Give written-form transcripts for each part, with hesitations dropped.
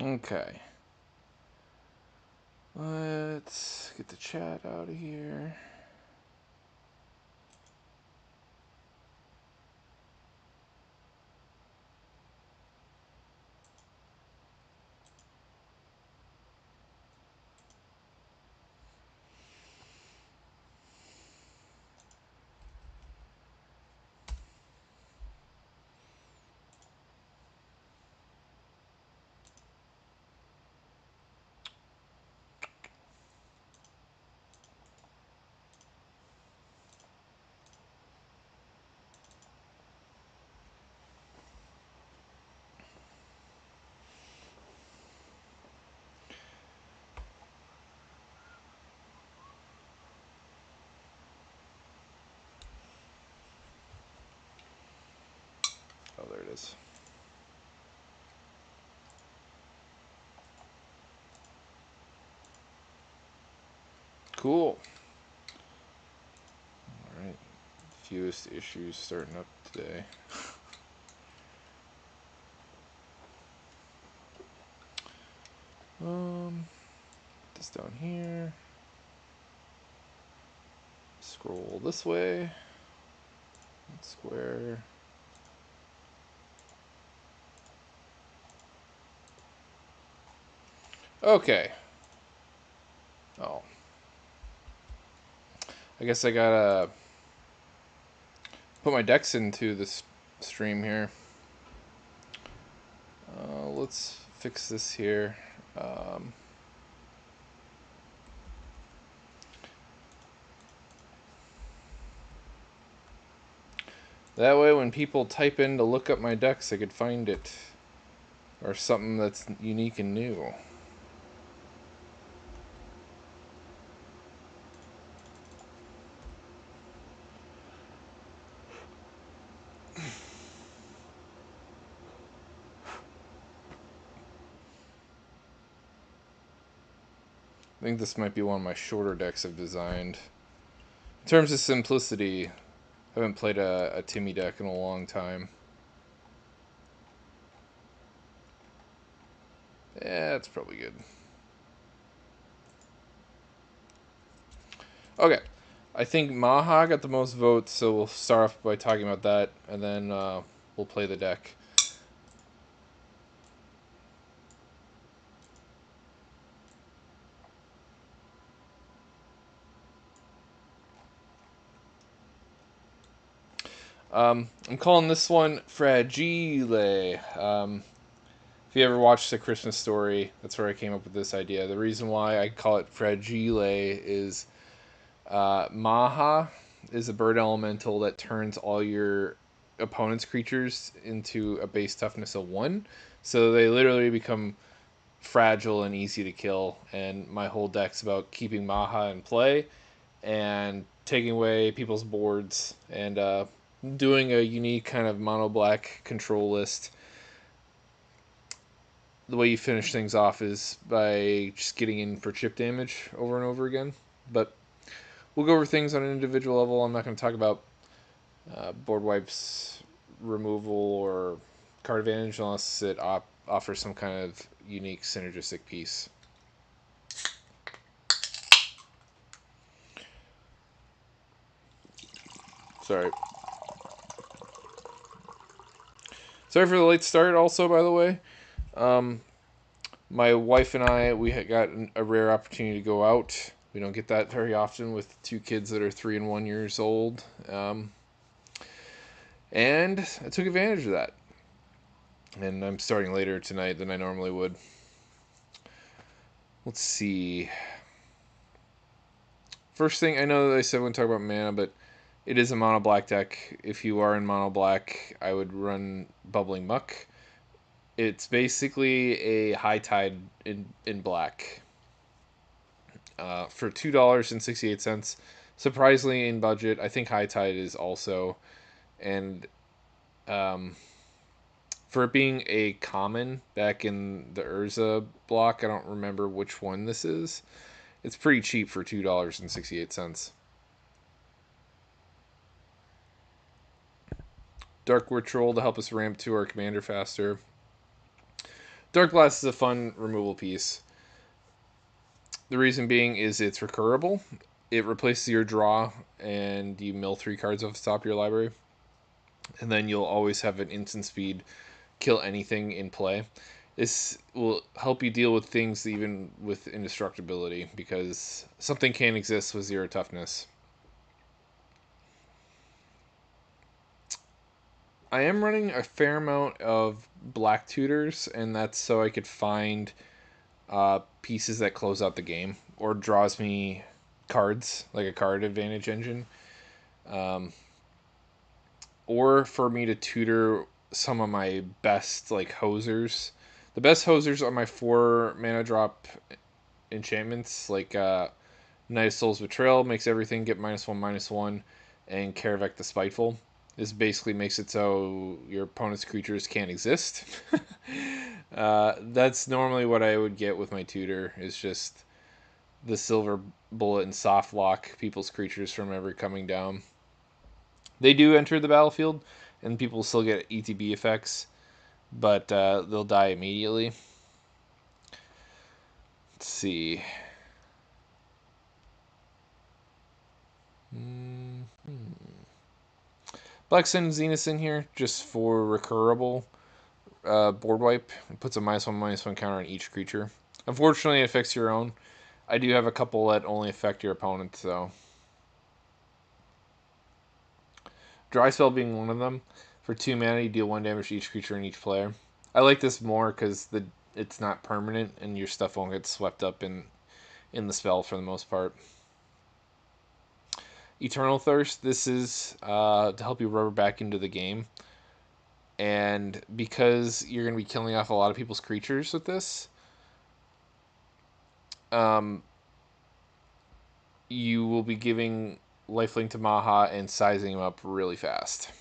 Okay. Let's get the chat out of here. Oh, there it is. Cool. Alright. Fewest issues starting up today. Put this down here. Scroll this way. Square. Okay. Oh. I guess I gotta put my decks into this stream here. Let's fix this here. That way when people type in to look up my decks, I could find it. Or something that's unique and new. I think this might be one of my shorter decks I've designed. In terms of simplicity, I haven't played a Timmy deck in a long time. Yeah, that's probably good. Okay. I think Maha got the most votes, so we'll start off by talking about that, and then we'll play the deck. I'm calling this one Fragile. If you ever watched A Christmas Story, that's where I came up with this idea. The reason why I call it Fragile is Maha is a bird elemental that turns all your opponent's creatures into a base toughness of 1. So they literally become fragile and easy to kill. And my whole deck's about keeping Maha in play and taking away people's boards and doing a unique kind of mono black control list. The way you finish things off is by just getting in for chip damage over and over again. But we'll go over things on an individual level. I'm not going to talk about board wipes removal or card advantage unless it offers some kind of unique synergistic piece. Sorry. Sorry for the late start also, by the way. My wife and I, we had got a rare opportunity to go out. We don't get that very often with 2 kids that are 3 and 1 years old. And I took advantage of that. And I'm starting later tonight than I normally would. Let's see. First thing, I know that I said we talk about mana, but it is a mono black deck. If you are in mono black, I would run Bubbling Muck. It's basically a High Tide in black. For $2.68. Surprisingly in budget. I think High Tide is also. And for it being a common back in the Urza block, I don't remember which one this is. It's pretty cheap for $2.68. Dark Ritual to help us ramp to our commander faster. Dark Blast is a fun removal piece. The reason being is it's recurable. It replaces your draw, and you mill 3 cards off the top of your library. And then you'll always have an instant speed, kill anything in play. This will help you deal with things even with indestructibility, because something can't exist with 0 toughness. I am running a fair amount of black tutors, and that's so I could find pieces that close out the game or draws me cards, like a card advantage engine, or for me to tutor some of my best like hosers. The best hosers are my 4 mana drop enchantments, like Knight of Souls Betrayal makes everything get -1/-1, and Karavek the Spiteful. This basically makes it so your opponent's creatures can't exist. That's normally what I would get with my tutor, is just the Silver Bullet and soft lock people's creatures from ever coming down. They do enter the battlefield, and people still get ETB effects, but they'll die immediately. Let's see. Black Sun Zenith in here just for recurable board wipe. It puts a -1/-1 counter on each creature. Unfortunately, it affects your own. I do have a couple that only affect your opponent, though. Dry Spell being one of them. For 2 mana, you deal 1 damage to each creature and each player. I like this more because it's not permanent, and your stuff won't get swept up in the spell for the most part. Eternal Thirst. This is to help you rubber back into the game. And because you're going to be killing off a lot of people's creatures with this, you will be giving lifelink to Maha and sizing him up really fast.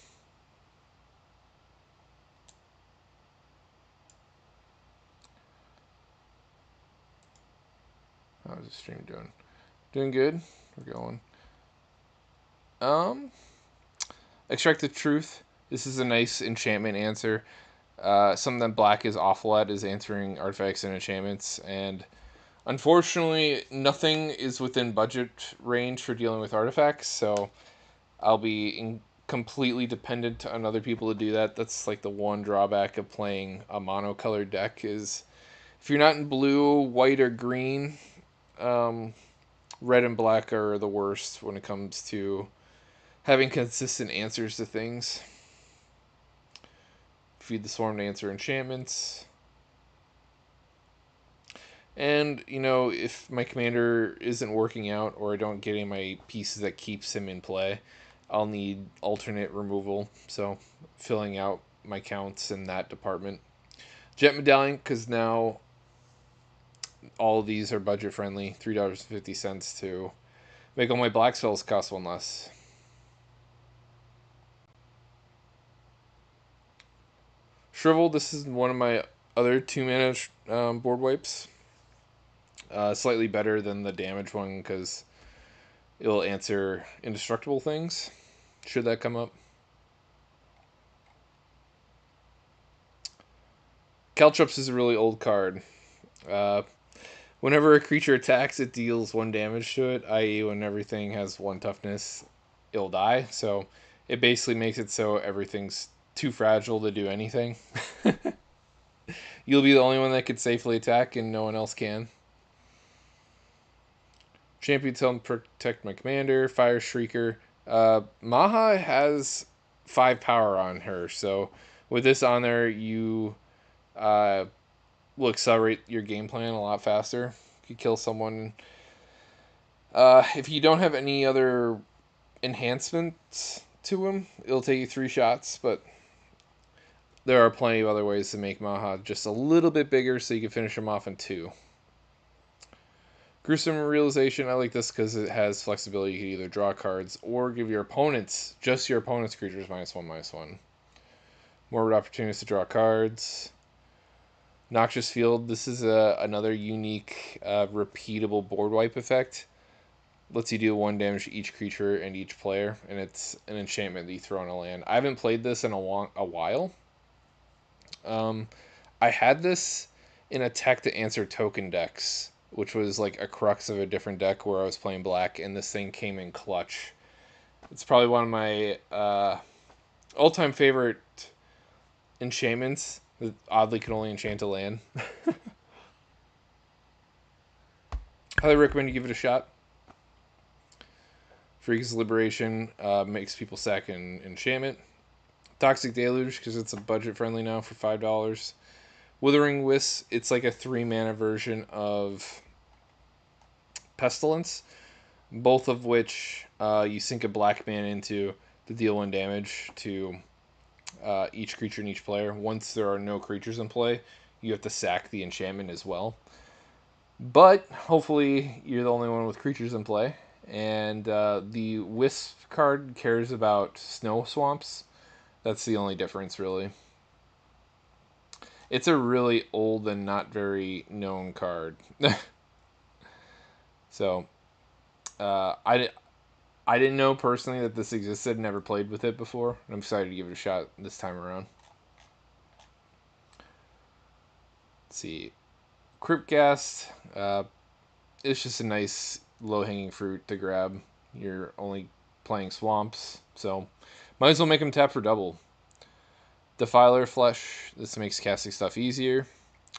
How's the stream doing? Doing good. We're going. Extract the Truth. This is a nice enchantment answer. Something that black is awful at is answering artifacts and enchantments, and unfortunately, nothing is within budget range for dealing with artifacts, so I'll be completely dependent on other people to do that. That's like the one drawback of playing a monocolored deck, is if you're not in blue, white, or green, red and black are the worst when it comes to having consistent answers to things. Feed the Swarm to answer enchantments. And, if my commander isn't working out, or I don't get any of my pieces that keeps him in play, I'll need alternate removal. So, filling out my counts in that department. Jet Medallion, because now all of these are budget friendly. $3.50 to make all my black spells cost 1 less. Shrivel, this is one of my other 2 mana board wipes. Slightly better than the damage one because it'll answer indestructible things, should that come up. Caltrops is a really old card. Whenever a creature attacks, it deals 1 damage to it, i.e. when everything has 1 toughness, it'll die. So it basically makes it so everything's too fragile to do anything. You'll be the only one that could safely attack, and no one else can. Champion to protect my commander. Fire Shrieker. Maha has 5 power on her, so with this on there, you will accelerate your game plan a lot faster. You kill someone. If you don't have any other enhancements to him, it'll take you 3 shots, but there are plenty of other ways to make Maha just a little bit bigger so you can finish him off in 2. Gruesome Realization, I like this because it has flexibility. You can either draw cards or give your opponents, just your opponent's creatures, -1/-1. More opportunities to draw cards. Noxious Field, this is another unique, repeatable board wipe effect. Lets you do 1 damage to each creature and each player, and it's an enchantment that you throw on a land. I haven't played this in a while. I had this in attack to answer token decks, which was like a crux of a different deck where I was playing black, and this thing came in clutch. It's probably one of my all-time favorite enchantments that oddly can only enchant a land. Highly recommend you give it a shot. Freak's Liberation makes people sack an enchantment. Toxic Deluge, because it's a budget friendly now for $5. Withering Wisp, it's like a 3-mana version of Pestilence, both of which you sink a black mana into to deal 1 damage to each creature and each player. Once there are no creatures in play, you have to sack the enchantment as well. But hopefully you're the only one with creatures in play. And the Wisp card cares about snow swamps. That's the only difference, really. It's a really old and not very known card. So, I didn't know personally that this existed. Never played with it before. I'm excited to give it a shot this time around. Let's see. Cryptghast. It's just a nice low-hanging fruit to grab. You're only playing swamps, so might as well make them tap for double. Defiler Flesh. This makes casting stuff easier.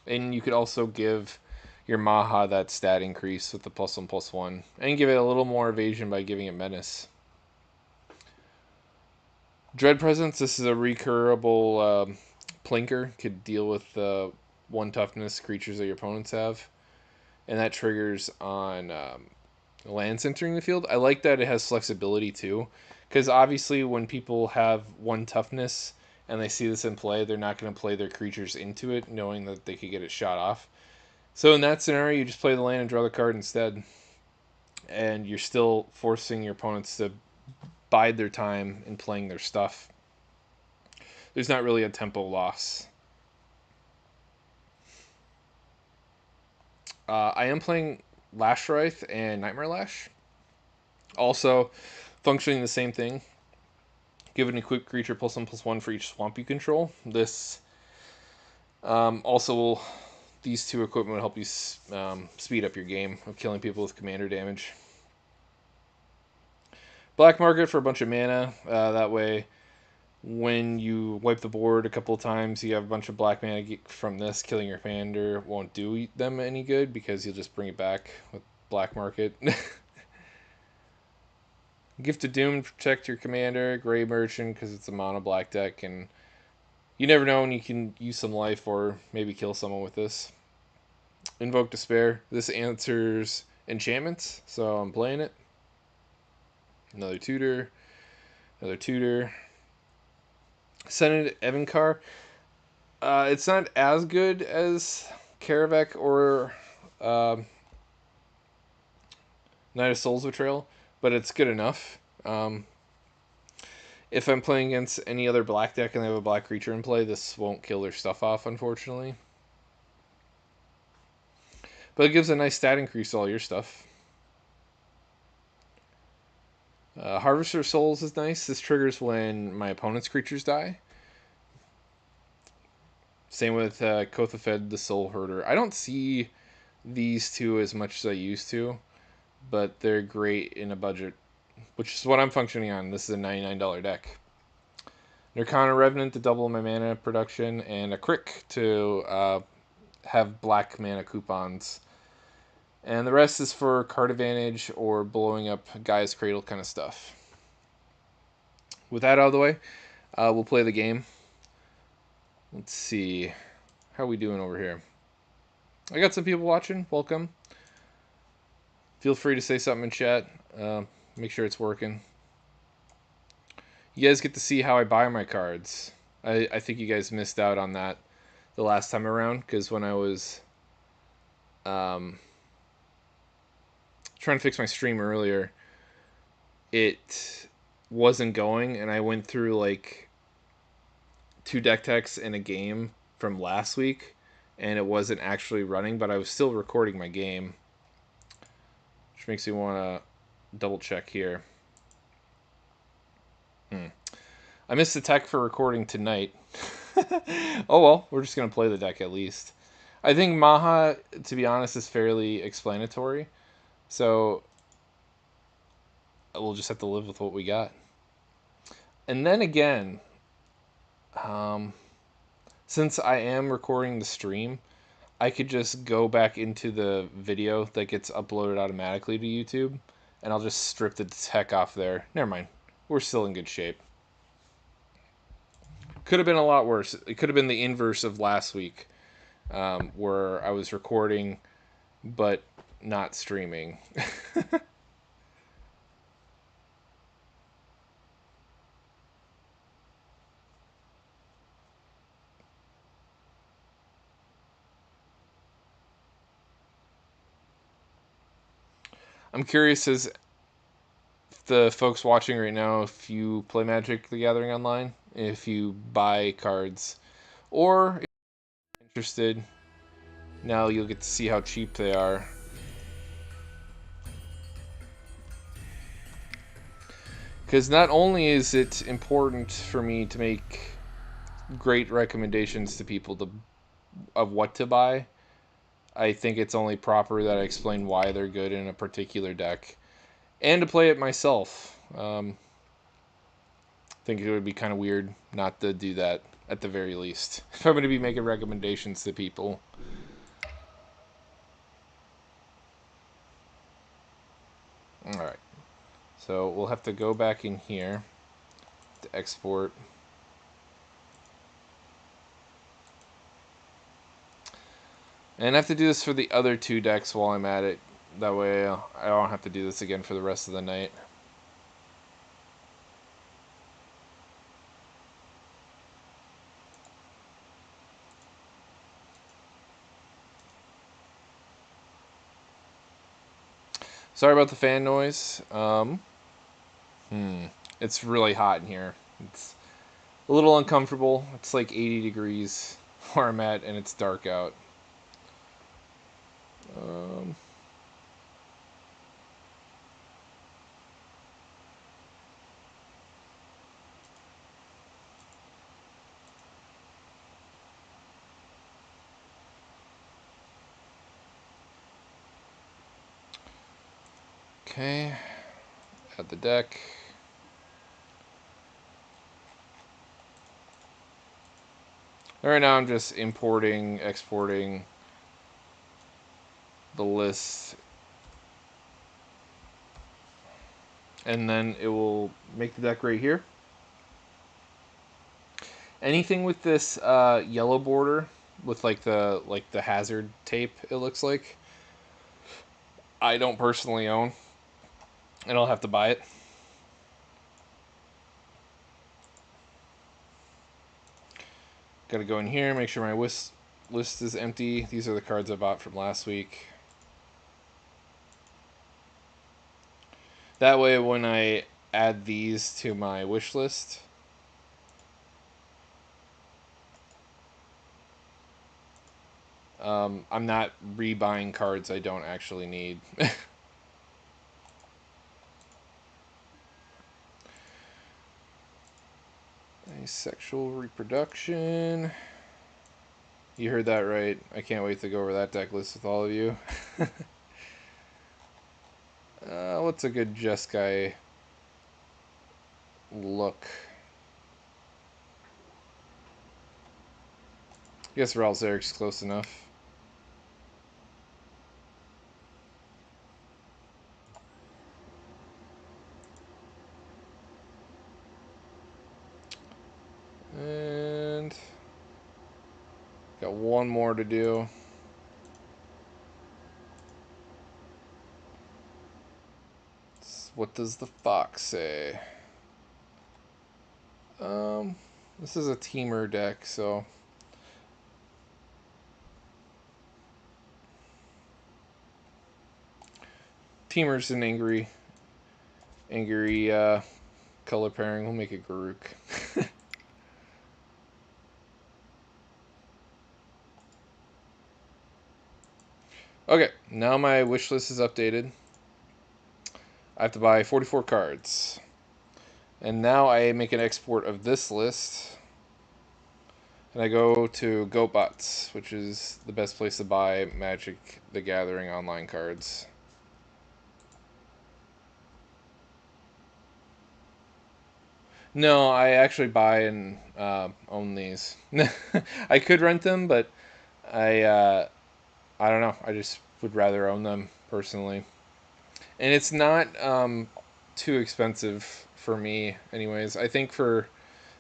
And you could also give your Maha that stat increase with the +1/+1. And give it a little more evasion by giving it Menace. Dread Presence. This is a recurable plinker. Could deal with 1 toughness creatures that your opponents have. And that triggers on lands entering the field. I like that it has flexibility too. Because obviously when people have 1 toughness and they see this in play, they're not going to play their creatures into it, knowing that they could get it shot off. So in that scenario, you just play the land and draw the card instead. And you're still forcing your opponents to bide their time in playing their stuff. There's not really a tempo loss. I am playing Lashwraith and Nightmare Lash. Also, functioning the same thing. Give an equipped creature +1/+1 for each swamp you control. This also will, these 2 equipment will help you speed up your game of killing people with commander damage. Black Market for a bunch of mana. That way, when you wipe the board a couple of times, you have a bunch of black mana from this. Killing your commander won't do them any good because you'll just bring it back with Black Market. Gift of Doom to protect your commander. Gray Merchant because it's a mono black deck, and you never know when you can use some life or maybe kill someone with this. Invoke Despair. This answers enchantments, so I'm playing it. Another tutor. Another tutor. Senate Evankar. It's not as good as Karavek or Knight of Souls Betrayal, but it's good enough. If I'm playing against any other black deck and they have a black creature in play, this won't kill their stuff off, unfortunately. But it gives a nice stat increase to all your stuff. Harvester Souls is nice. This triggers when my opponent's creatures die. Same with Kothafed the Soul Herder. I don't see these 2 as much as I used to, but they're great in a budget, which is what I'm functioning on. This is a $99 deck. Nirkana Revenant to double my mana production, and a Crick to have black mana coupons. And the rest is for card advantage or blowing up Gaia's Cradle kind of stuff. With that out of the way, we'll play the game. Let's see. How are we doing over here? I got some people watching. Welcome. Feel free to say something in chat. Make sure it's working. You guys get to see how I buy my cards. I think you guys missed out on that the last time around, because when I was trying to fix my stream earlier, it wasn't going, and I went through like 2 deck techs in a game from last week, and it wasn't actually running, but I was still recording my game, which makes me want to double check here. I missed the tech for recording tonight. Oh well, we're just going to play the deck at least. I think Maha, to be honest, is fairly explanatory. So we'll just have to live with what we got. And then again, um, since I am recording the stream, I could just go back into the video that gets uploaded automatically to YouTube, and I'll just strip the heck off there. Never mind. We're still in good shape. Could have been a lot worse. It could have been the inverse of last week, where I was recording but not streaming. I'm curious as the folks watching right now if you play Magic the Gathering online, if you buy cards, or if you're interested, now you'll get to see how cheap they are. Because not only is it important for me to make great recommendations to people of what to buy, I think it's only proper that I explain why they're good in a particular deck, and to play it myself. I think it would be kind of weird not to do that at the very least if I'm going to be making recommendations to people. All right, so we'll have to go back in here to export. And I have to do this for the other two decks while I'm at it. That way I don't have to do this again for the rest of the night. Sorry about the fan noise. It's really hot in here. It's a little uncomfortable. It's like 80 degrees where I'm at, and it's dark out. Um, okay, add the deck. Right now I'm just importing, exporting the list, and then it will make the deck right here. Anything with this yellow border with like the hazard tape, it looks like, I don't personally own, and I'll have to buy it. Got to go in here, make sure my list is empty. These are the cards I bought from last week. That way, when I add these to my wish list, I'm not rebuying cards I don't actually need. Asexual reproduction. You heard that right. I can't wait to go over that deck list with all of you. What's a good Jeskai look? I guess Ralph Zeric's close enough. And got one more to do. What does the fox say? This is a teamer deck, so teamer's an angry color pairing. We'll make it Garuk. Okay, now my wish list is updated. I have to buy 44 cards. And now I make an export of this list. And I go to GoatBots, which is the best place to buy Magic the Gathering online cards. No, I actually buy and own these. I could rent them, but I don't know. I just would rather own them personally, and it's not too expensive for me, anyways. I think for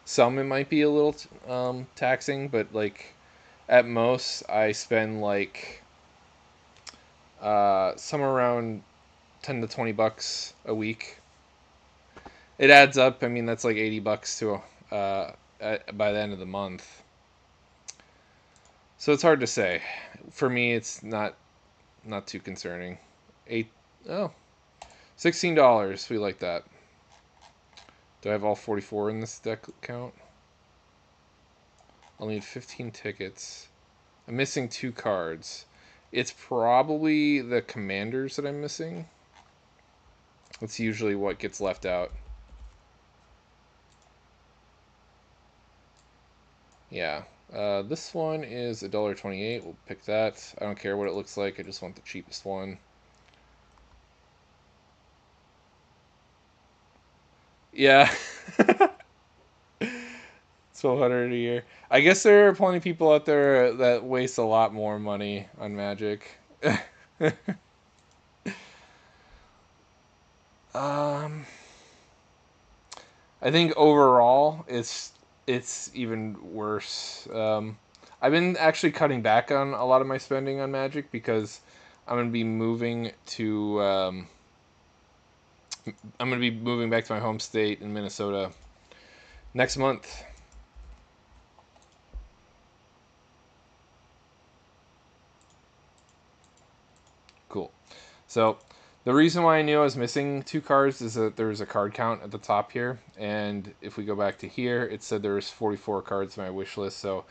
some it might be a little taxing, but like at most I spend like somewhere around $10 to $20 a week. It adds up. I mean, that's like $80 to by the end of the month. So it's hard to say. For me, it's not too concerning. Eight oh $16. We like that. Do I have all 44 in this deck count? I'll need 15 tickets. I'm missing 2 cards. It's probably the commanders that I'm missing. That's usually what gets left out. Yeah. This one is $1.28. We'll pick that. I don't care what it looks like. I just want the cheapest one. Yeah. 1,200 a year. I guess there are plenty of people out there that waste a lot more money on Magic. um, I think overall it's even worse. I've been actually cutting back on a lot of my spending on Magic because I'm gonna be moving to I'm gonna be moving back to my home state in Minnesota next month. Cool. So the reason why I knew I was missing 2 cards is that there's a card count at the top here, and if we go back to here, it said there's 44 cards in my wish list. So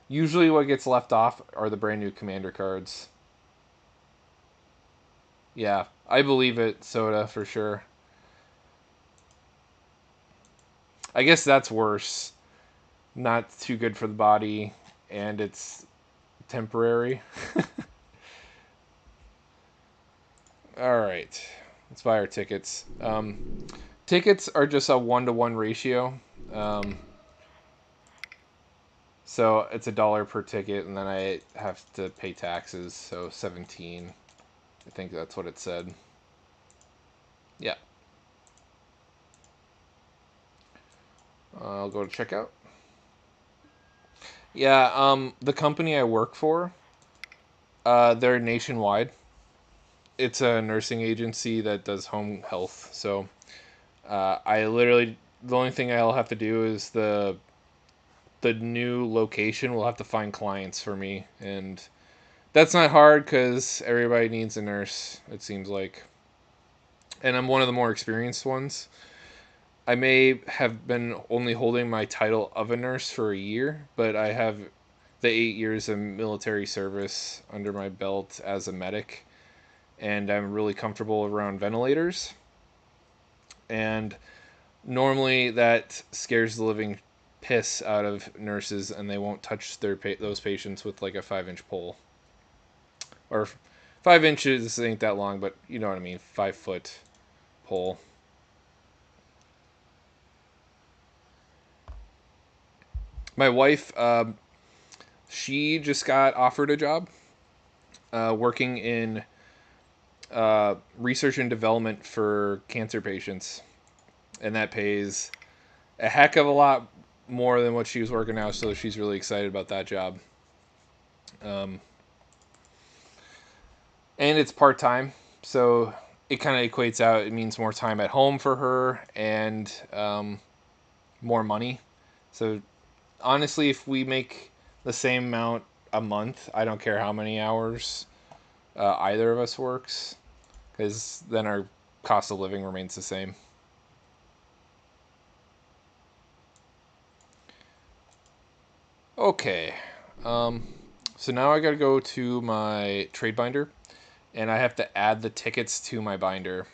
usually what gets left off are the brand new commander cards. Yeah, I believe it, Soda, for sure. I guess that's worse. Not too good for the body, and it's temporary. All right, let's buy our tickets. Tickets are just a 1-to-1 ratio. Um, so it's $1 per ticket, and then I have to pay taxes, so 17. I think that's what it said. Yeah. I'll go to checkout. Yeah, the company I work for, they're nationwide. It's a nursing agency that does home health. So I literally the only thing I'll have to do is the new location will have to find clients for me, and that's not hard because everybody needs a nurse. It seems like, and I'm one of the more experienced ones. I may have been only holding my title of a nurse for a year, but I have the 8 years of military service under my belt as a medic, and I'm really comfortable around ventilators. And normally that scares the living piss out of nurses, and they won't touch those patients with like a 5-inch pole. Or 5 inches ain't that long, but you know what I mean, 5 foot pole. My wife, she just got offered a job working in research and development for cancer patients, and that pays a heck of a lot more than what she was working now. So she's really excited about that job, um, and it's part time, so it kind of equates out. It means more time at home for her and more money. So honestly, if we make the same amount a month, I don't care how many hours either of us works, because then our cost of living remains the same. Okay. Um, so now I got to go to my trade binder, and I have to add the tickets to my binder.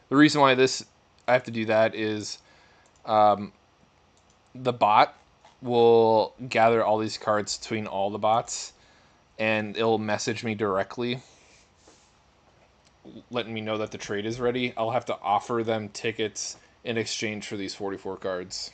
The reason why this I have to do that is the bot will gather all these cards between all the bots, and it'll message me directly, letting me know that the trade is ready. I'll have to offer them tickets in exchange for these 44 cards.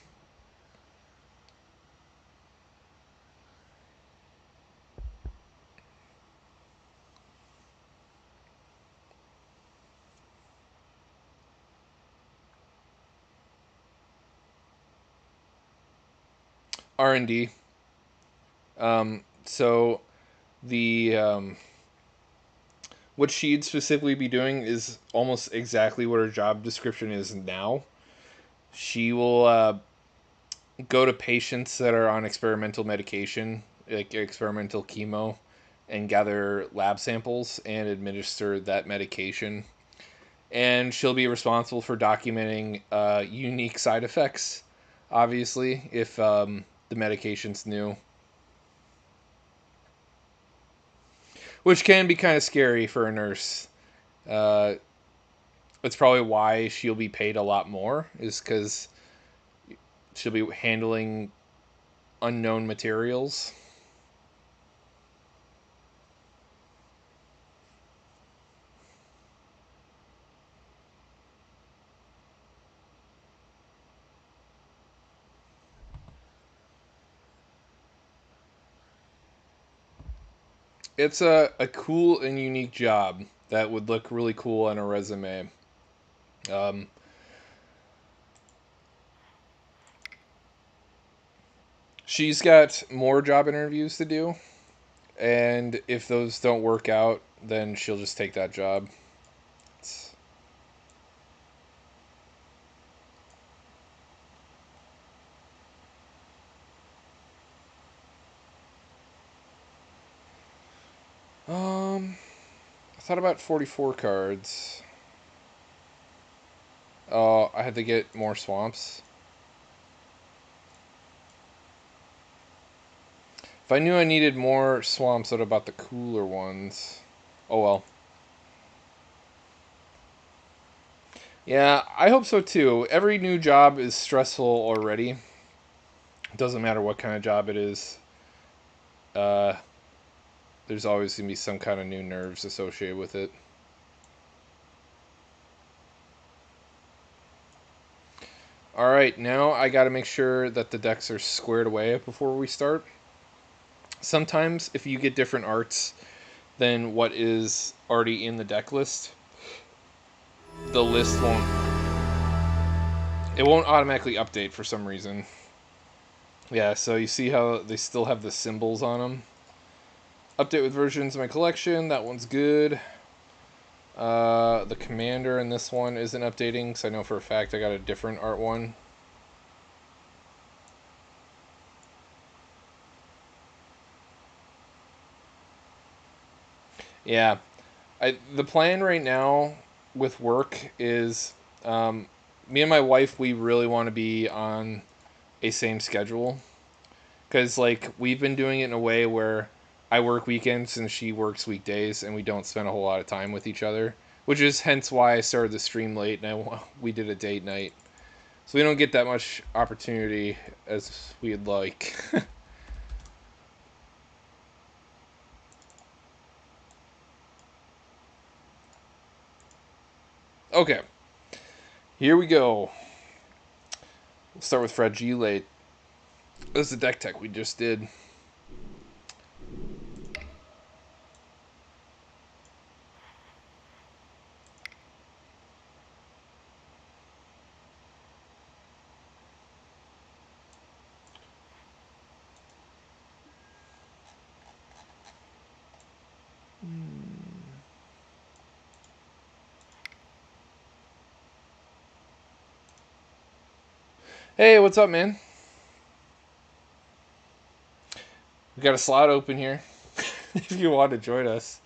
R&D. So the what she'd specifically be doing is almost exactly what her job description is now. She will go to patients that are on experimental medication, like experimental chemo, and gather lab samples and administer that medication. And she'll be responsible for documenting unique side effects, obviously, if the medication's new. Which can be kind of scary for a nurse. Uh, that's probably why she'll be paid a lot more, is because she'll be handling unknown materials. It's a cool and unique job that would look really cool on a resume. Um, she's got more job interviews to do, and if those don't work out, then she'll just take that job. It's, I thought about 44 cards. Oh, I had to get more swamps. If I knew I needed more swamps, I'd have bought the cooler ones. Oh well. Yeah, I hope so too. Every new job is stressful already. It doesn't matter what kind of job it is. Uh, there's always going to be some kind of new nerves associated with it. Alright, now I gotta make sure that the decks are squared away before we start. Sometimes, if you get different arts than what is already in the deck list, the list won't... It won't automatically update for some reason. Yeah, so you see how they still have the symbols on them? Update with versions of my collection, that one's good. The commander in this one isn't updating, because I know for a fact I got a different art one. Yeah, the plan right now with work is me and my wife, we really want to be on a same schedule. Because, like, we've been doing it in a way where I work weekends and she works weekdays, and we don't spend a whole lot of time with each other. Which is hence why I started the stream late and we did a date night. So we don't get that much opportunity as we'd like. Okay, here we go. We'll start with Fragile. This is the deck tech we just did. Hey, what's up, man? We got a slot open here. If you want to join us.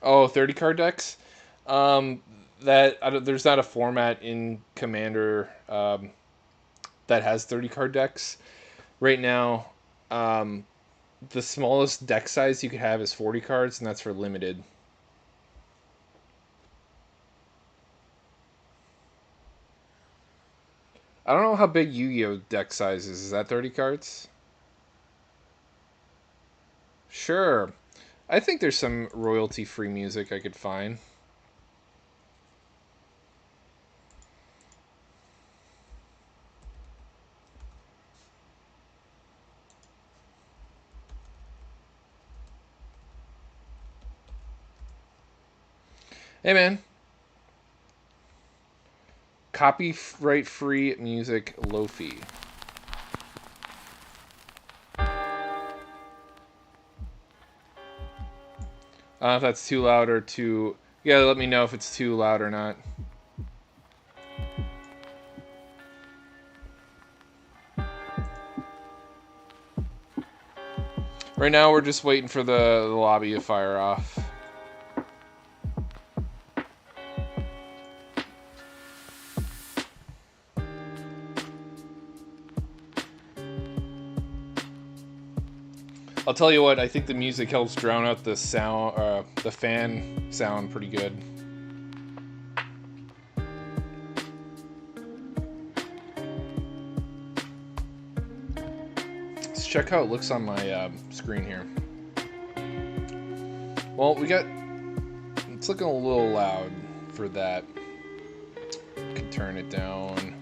Oh, 30 card decks? There's not a format in Commander that has 30 card decks. Right now, um, the smallest deck size you could have is 40 cards, and that's for limited. I don't know how big Yu-Gi-Oh deck size is. Is that 30 cards? Sure. I think there's some royalty-free music I could find. Hey, man. Copyright-free music, Lo-fi. I don't know if that's too loud or too... You gotta let me know if it's too loud or not. Right now, we're just waiting for the lobby to fire off. I'll tell you what, I think the music helps drown out the sound, the fan sound pretty good. Let's check how it looks on my screen here. Well, it's looking a little loud for that. I can turn it down.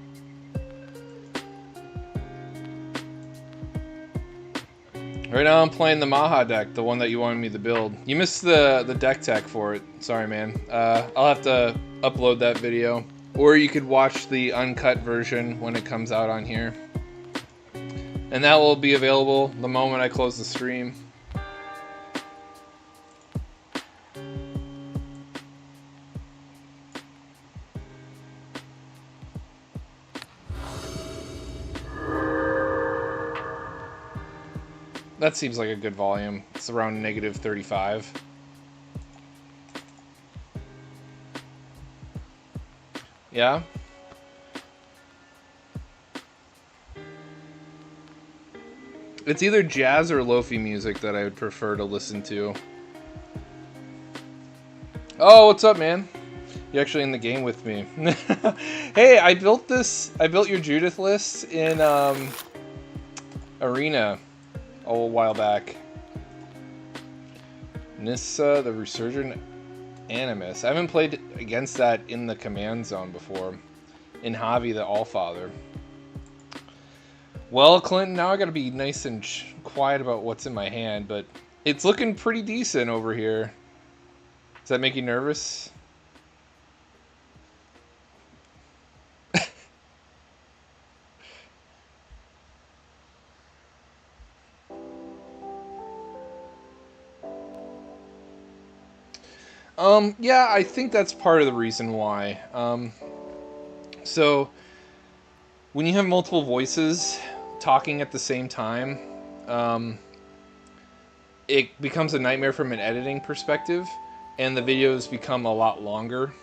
Right now I'm playing the Maha deck, the one that you wanted me to build. You missed the deck tech for it. Sorry, man. I'll have to upload that video. Or you could watch the uncut version when it comes out on here. And that will be available the moment I close the stream. That seems like a good volume. It's around negative 35. Yeah? It's either jazz or lo-fi music that I would prefer to listen to. Oh, what's up, man? You're actually in the game with me. Hey, I built your Judith list in Arena a while back. Nissa, the Resurgent Animus. I haven't played against that in the command zone before. In Javi, the Allfather. Well, Clinton, now I gotta be nice and quiet about what's in my hand, but it's looking pretty decent over here. Does that make you nervous? Yeah, I think that's part of the reason why. So, when you have multiple voices talking at the same time, it becomes a nightmare from an editing perspective, and the videos become a lot longer.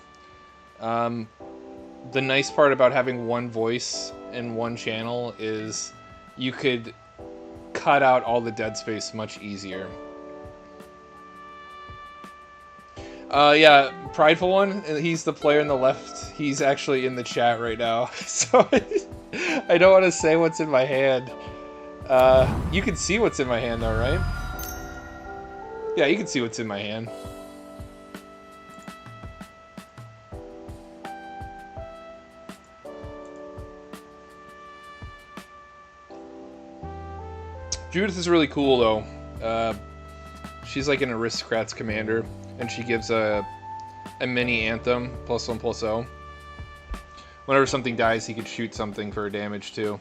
The nice part about having one voice in one channel is you could cut out all the dead space much easier. Yeah, Prideful One, he's the player on the left. He's actually in the chat right now. So I don't want to say what's in my hand. You can see what's in my hand though, right? Yeah, you can see what's in my hand. Judith is really cool though. She's like an aristocrat's commander. And she gives a mini anthem, +1/+0. Whenever something dies, he could shoot something for damage too.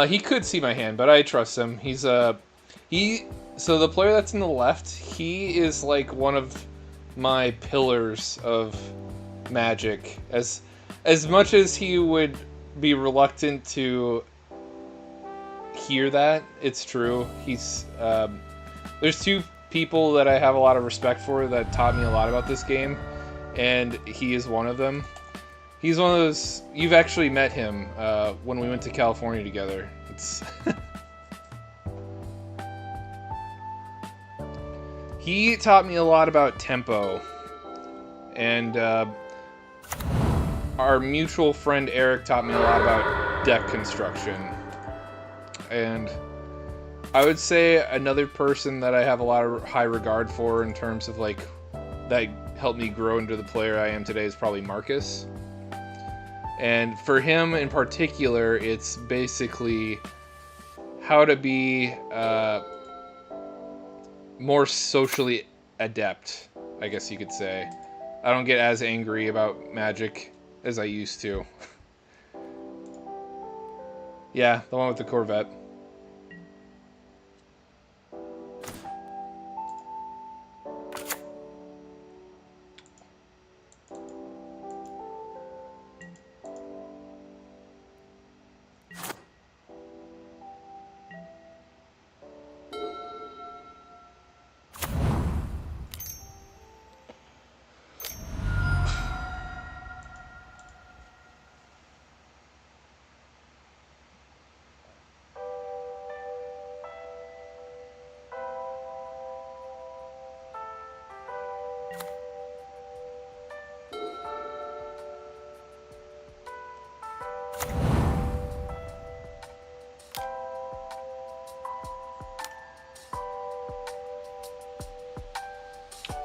He could see my hand, but I trust him. So the player that's in the left, he is like one of my pillars of Magic. As much as he would be reluctant to hear that, it's true. He's there's two people that I have a lot of respect for that taught me a lot about this game, and he is one of them. He's one of those. You've actually met him when we went to California together. He taught me a lot about tempo, And our mutual friend Eric taught me a lot about deck construction. And I would say another person that I have a lot of high regard for in terms of like that helped me grow into the player I am today is probably Marcus. And for him in particular, it's basically how to be more socially adept, I guess you could say. I don't get as angry about Magic as I used to. Yeah, the one with the Corvette.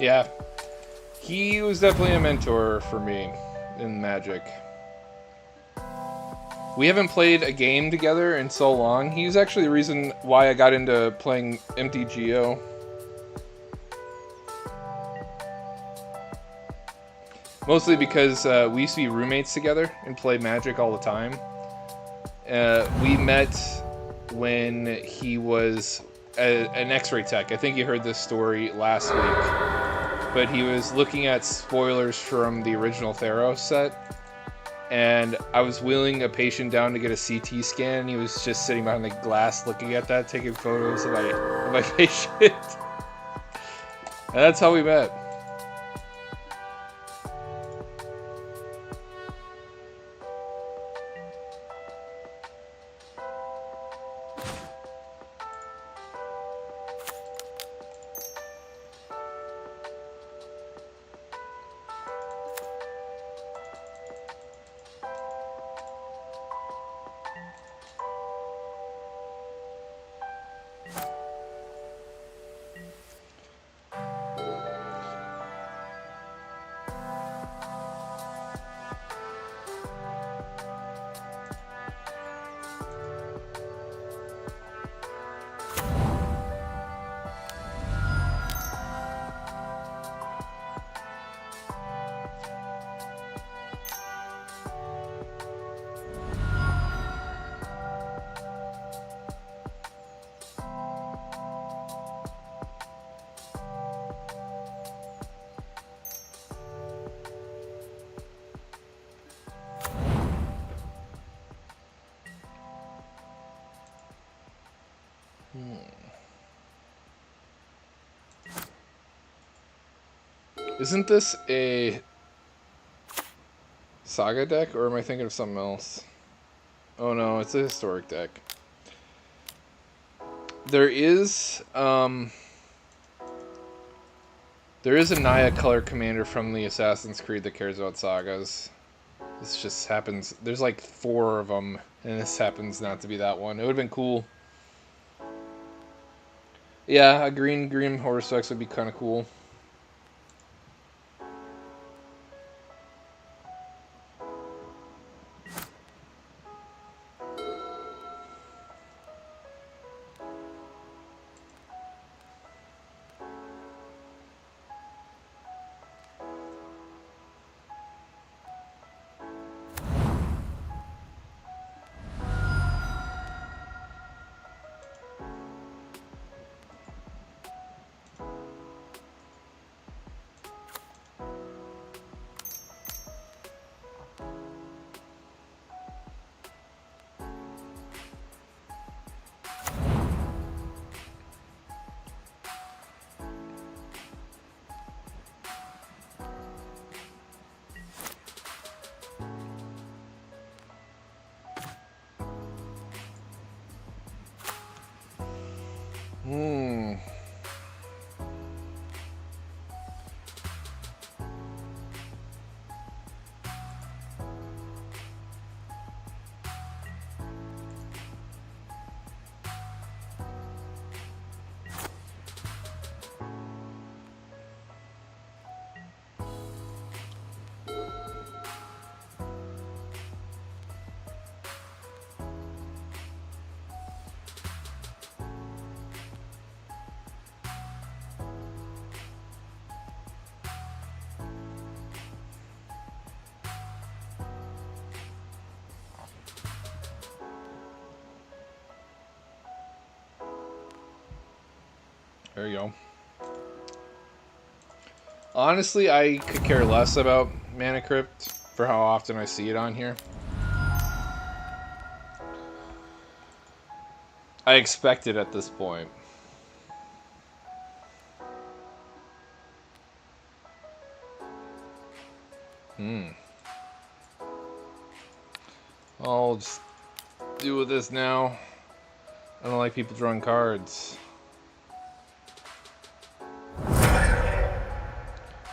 Yeah, he was definitely a mentor for me in Magic. We haven't played a game together in so long. He was actually the reason why I got into playing MTGO. Mostly because we used to be roommates together and play Magic all the time. We met when he was an X-ray tech. I think you heard this story last week. But he was looking at spoilers from the original Theros set. And I was wheeling a patient down to get a CT scan, and he was just sitting behind the glass looking at that, taking photos of my patient. And that's how we met. Isn't this a Saga deck, or am I thinking of something else? Oh no, it's a historic deck. There is a Naya color commander from the Assassin's Creed that cares about sagas. This just happens. There's like 4 of them, and this happens not to be that one. It would have been cool. Yeah, a green Horsex would be kind of cool. There you go. Honestly, I could care less about Mana Crypt for how often I see it on here. I expect it at this point. I'll just deal with this now. I don't like people drawing cards.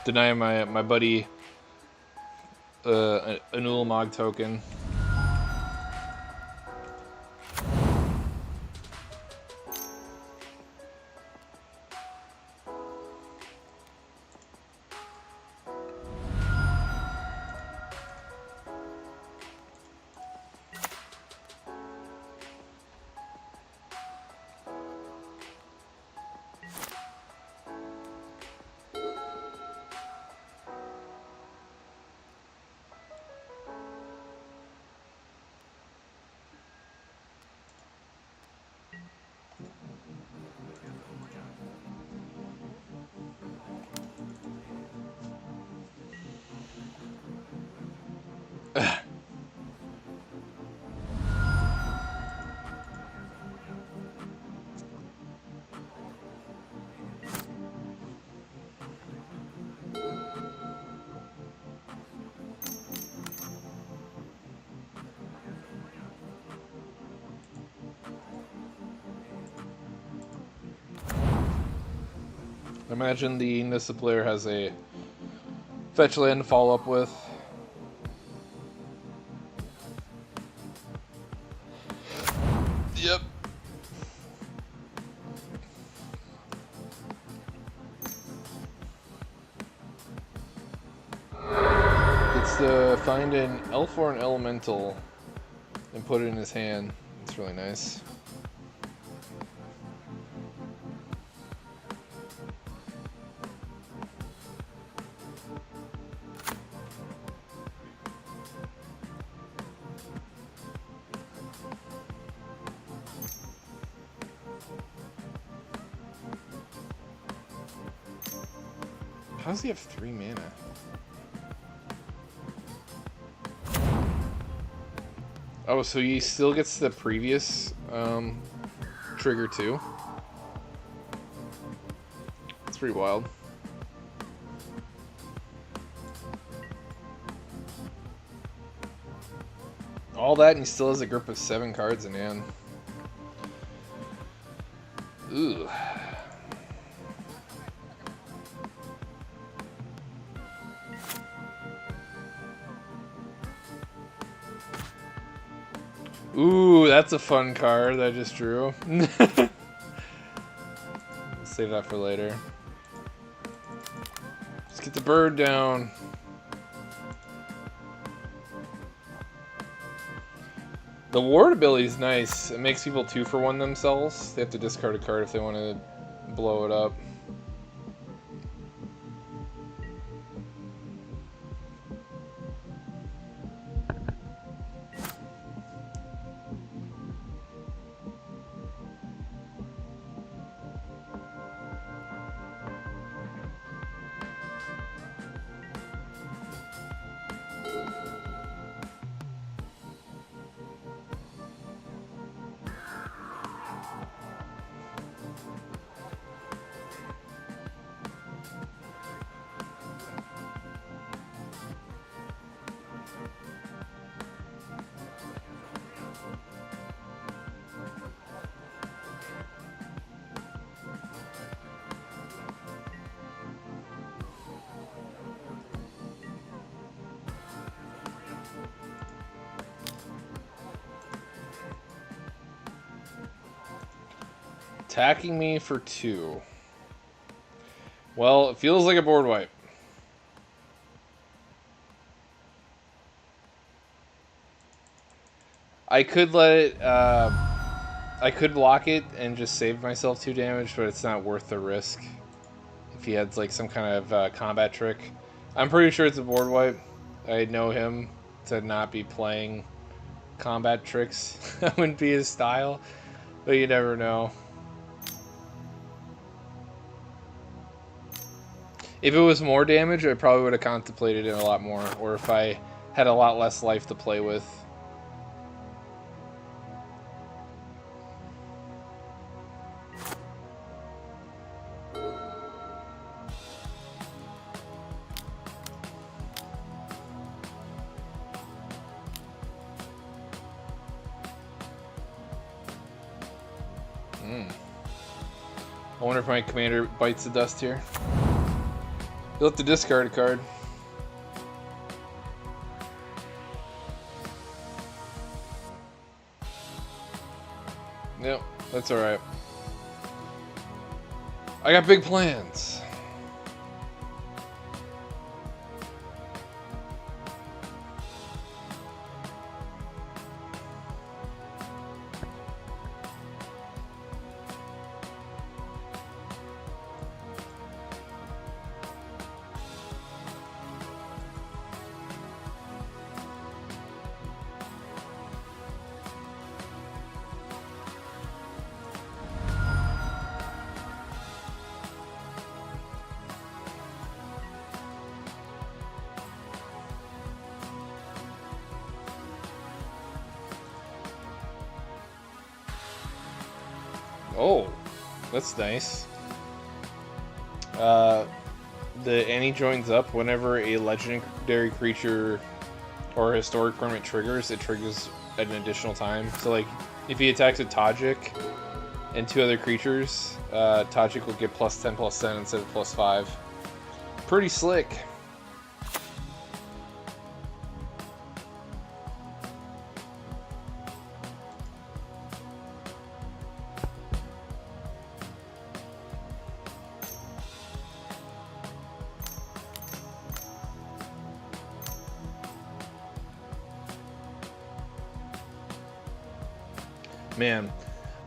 Deny my buddy an Ulmog token. Imagine the Nissa player has a fetch land to follow up with. Yep. It's to find an elf or an elemental and put it in his hand. It's really nice. How does he have 3 mana? Oh, so he still gets the previous trigger too? That's pretty wild. All that and he still has a grip of 7 cards in hand. Ooh. Ooh, that's a fun card that I just drew. Save that for later. Let's get the bird down. The ward ability is nice. It makes people 2-for-1 themselves. They have to discard a card if they want to blow it up. Attacking me for 2. Well, it feels like a board wipe. I could let it, I could block it and just save myself 2 damage, but it's not worth the risk. If he had like some kind of combat trick. I'm pretty sure it's a board wipe. I know him to not be playing combat tricks. That wouldn't be his style, but you never know. If it was more damage, I probably would have contemplated it a lot more, or if I had a lot less life to play with. I wonder if my commander bites the dust here. You'll have to discard a card. Yep, that's alright. I got big plans. Oh, that's nice. The Annie joins up whenever a legendary creature or historic permanent triggers, it triggers at an additional time. So, like, if he attacks a Tajik and 2 other creatures, Tajik will get +10/+10 instead of +5. Pretty slick. Man,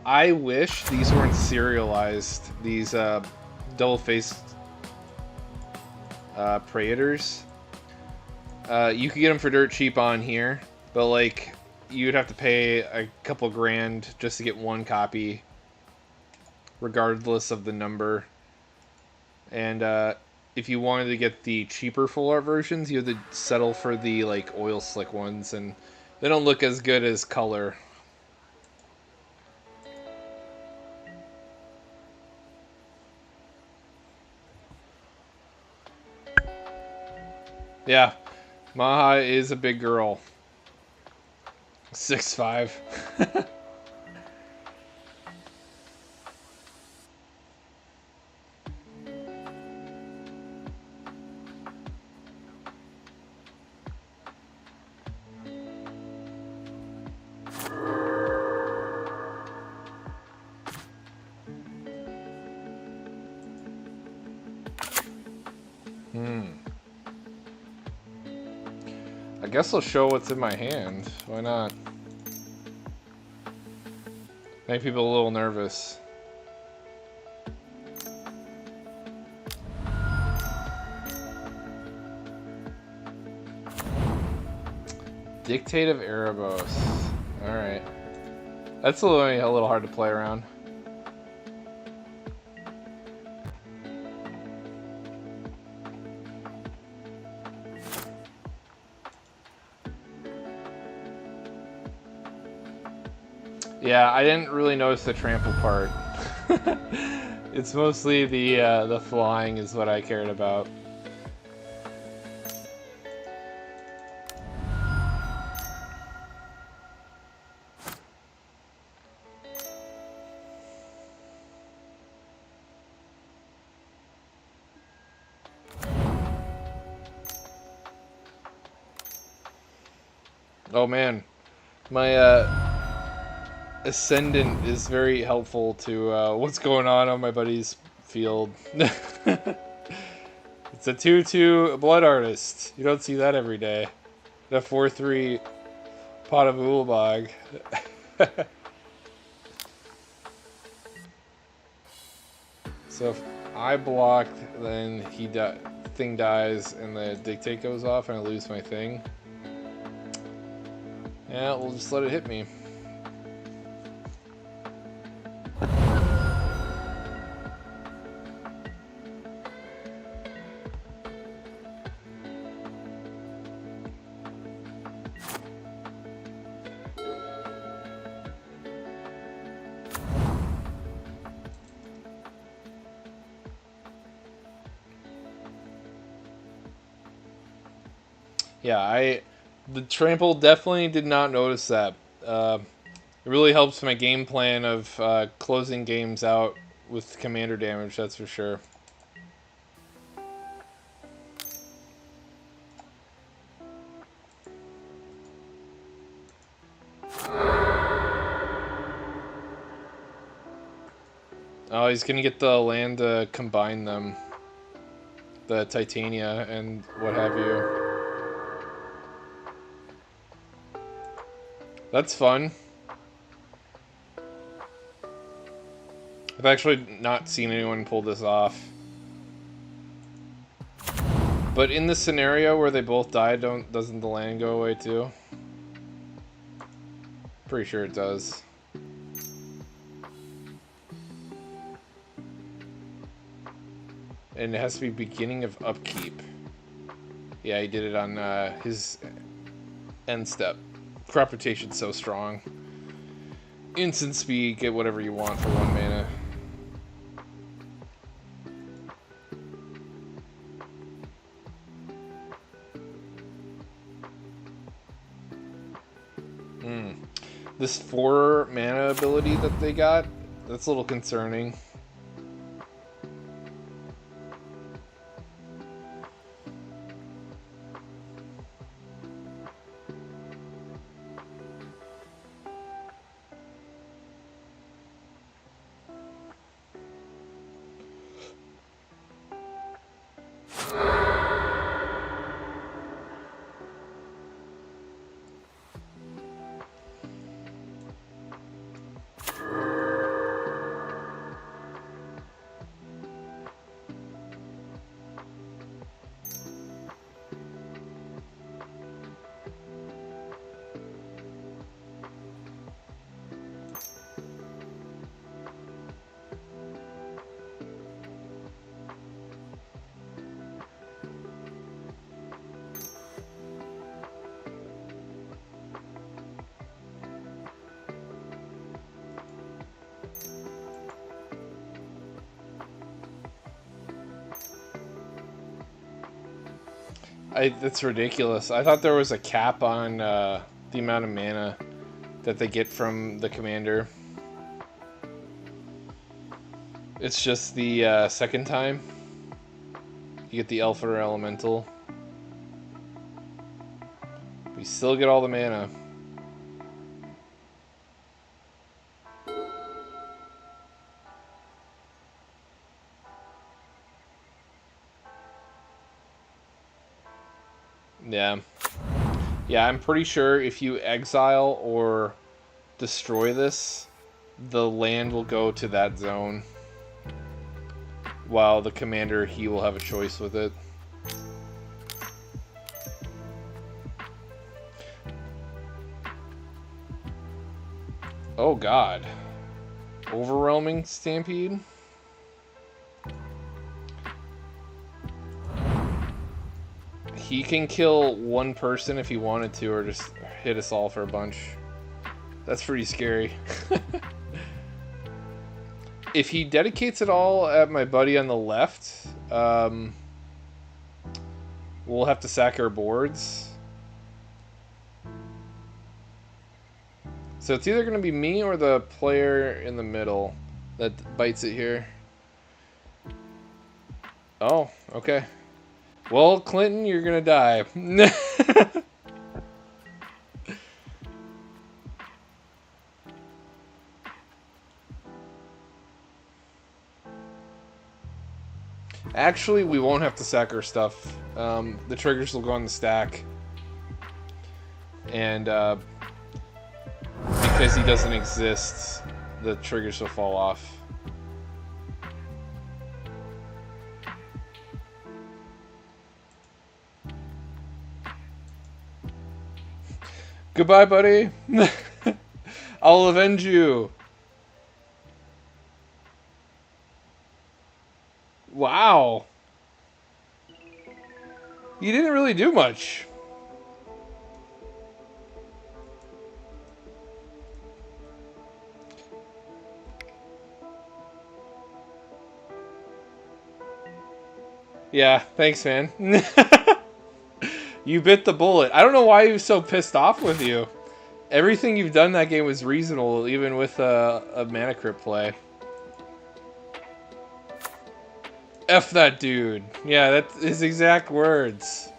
I wish these weren't serialized. These double-faced Praetors. You could get them for dirt cheap on here, but like you'd have to pay a couple grand just to get one copy, regardless of the number. And if you wanted to get the cheaper full art versions, you have to settle for the like oil slick ones, and they don't look as good as color. Yeah, Maha is a big girl. 6'5". I guess I'll show what's in my hand. Why not? Make people a little nervous. Dictate of Erebos. Alright. That's a little hard to play around. Yeah, I didn't really notice the trample part. It's mostly the flying is what I cared about. Oh man, my Ascendant is very helpful to what's going on my buddy's field. It's a 2/2 Blood Artist. You don't see that every day. The 4/3 Pot of Ulbog. So if I block, then thing dies and the dictate goes off and I lose my thing. Yeah, we'll just let it hit me. Yeah, the trample definitely did not notice that. It really helps my game plan of closing games out with commander damage, that's for sure. Oh, he's gonna get the land to combine them. The Titania and what have you. That's fun. I've actually not seen anyone pull this off. But in the scenario where they both die, doesn't the land go away too? Pretty sure it does. And it has to be beginning of upkeep. Yeah, he did it on his end step. Crop rotation's so strong. Instant speed, get whatever you want for 1 mana. This 4 mana ability that they got, that's a little concerning. That's ridiculous. I thought there was a cap on the amount of mana that they get from the commander. It's just the second time you get the Elf or Elemental. We still get all the mana. Yeah. Yeah, I'm pretty sure if you exile or destroy this, the land will go to that zone. While the commander, he will have a choice with it. Oh god. Overwhelming Stampede? He can kill one person if he wanted to, or just hit us all for a bunch. That's pretty scary. If he dedicates it all at my buddy on the left, we'll have to sack our boards. So it's either going to be me or the player in the middle that bites it here. Oh, okay. Well, Clinton, you're going to die. Actually, we won't have to sack our stuff. The triggers will go on the stack. And because he doesn't exist, the triggers will fall off. Goodbye, buddy. I'll avenge you. Wow. You didn't really do much. Yeah, thanks, man. You bit the bullet. I don't know why he was so pissed off with you. Everything you've done in that game was reasonable, even with a mana crypt play. F that dude. Yeah, that's his exact words.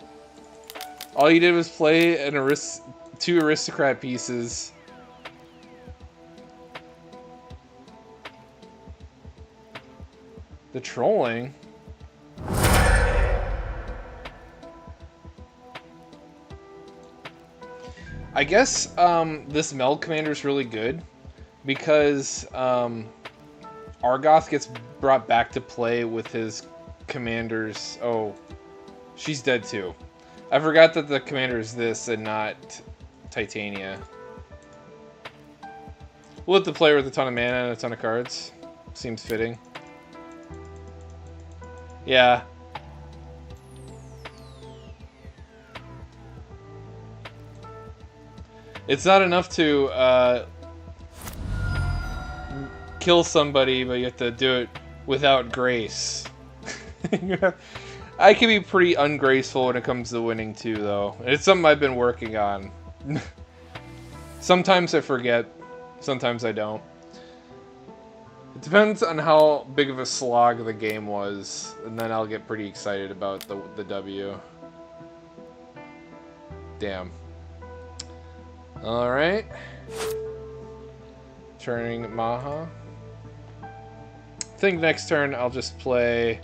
All you did was play two aristocrat pieces. The trolling? I guess this Meld Commander is really good because Argoth gets brought back to play with his commanders. Oh, she's dead too. I forgot that the commander is this and not Titania. We'll let the player with a ton of mana and a ton of cards. Seems fitting. Yeah. It's not enough to kill somebody, but you have to do it without grace. I can be pretty ungraceful when it comes to winning too, though. It's something I've been working on. Sometimes I forget, sometimes I don't. It depends on how big of a slog the game was, and then I'll get pretty excited about the W. Damn. Alright. Turning Maha. I think next turn I'll just play...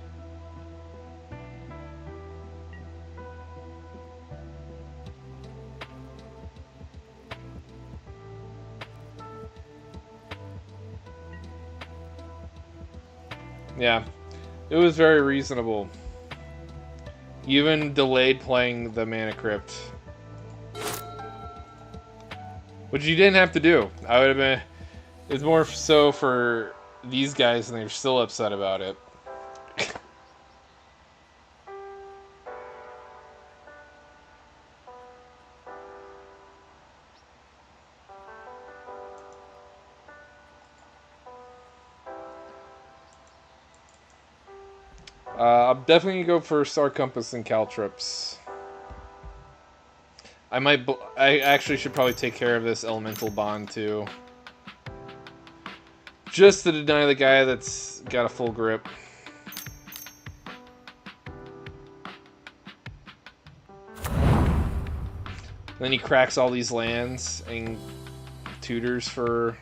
Yeah, it was very reasonable. You even delayed playing the Mana Crypt. Which you didn't have to do. I would have been... It's more so for these guys, and they're still upset about it. I'm definitely gonna go for Star Compass and Caltrips. I actually should probably take care of this Elemental Bond too. Just to deny the guy that's got a full grip. Then he cracks all these lands and tutors for...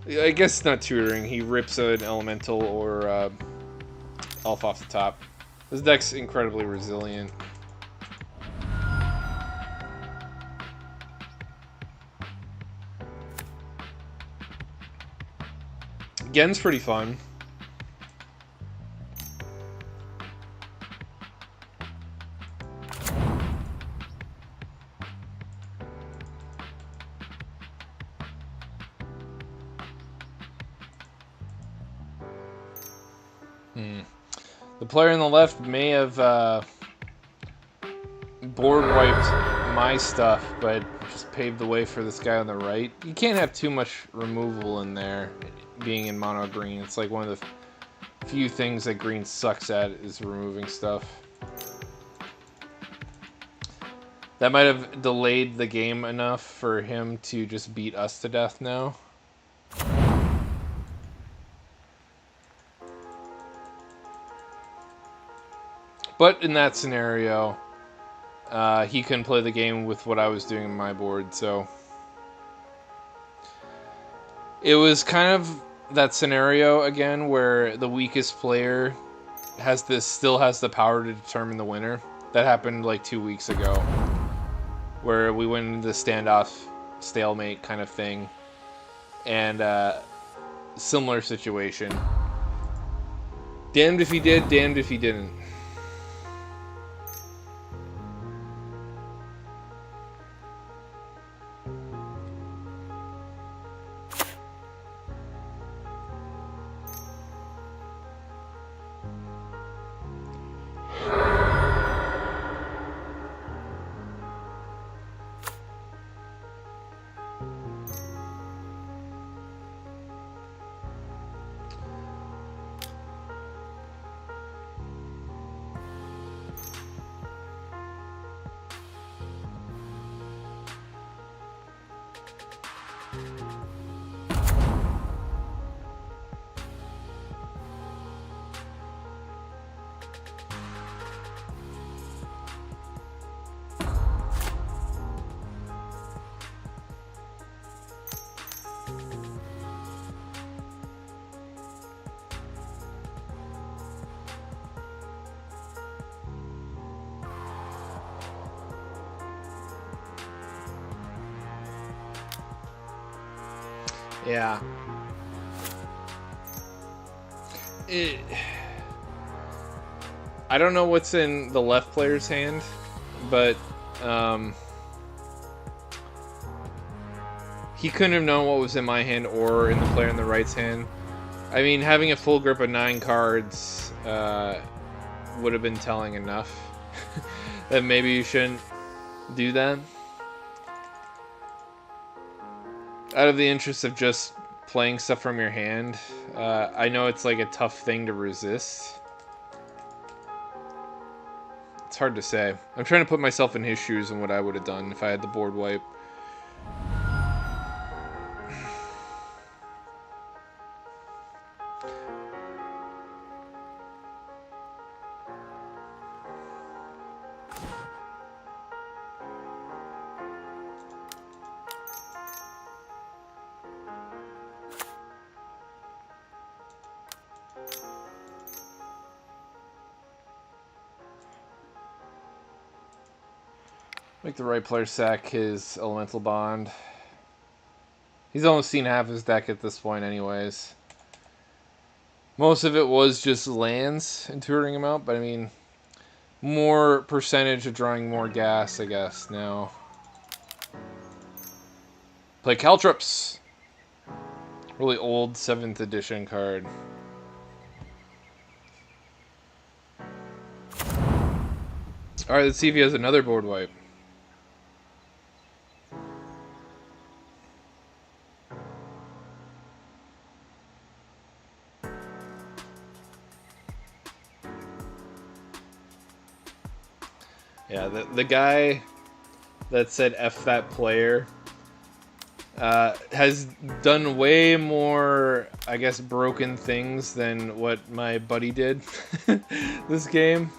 I guess not tutoring, he rips an Elemental or Elf off the top. This deck's incredibly resilient. Gen's pretty fun. The player on the left may have board wiped my stuff, but just paved the way for this guy on the right. You can't have too much removal in there, being in mono green. It's like one of the few things that green sucks at is removing stuff. That might have delayed the game enough for him to just beat us to death now. But in that scenario, he couldn't play the game with what I was doing on my board, so... It was kind of that scenario again where the weakest player still has the power to determine the winner. That happened like 2 weeks ago, where we went into the standoff, stalemate kind of thing, and similar situation. Damned if he did, damned if he didn't. Yeah. I don't know what's in the left player's hand, but he couldn't have known what was in my hand or in the player in the right's hand. I mean, having a full grip of 9 cards would have been telling enough that maybe you shouldn't do that. Out of the interest of just playing stuff from your hand, I know it's like a tough thing to resist. It's hard to say. I'm trying to put myself in his shoes and what I would have done if I had the board wipe. Make the right player sack his elemental bond. He's almost seen half his deck at this point anyways. Most of it was just lands and touring him out, but I mean, more percentage of drawing more gas, I guess, now. Play Caltrops. Really old 7th edition card. Alright, let's see if he has another board wipe. Yeah, the guy that said F that player has done way more, I guess, broken things than what my buddy did this game.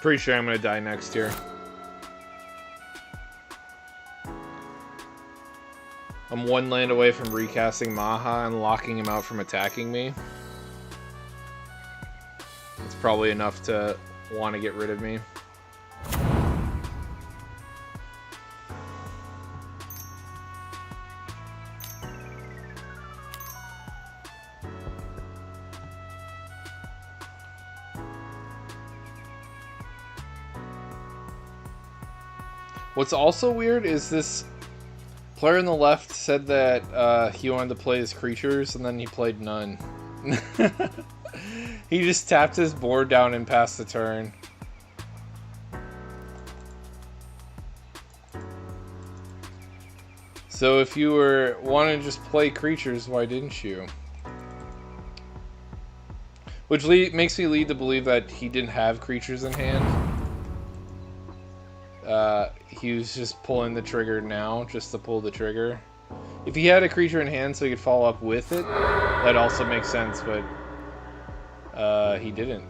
Pretty sure I'm gonna die next year. I'm 1 land away from recasting Maha and locking him out from attacking me. It's probably enough to want to get rid of me. What's also weird is this player on the left said that he wanted to play his creatures, and then he played none. He just tapped his board down and passed the turn. So if you were wanting to just play creatures, why didn't you? Which makes me lead to believe that he didn't have creatures in hand. He was just pulling the trigger now, just to pull the trigger. If he had a creature in hand so he could follow up with it, that also makes sense, but he didn't.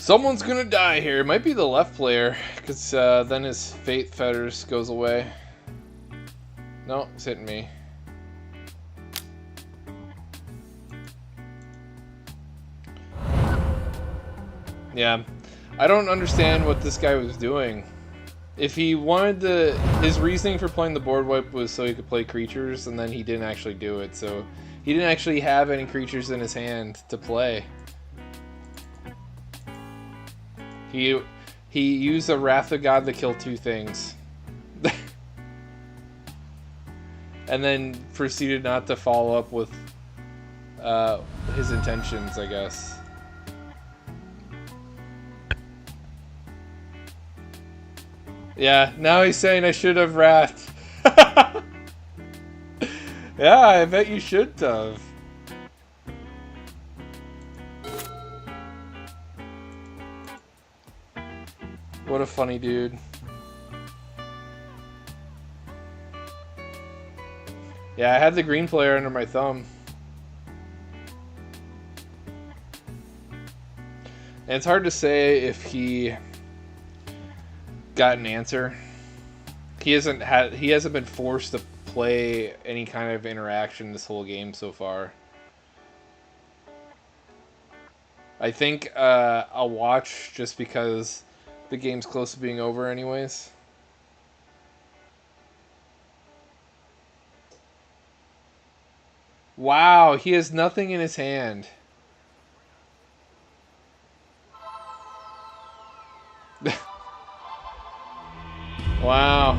Someone's gonna die here. It might be the left player, because then his fate fetters goes away. No, it's hitting me. Yeah, I don't understand what this guy was doing. If he wanted his reasoning for playing the board wipe was so he could play creatures, and then he didn't actually do it. So he didn't actually have any creatures in his hand to play. He used a Wrath of God to kill 2 things. And then proceeded not to follow up with his intentions, I guess. Yeah, now he's saying I should have Wrath. Yeah, I bet you should have. What a funny dude. Yeah, I had the green player under my thumb. And it's hard to say if he got an answer. He hasn't been forced to play any kind of interaction this whole game so far. I think I'll watch just because the game's close to being over anyways. Wow, he has nothing in his hand. Wow.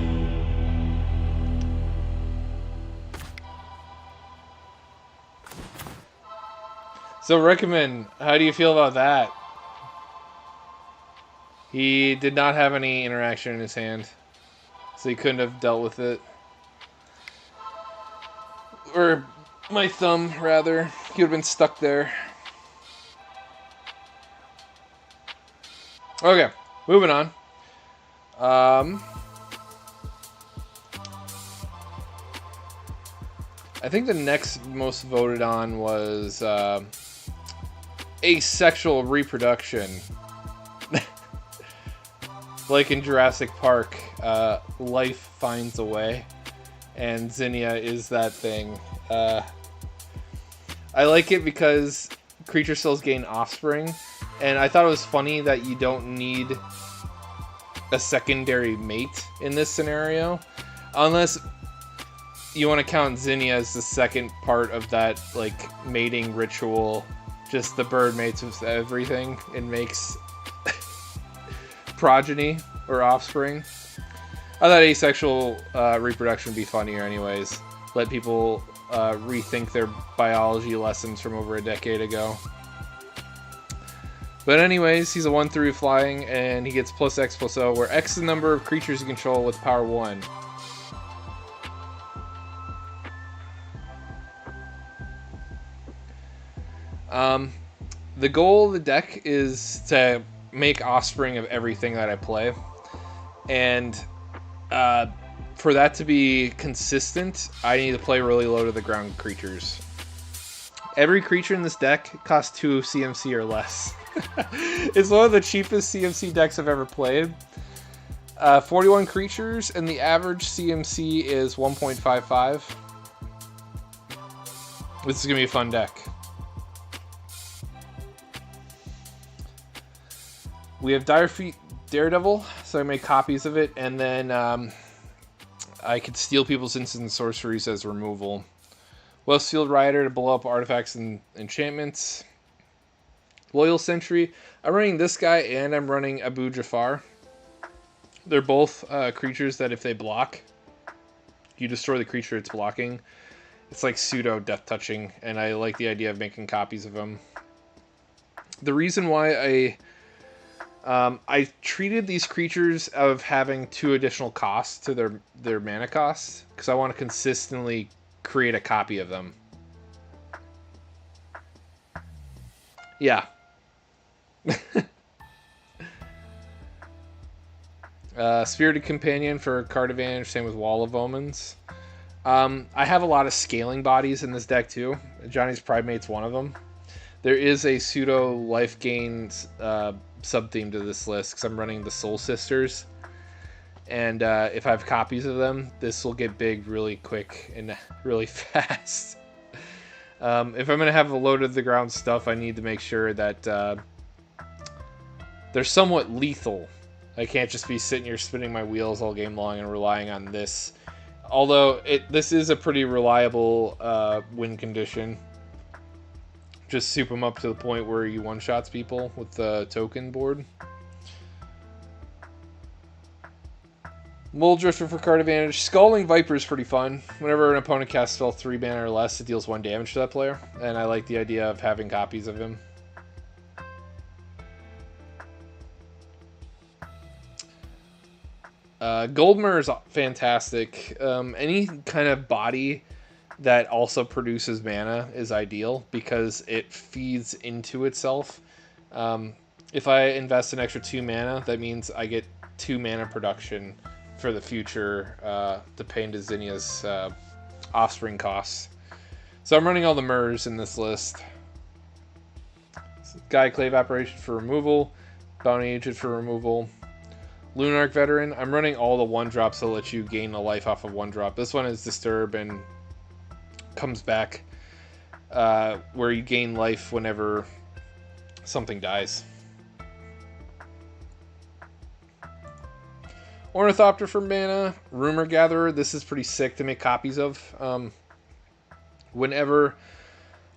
So, recommend, how do you feel about that? He did not have any interaction in his hand, so he couldn't have dealt with it. Or my thumb, rather. He would have been stuck there. Okay, moving on. I think the next most voted on was asexual reproduction. Like in Jurassic Park, life finds a way, and Zinnia is that thing. I like it because creature cells gain offspring, and I thought it was funny that you don't need a secondary mate in this scenario, unless you want to count Zinnia as the second part of that like mating ritual. Just the bird mates with everything and makes progeny or offspring. I thought asexual reproduction would be funnier anyways. Let people rethink their biology lessons from over a decade ago. But anyways, he's a 1/3 flying, and he gets plus X plus O, where X is the number of creatures you control with power 1. The goal of the deck is to make offspring of everything that I play, and for that to be consistent, I need to play really low to the ground creatures. Every creature in this deck costs 2 CMC or less. It's one of the cheapest CMC decks I've ever played. 41 creatures, and the average CMC is 1.55. This is going to be a fun deck. We have Direfeet Daredevil, so I make copies of it, and then I could steal people's instant sorceries as removal. Westfield Rider to blow up artifacts and enchantments. Loyal Sentry. I'm running this guy, and I'm running Abu Jafar. They're both creatures that if they block, you destroy the creature it's blocking. It's like pseudo death touching, and I like the idea of making copies of them. The reason why I treated these creatures of having 2 additional costs to their mana costs, because I want to consistently create a copy of them. Yeah. Spirited Companion for card advantage, same with Wall of Omens. I have a lot of scaling bodies in this deck too. Johnny's Primate's one of them. There is a pseudo life gain sub-theme to this list because I'm running the Soul Sisters. And if I have copies of them, this will get big really quick and really fast. If I'm going to have a load of the ground stuff, I need to make sure that they're somewhat lethal. I can't just be sitting here spinning my wheels all game long and relying on this. Although this is a pretty reliable win condition. Just soup them up to the point where you one-shots people with the token board. Mole Drifter for card advantage. Scalding Viper is pretty fun. Whenever an opponent casts spell 3 mana or less, it deals 1 damage to that player. And I like the idea of having copies of him. Goldmer is fantastic. Any kind of body that also produces mana is ideal because it feeds into itself. If I invest an extra 2 mana, that means I get 2 mana production for the future to pay into Zinnia's offspring costs. So I'm running all the Murs in this list. Gaia Clay Evaporation for removal. Bounty Agent for removal. Lunarch Veteran. I'm running all the 1-drops to let you gain a life off of 1-drop. This one is Disturb and comes back where you gain life whenever something dies. Ornithopter for mana. Rumor Gatherer. This is pretty sick to make copies of. Whenever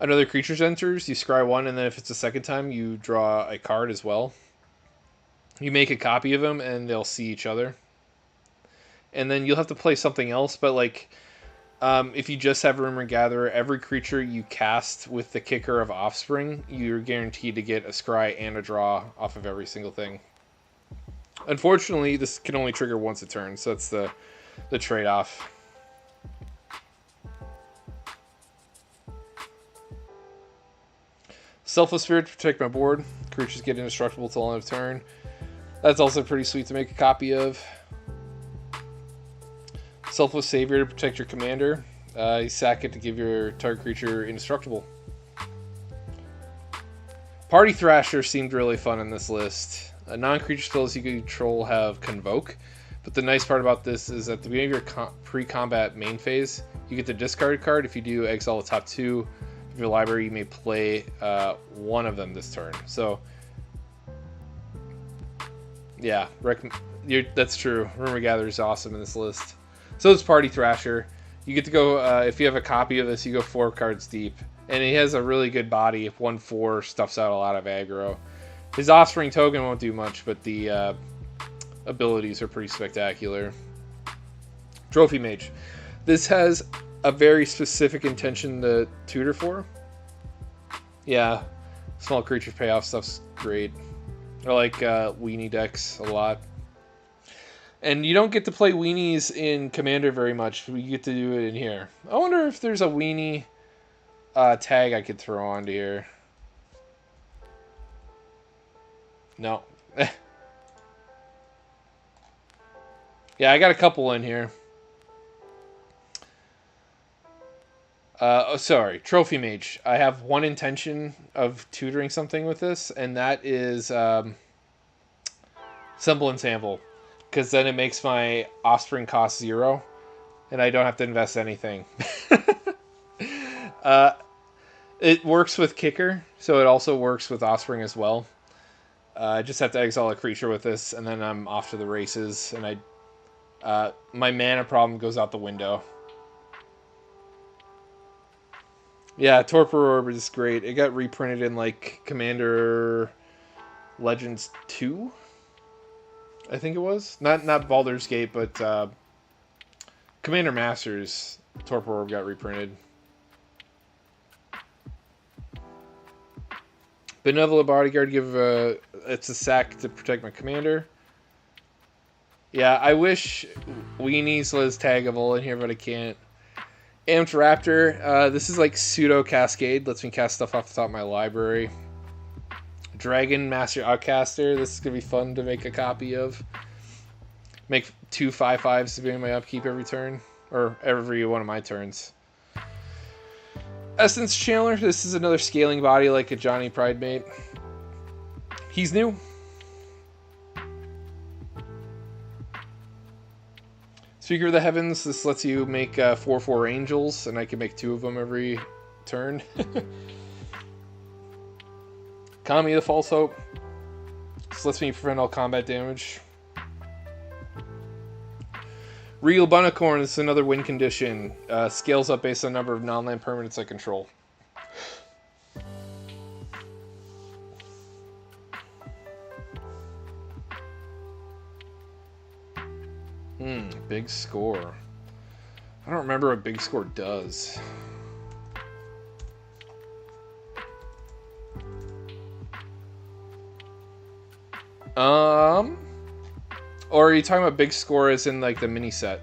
another creature enters, you scry 1, and then if it's the second time, you draw a card as well. You make a copy of them, and they'll see each other. And then you'll have to play something else, but like, if you just have Rumor Gatherer, every creature you cast with the kicker of Offspring, you're guaranteed to get a scry and a draw off of every single thing. Unfortunately, this can only trigger once a turn, so that's the trade-off. Selfless Spirit to protect my board. Creatures get indestructible till end of turn. That's also pretty sweet to make a copy of. Selfless Savior to protect your commander. You sack it to give your target creature indestructible. Party Thrasher seemed really fun in this list. Non-creature spells you control have Convoke, but the nice part about this is at the beginning of your pre-combat main phase, you get to discard a card. If you do, exile the top 2 of your library. You may play one of them this turn. So, yeah, that's true. Rumor Gatherer is awesome in this list. So is Party Thrasher. You get to go, if you have a copy of this, you go 4 cards deep. And he has a really good body. If 1/4 stuffs out a lot of aggro. His Offspring token won't do much, but the abilities are pretty spectacular. Trophy Mage. This has a very specific intention to tutor for. Yeah, small creature payoff stuff's great. I like weenie decks a lot. And you don't get to play weenies in Commander very much, but you get to do it in here. I wonder if there's a weenie tag I could throw onto here. No. Yeah, I got a couple in here. Oh, sorry. Trophy Mage. I have one intention of tutoring something with this, and that is Semblance Sample. Because then it makes my Offspring cost 0, and I don't have to invest anything. It works with Kicker, so it also works with Offspring as well. I just have to exile a creature with this, and then I'm off to the races, and my mana problem goes out the window. Yeah, Torpor Orb is great. It got reprinted in, like, Commander Legends 2? I think it was. Not Baldur's Gate, but Commander Masters, Torpor Orb got reprinted. Benevolent Bodyguard, it's a sack to protect my commander. Yeah, I wish Weenies was taggable in here, but I can't. Amped Raptor, this is like pseudo Cascade, lets me cast stuff off the top of my library. Dragon Master Outcaster, this is going to be fun to make a copy of. Make 2 5/5s to be in my upkeep every turn, or every one of my turns. Essence Channeler, this is another scaling body like a Johnny Pridemate. He's new. Speaker of the Heavens, this lets you make 4/4 angels, and I can make 2 of them every turn. Kami the False Hope. This lets me prevent all combat damage. Regal Bunicorn is another win condition. Scales up based on the number of non-land permanents I control. Big score. I don't remember what big score does. Or are you talking about big score as in like the mini set?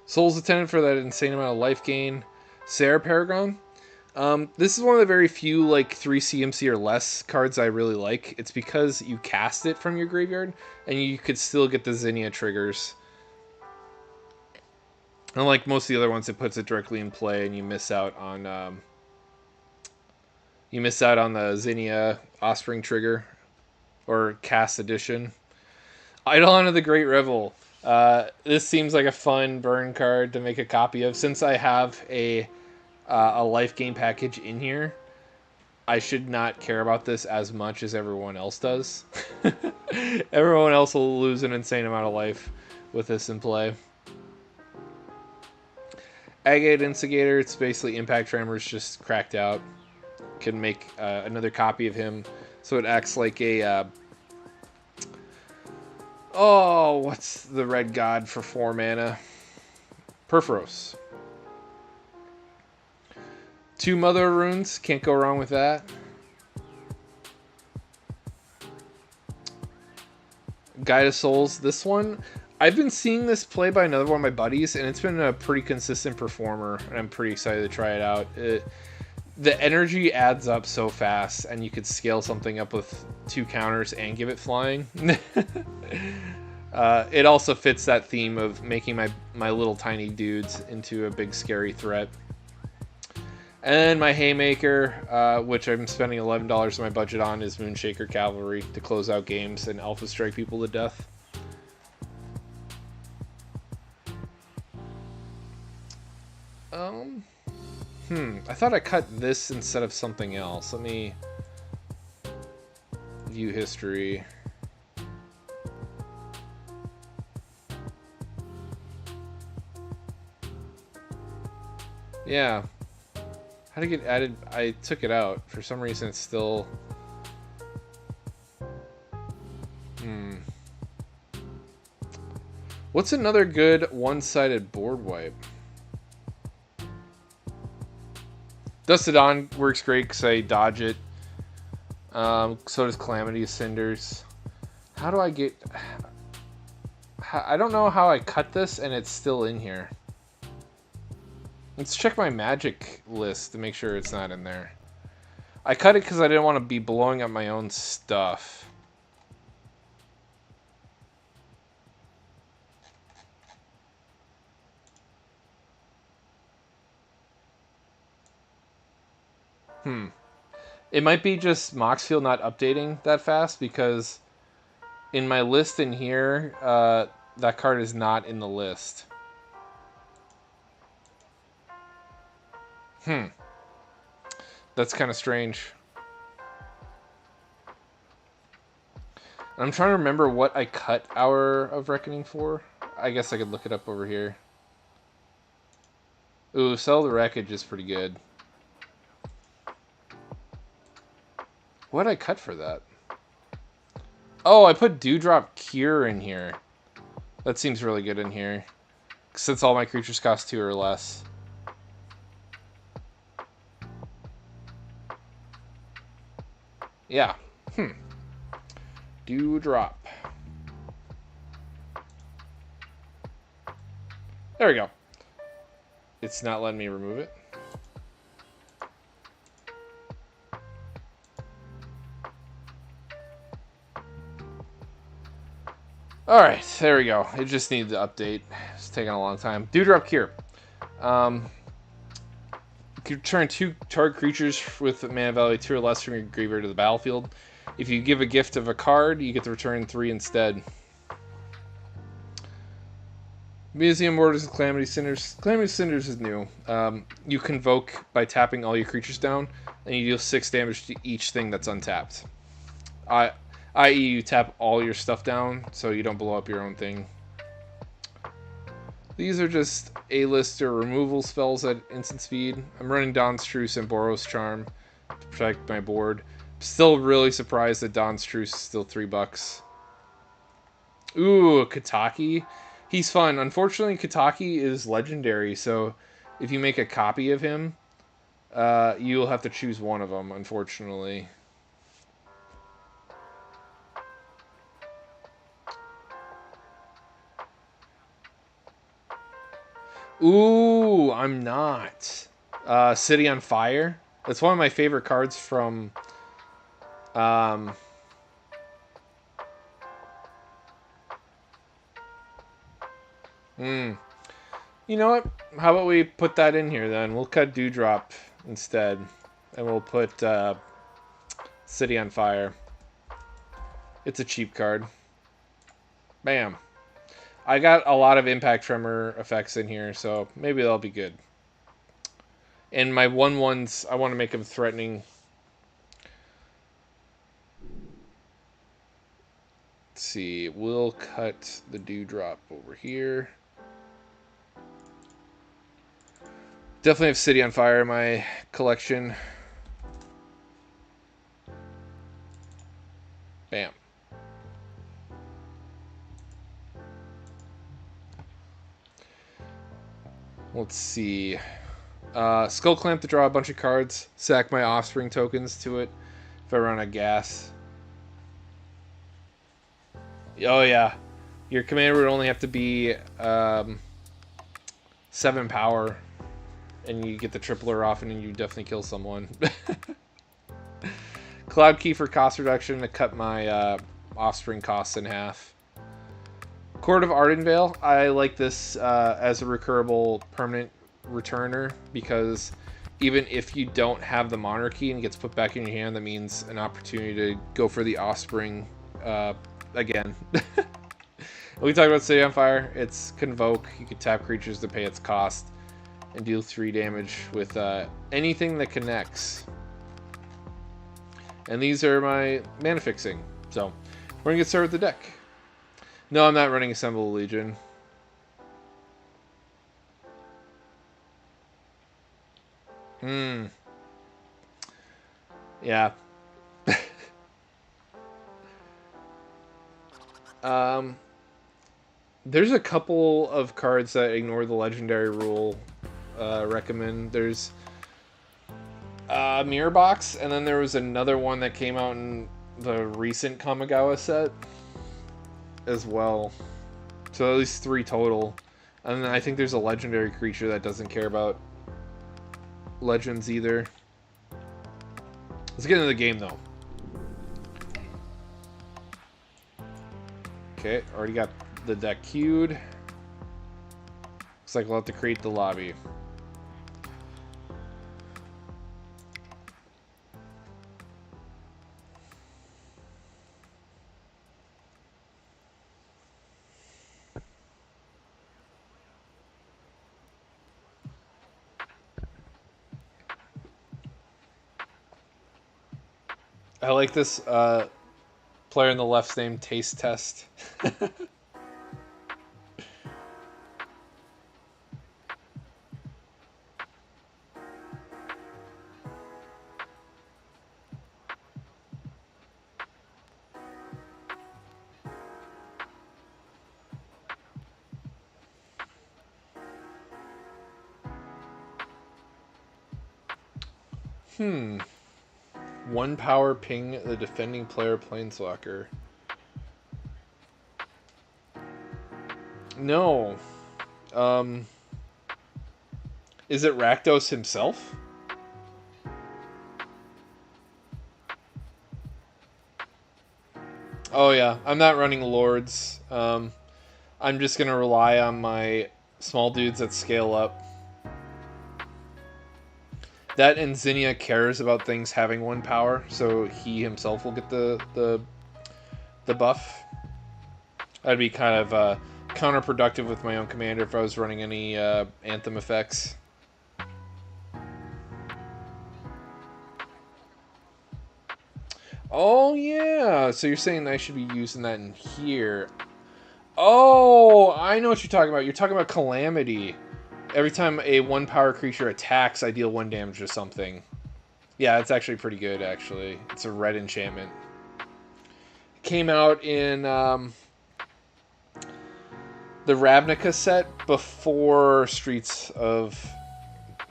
Soul's Attendant for that insane amount of life gain. Sarah Paragon. This is one of the very few like 3 CMC or less cards I really like. It's because you cast it from your graveyard and you could still get the Zinnia triggers. Unlike most of the other ones, it puts it directly in play, and you miss out on the Zinnia Offspring trigger or cast edition. Eidolon of the Great Revel. This seems like a fun burn card to make a copy of. Since I have a life gain package in here, I should not care about this as much as everyone else does. Everyone else will lose an insane amount of life with this in play. Agate Instigator, it's basically Impact Tremors just cracked out. Can make another copy of him, so it acts like a... what's the red god for 4 mana? Perforos. 2 Mother Runes, can't go wrong with that. Guide of Souls, this one... I've been seeing this play by another one of my buddies, and it's been a pretty consistent performer, and I'm pretty excited to try it out. The energy adds up so fast, and you could scale something up with 2 counters and give it flying. It also fits that theme of making my little tiny dudes into a big scary threat. And my Haymaker, which I'm spending $11 of my budget on, is Moonshaker Cavalry to close out games and Alpha Strike people to death. I thought I cut this instead of something else. Let me view history. Yeah. How to get added? I took it out. For some reason it's still... What's another good one-sided board wipe? Dust of Dawn works great because I dodge it. So does Calamity of Cinders. How do I get... I don't know how I cut this and it's still in here. Let's check my magic list to make sure it's not in there. I cut it because I didn't want to be blowing up my own stuff. It might be just Moxfield not updating that fast, because in my list in here, that card is not in the list. That's kind of strange. I'm trying to remember what I cut Hour of Reckoning for. I guess I could look it up over here. Ooh, Sell the Wreckage is pretty good. What did I cut for that? Oh, I put Dewdrop Cure in here. That seems really good in here, since all my creatures cost 2 or less. Yeah. Dewdrop. There we go. It's not letting me remove it. Alright, there we go. It just needs to update. It's taking a long time. Dewdrop Cure. You can return 2 target creatures with mana value 2 or less from your graveyard to the battlefield. If you give a gift of a card, you get to return 3 instead. Museum Orders of Calamity Cinders. Calamity Cinders is new. You convoke by tapping all your creatures down, and you deal 6 damage to each thing that's untapped. I.e., you tap all your stuff down so you don't blow up your own thing. These are just A-lister removal spells at instant speed. I'm running Dawn's Truce and Boros Charm to protect my board. Still really surprised that Dawn's Truce is still $3. Ooh, Kataki. He's fun. Unfortunately, Kataki is legendary, so if you make a copy of him, you'll have to choose one of them, unfortunately. Ooh, I'm not. City on Fire. That's one of my favorite cards from... You know what? How about we put that in here then? We'll cut Dewdrop instead. And we'll put City on Fire. It's a cheap card. Bam. I got a lot of Impact Tremor effects in here, so maybe that'll be good. And my 1/1s, I want to make them threatening. Let's see. We'll cut the Dewdrop over here. Definitely have City on Fire in my collection. Bam. Let's see. Skull Clamp to draw a bunch of cards. Sack my Offspring tokens to it if I run out of gas. Oh yeah. Your commander would only have to be 7 power. And you get the tripler off, and then you definitely kill someone. Cloud Key for cost reduction to cut my Offspring costs in half. Court of Ardenvale. I like this as a recurable permanent returner, because even if you don't have the Monarchy and it gets put back in your hand, that means an opportunity to go for the Offspring again. We talked about City on Fire. It's Convoke. You can tap creatures to pay its cost and deal 3 damage with anything that connects. And these are my mana fixing. So, we're going to get started with the deck. No, I'm not running Assemble Legion. Yeah. There's a couple of cards that ignore the legendary rule. Recommend. There's Mirror Box, and then there was another one that came out in the recent Kamigawa set as well. So at least 3 total. And then I think there's a legendary creature that doesn't care about legends either. Let's get into the game though. Okay, already got the deck queued. Looks like we'll have to create the lobby. I like this player in the left's name, Taste Test. One power ping the defending player planeswalker. No. Is it Rakdos himself? Oh yeah, I'm not running Lords. I'm just gonna rely on my small dudes that scale up. That and Zinnia cares about things having 1 power, so he himself will get the buff. That'd be kind of counterproductive with my own commander if I was running any Anthem effects. Oh yeah, so you're saying I should be using that in here. Oh, I know what you're talking about. You're talking about Calamity. Every time a 1 power creature attacks, I deal 1 damage or something. Yeah, it's actually pretty good, actually. It's a red enchantment. It came out in the Ravnica set before Streets of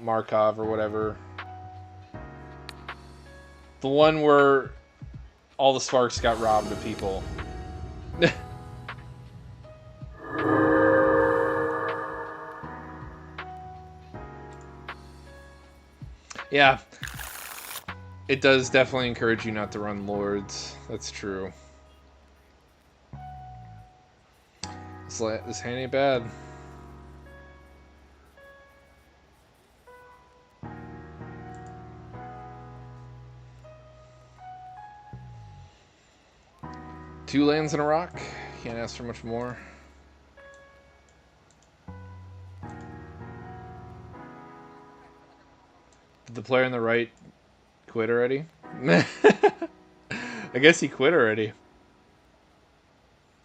Markov or whatever. The one where all the sparks got robbed of people. Yeah. It does definitely encourage you not to run Lords. That's true. This hand ain't bad. Two lands and a rock. Can't ask for much more. Did the player on the right quit already? I guess he quit already.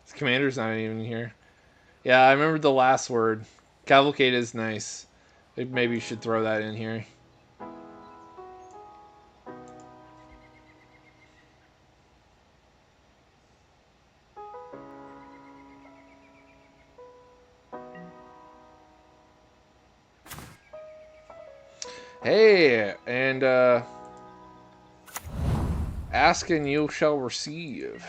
His commander's not even here. Yeah, I remember the last word. Cavalcade is nice. Maybe you should throw that in here. Hey, and ask and you shall receive.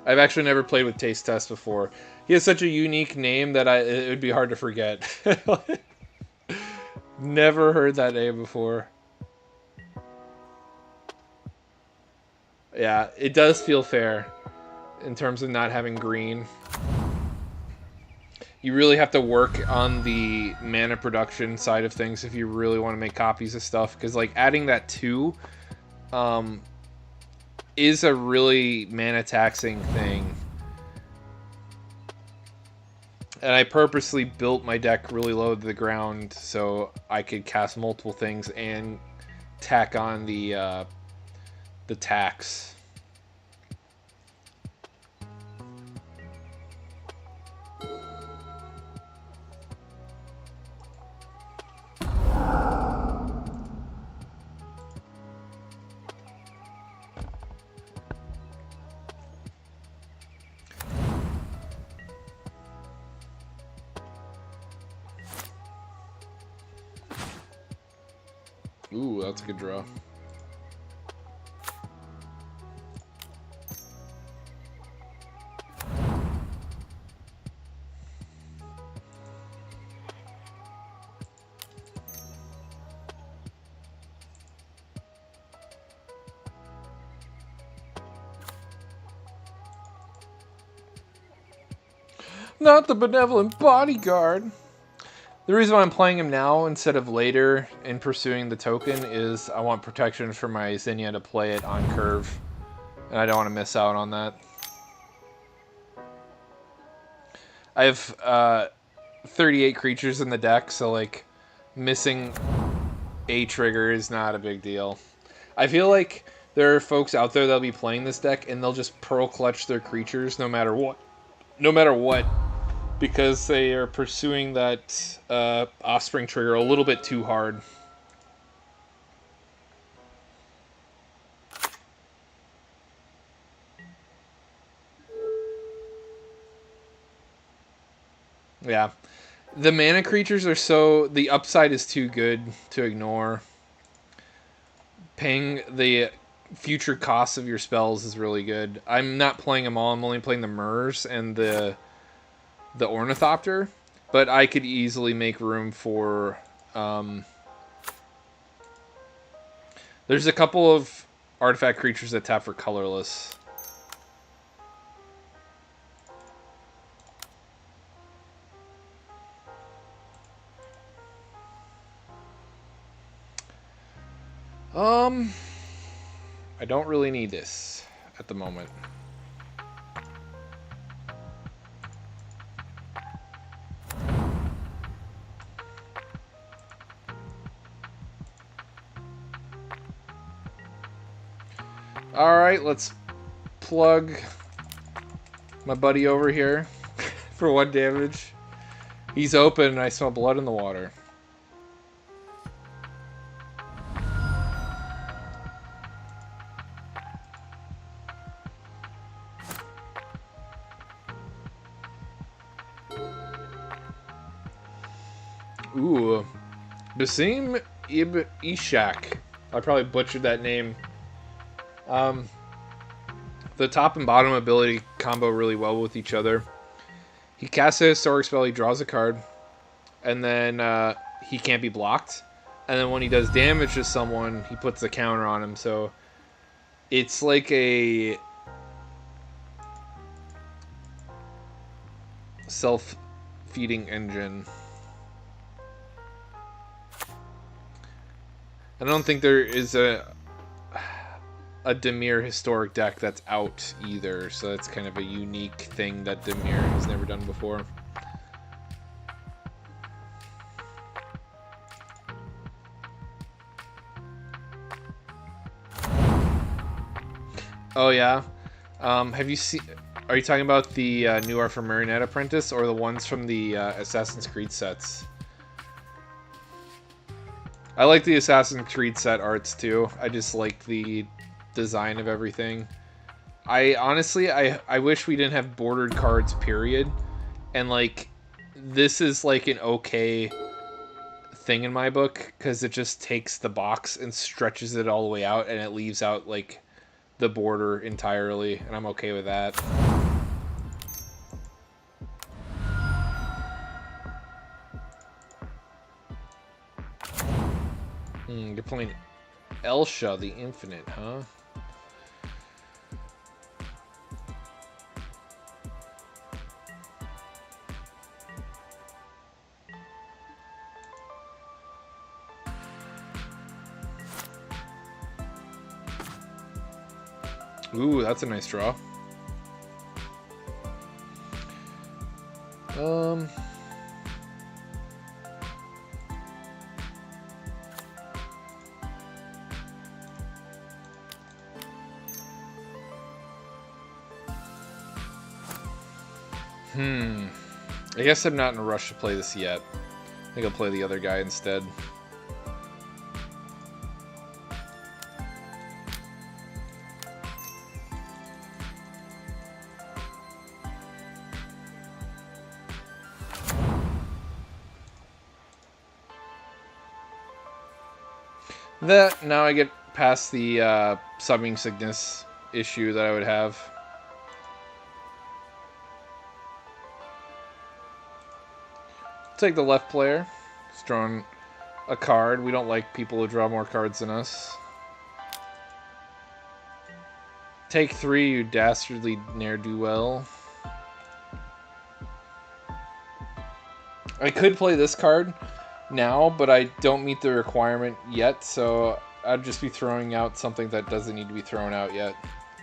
I've actually never played with Taste Test before. He has such a unique name that it would be hard to forget. Never heard that name before. Yeah, it does feel fair in terms of not having green. You really have to work on the mana production side of things if you really want to make copies of stuff, because like adding that 2 is a really mana taxing thing. And I purposely built my deck really low to the ground so I could cast multiple things and tack on the tax. Ooh, that's a good draw. Not the benevolent bodyguard. The reason why I'm playing him now instead of later in pursuing the token is I want protection for my Zinnia to play it on curve. And I don't want to miss out on that. I have 38 creatures in the deck, so like missing a trigger is not a big deal. I feel like there are folks out there that'll be playing this deck and they'll just pearl clutch their creatures no matter what. No matter what. Because they are pursuing that offspring trigger a little bit too hard. Yeah. The mana creatures are so... The upside is too good to ignore. Paying the future costs of your spells is really good. I'm not playing them all. I'm only playing the Murs and the Ornithopter. But I could easily make room for... there's a couple of artifact creatures that tap for colorless. Um, I don't really need this at the moment. Alright, let's plug my buddy over here for 1 damage. He's open and I smell blood in the water. Ooh. Basim Ib Ishak. I probably butchered that name. The top and bottom ability combo really well with each other. He casts a historic spell, he draws a card, and then he can't be blocked. And then when he does damage to someone, he puts a counter on him. So it's like a self-feeding engine. I don't think there is a Dimir historic deck that's out either, so that's kind of a unique thing that Dimir has never done before. Oh yeah, have you seen? Are you talking about the new art for Marionette Apprentice or the ones from the Assassin's Creed sets? I like the Assassin's Creed set arts too. I just like the design of everything. I honestly, I wish we didn't have bordered cards, period. And like, this is like an okay thing in my book because it just takes the box and stretches it all the way out, and it leaves out like the border entirely, and I'm okay with that. You're playing Elsha the Infinite, huh? Ooh, that's a nice draw. I guess I'm not in a rush to play this yet. I think I'll play the other guy instead. That, now I get past the subbing sickness issue that I would have. Take the left player. He's drawn a card. We don't like people who draw more cards than us. Take 3, you dastardly ne'er-do-well. I could play this card now, but I don't meet the requirement yet, so I'd just be throwing out something that doesn't need to be thrown out yet.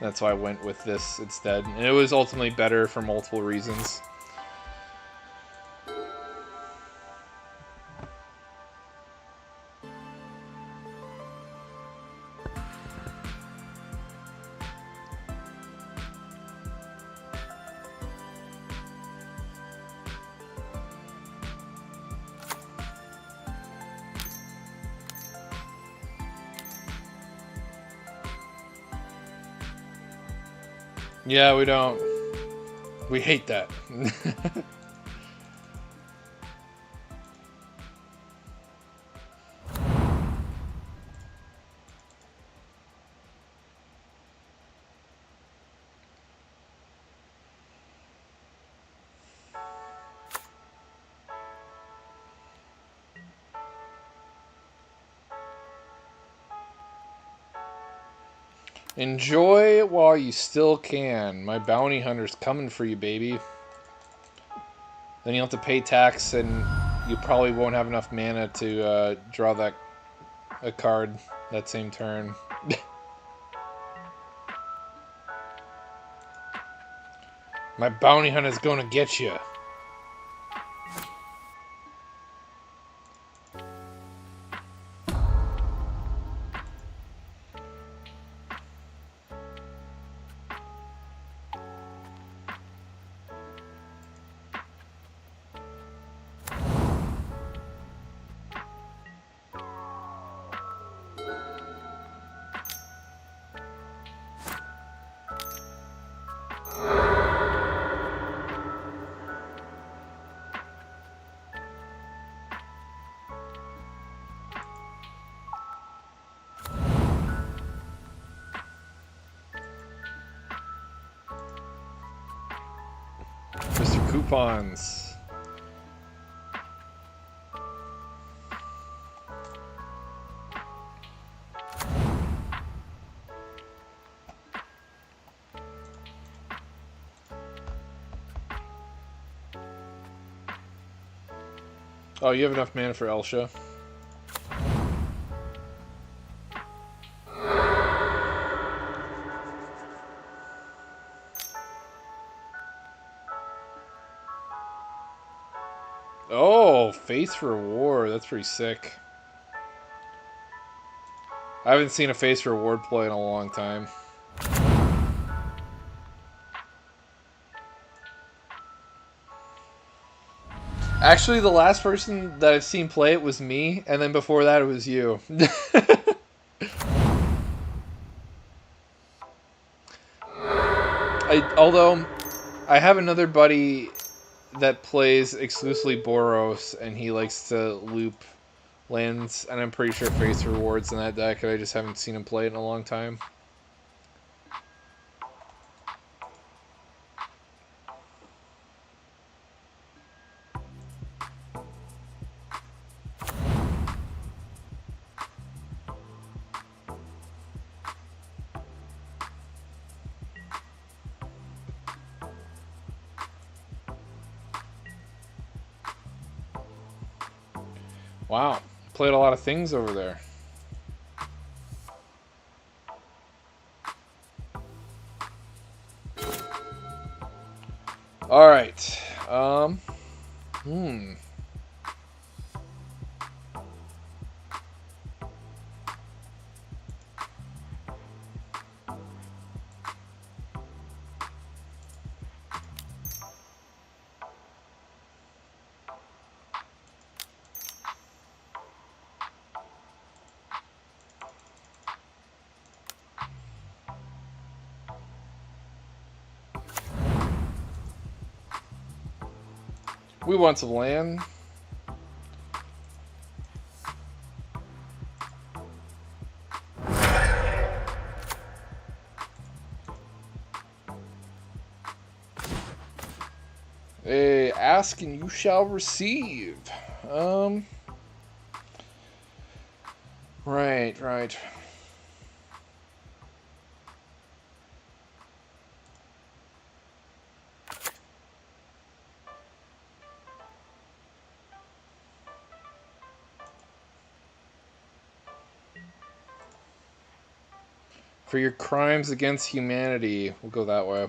That's why I went with this instead. And it was ultimately better for multiple reasons. Yeah, we don't. We hate that. Enjoy while you still can. My bounty hunter's coming for you, baby. Then you'll have to pay tax, and you probably won't have enough mana to draw a card. that same turn. My bounty hunter's gonna get you. Mr. Coupons. Oh, you have enough mana for Elsha? Oh, Face Reward. That's pretty sick. I haven't seen a Face Reward play in a long time. Actually, the last person that I've seen play it was me, and then before that it was you. Although, I have another buddy that plays exclusively Boros, and he likes to loop lands, and I'm pretty sure Face Rewards in that deck, and I just haven't seen him play it in a long time. Wow, played a lot of things over there. All right. We want some land. Hey, ask and you shall receive. Right. For your crimes against humanity, we'll go that way.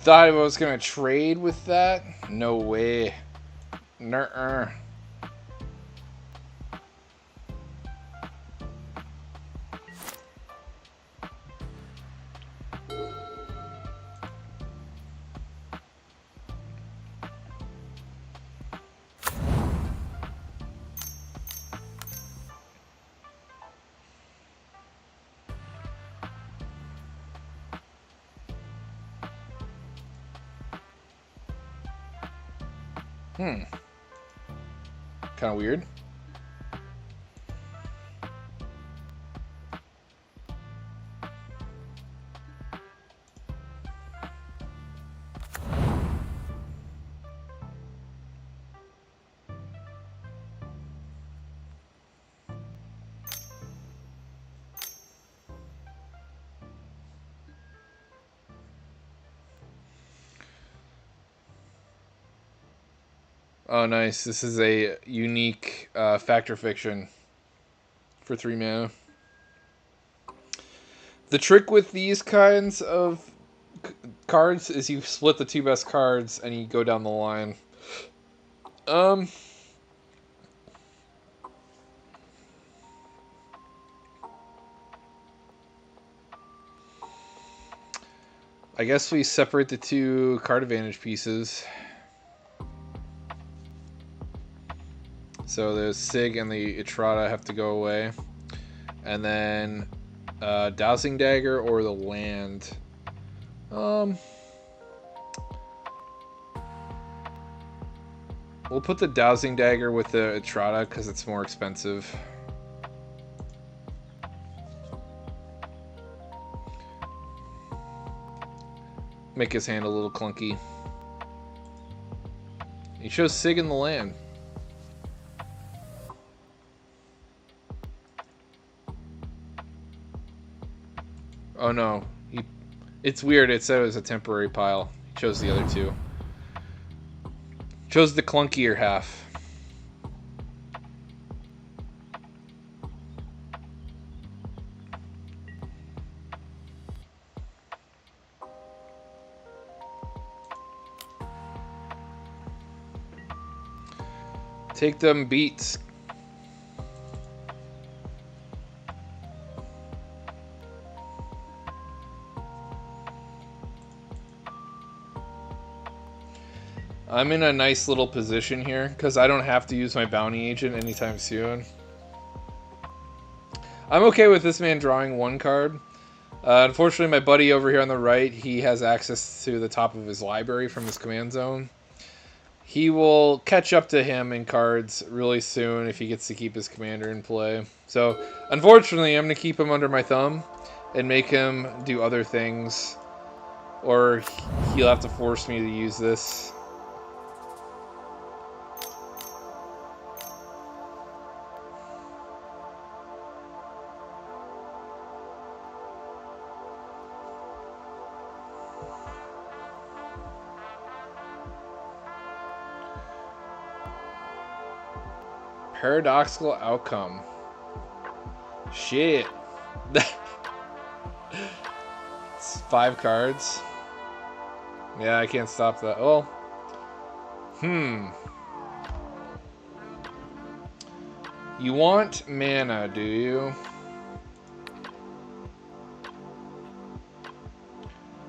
Thought I was gonna trade with that? No way. Nuh-uh. Kind of weird. Oh, nice. This is a unique Factor Fiction for 3 mana. The trick with these kinds of cards is you split the 2 best cards and you go down the line. I guess we separate the 2 card advantage pieces. So the Sig and the Etrata have to go away. And then Dowsing Dagger or the land. We'll put the Dowsing Dagger with the Etrata because it's more expensive. Make his hand a little clunky. He shows Sig in the land. Oh no, it's weird. It said it was a temporary pile. He chose the other 2. Chose the clunkier half. Take them beats. I'm in a nice little position here because I don't have to use my bounty agent anytime soon. I'm okay with this man drawing 1 card. Unfortunately, my buddy over here on the right, he has access to the top of his library from his command zone. He will catch up to him in cards really soon if he gets to keep his commander in play. So, unfortunately, I'm going to keep him under my thumb and make him do other things. Or he'll have to force me to use this. Paradoxical outcome. Shit. It's 5 cards. Yeah, I can't stop that. Oh. You want mana, do you?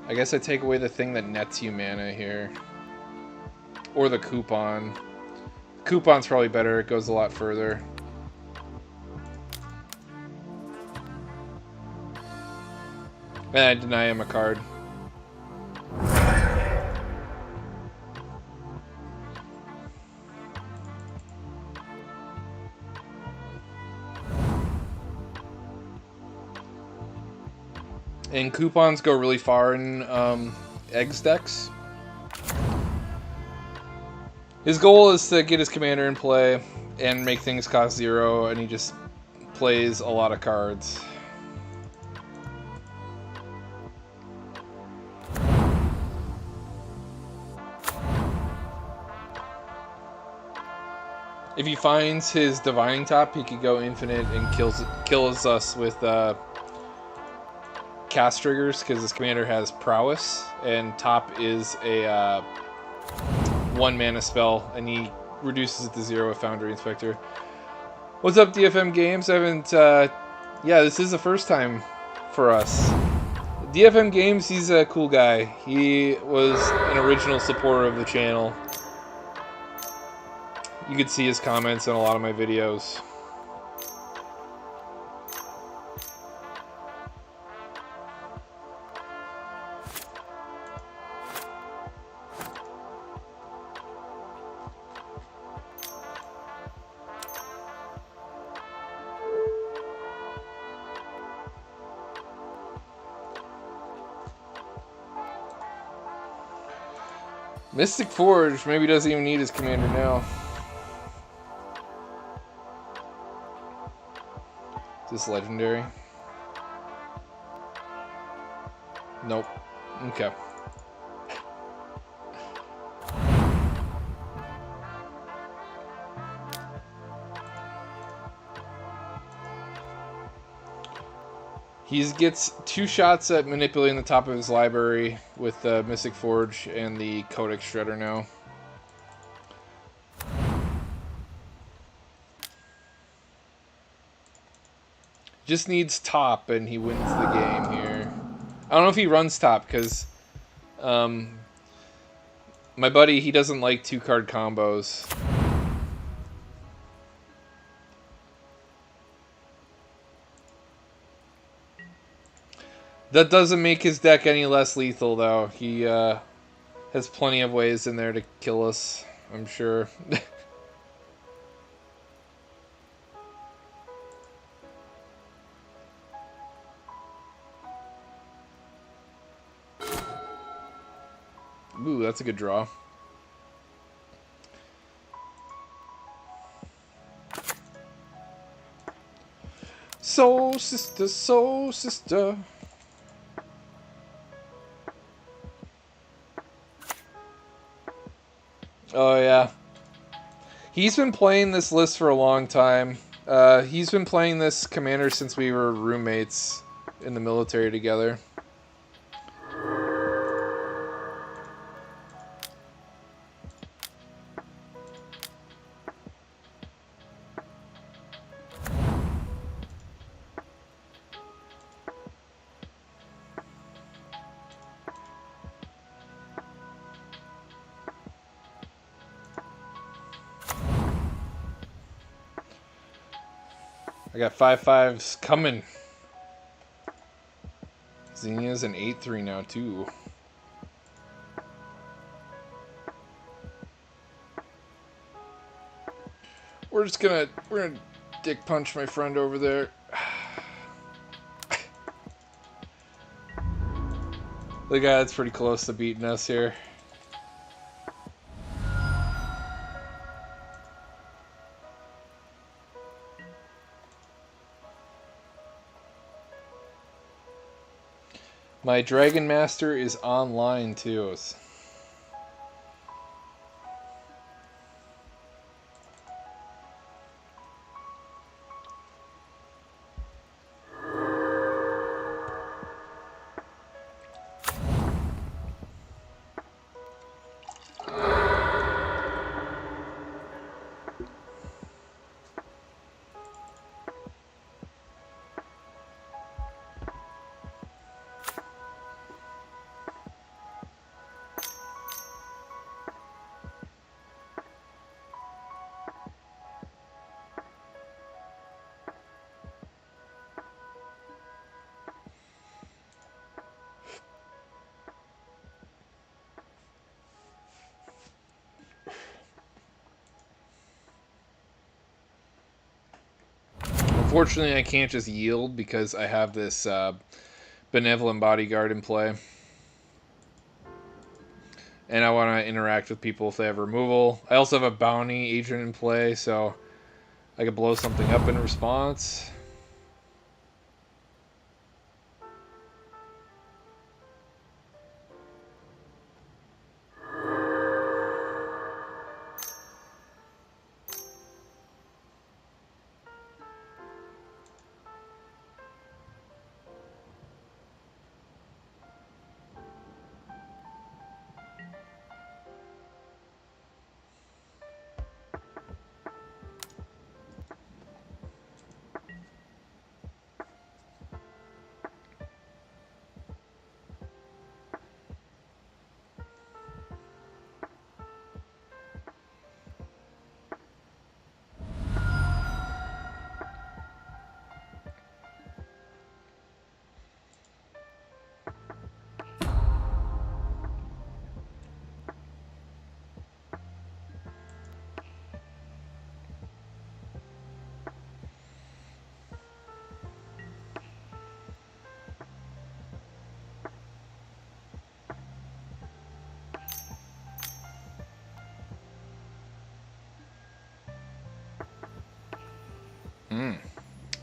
I guess I take away the thing that nets you mana here. Or the coupon. Coupon's probably better. It goes a lot further. And I deny him a card. And coupons go really far in Eggs decks. His goal is to get his commander in play and make things cost 0, and he just plays a lot of cards. If he finds his Divining Top, he could go infinite and kills us with cast triggers because his commander has Prowess, and Top is a 1 mana spell, and he reduces it to 0 with Foundry Inspector. What's up, DFM Games? I haven't... yeah, this is the first time for us. DFM Games, he's a cool guy. He was an original supporter of the channel. You could see his comments in a lot of my videos. Mystic Forge maybe doesn't even need his commander now. Is this legendary? Nope. Okay. He gets 2 shots at manipulating the top of his library with the Mystic Forge and the Codex Shredder now. Just needs top and he wins the game here. I don't know if he runs top because my buddy, he doesn't like 2-card combos. That doesn't make his deck any less lethal, though. He has plenty of ways in there to kill us, I'm sure. Ooh, that's a good draw. Soul sister, soul sister. Oh, yeah. He's been playing this list for a long time. He's been playing this commander since we were roommates in the military together. I got 5/5s coming. Zinnia's an 8/3 now, too. We're gonna dick punch my friend over there. The guy that's pretty close to beating us here. My Dragon Master is online too. Unfortunately, I can't just yield because I have this Benevolent Bodyguard in play. And I want to interact with people if they have removal. I also have a Bounty Agent in play, so I could blow something up in response.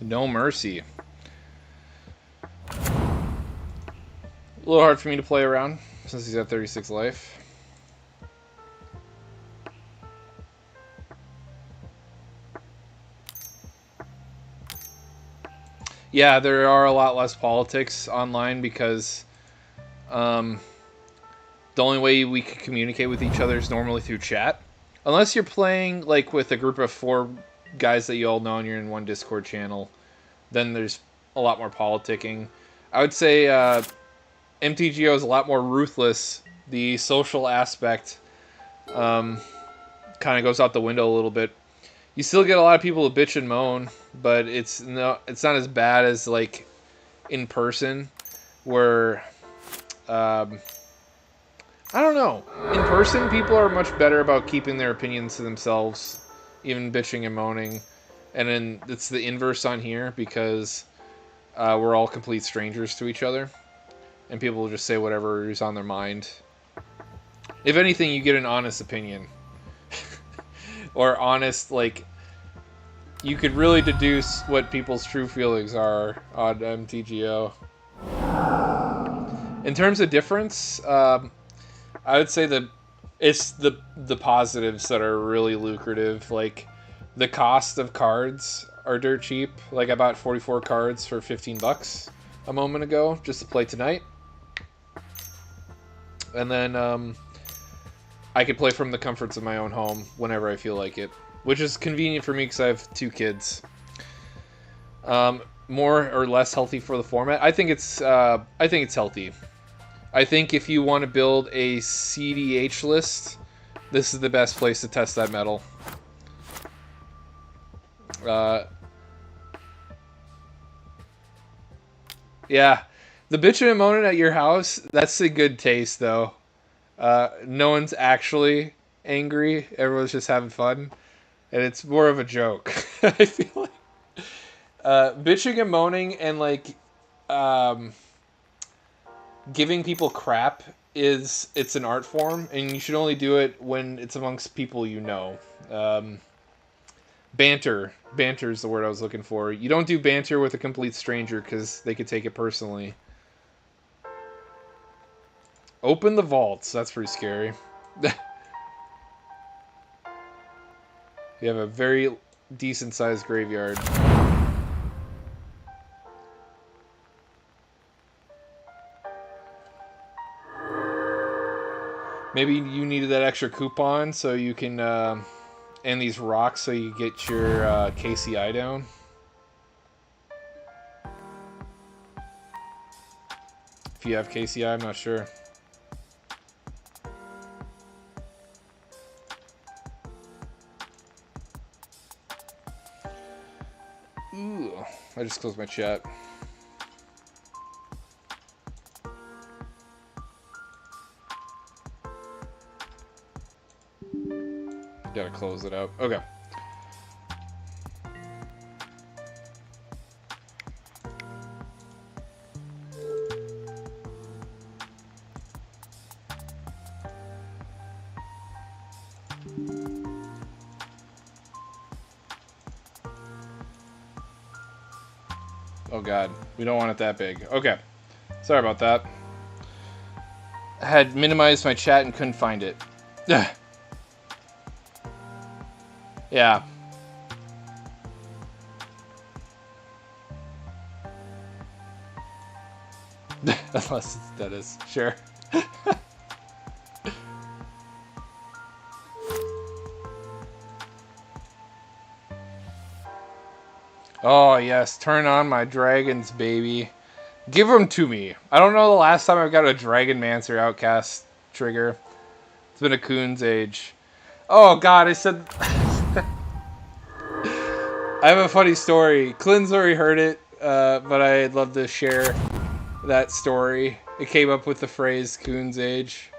No mercy. A little hard for me to play around since he's at 36 life. Yeah, there are a lot less politics online because the only way we can communicate with each other is normally through chat. Unless you're playing like with a group of 4 guys that you all know and you're in one Discord channel, then there's a lot more politicking. I would say MTGO is a lot more ruthless. The social aspect kind of goes out the window a little bit. You still get a lot of people to bitch and moan, but it's not as bad as like in person, where I don't know. In person, people are much better about keeping their opinions to themselves, even bitching and moaning. And then it's the inverse on here because we're all complete strangers to each other, and people will just say whatever is on their mind. If anything, you get an honest opinion. Or honest, like, you could really deduce what people's true feelings are on MTGO. In terms of difference, I would say that it's the positives that are really lucrative. Like, the cost of cards are dirt cheap. Like, I bought 44 cards for $15 a moment ago just to play tonight. And then I could play from the comforts of my own home whenever I feel like it, which is convenient for me because I have 2 kids. More or less healthy for the format? I think it's healthy. I think if you want to build a CDH list, this is the best place to test that metal. Yeah, the bitching and moaning at your house, that's a good taste, though. No one's actually angry. Everyone's just having fun. And it's more of a joke. I feel like. Bitching and moaning and, like, giving people crap it's an art form, and you should only do it when it's amongst people you know. Banter is the word I was looking for. You don't do banter with a complete stranger because they could take it personally. Open the vaults. That's pretty scary. You have a very decent sized graveyard. Maybe you needed that extra coupon so you can, and these rocks so you get your KCI down. If you have KCI, I'm not sure. Ooh, I just closed my chat. Gotta close it out. Okay. Oh god, we don't want it that big. Okay. Sorry about that. I had minimized my chat and couldn't find it. Yeah. Unless it's Dennis. Sure. Oh, yes. Turn on my dragons, baby. Give them to me. I don't know the last time I've got a Dragon Mancer Outcast trigger. It's been a coon's age. Oh, God. I said... I have a funny story. Clint's already heard it, but I'd love to share that story. It came up with the phrase coon's age.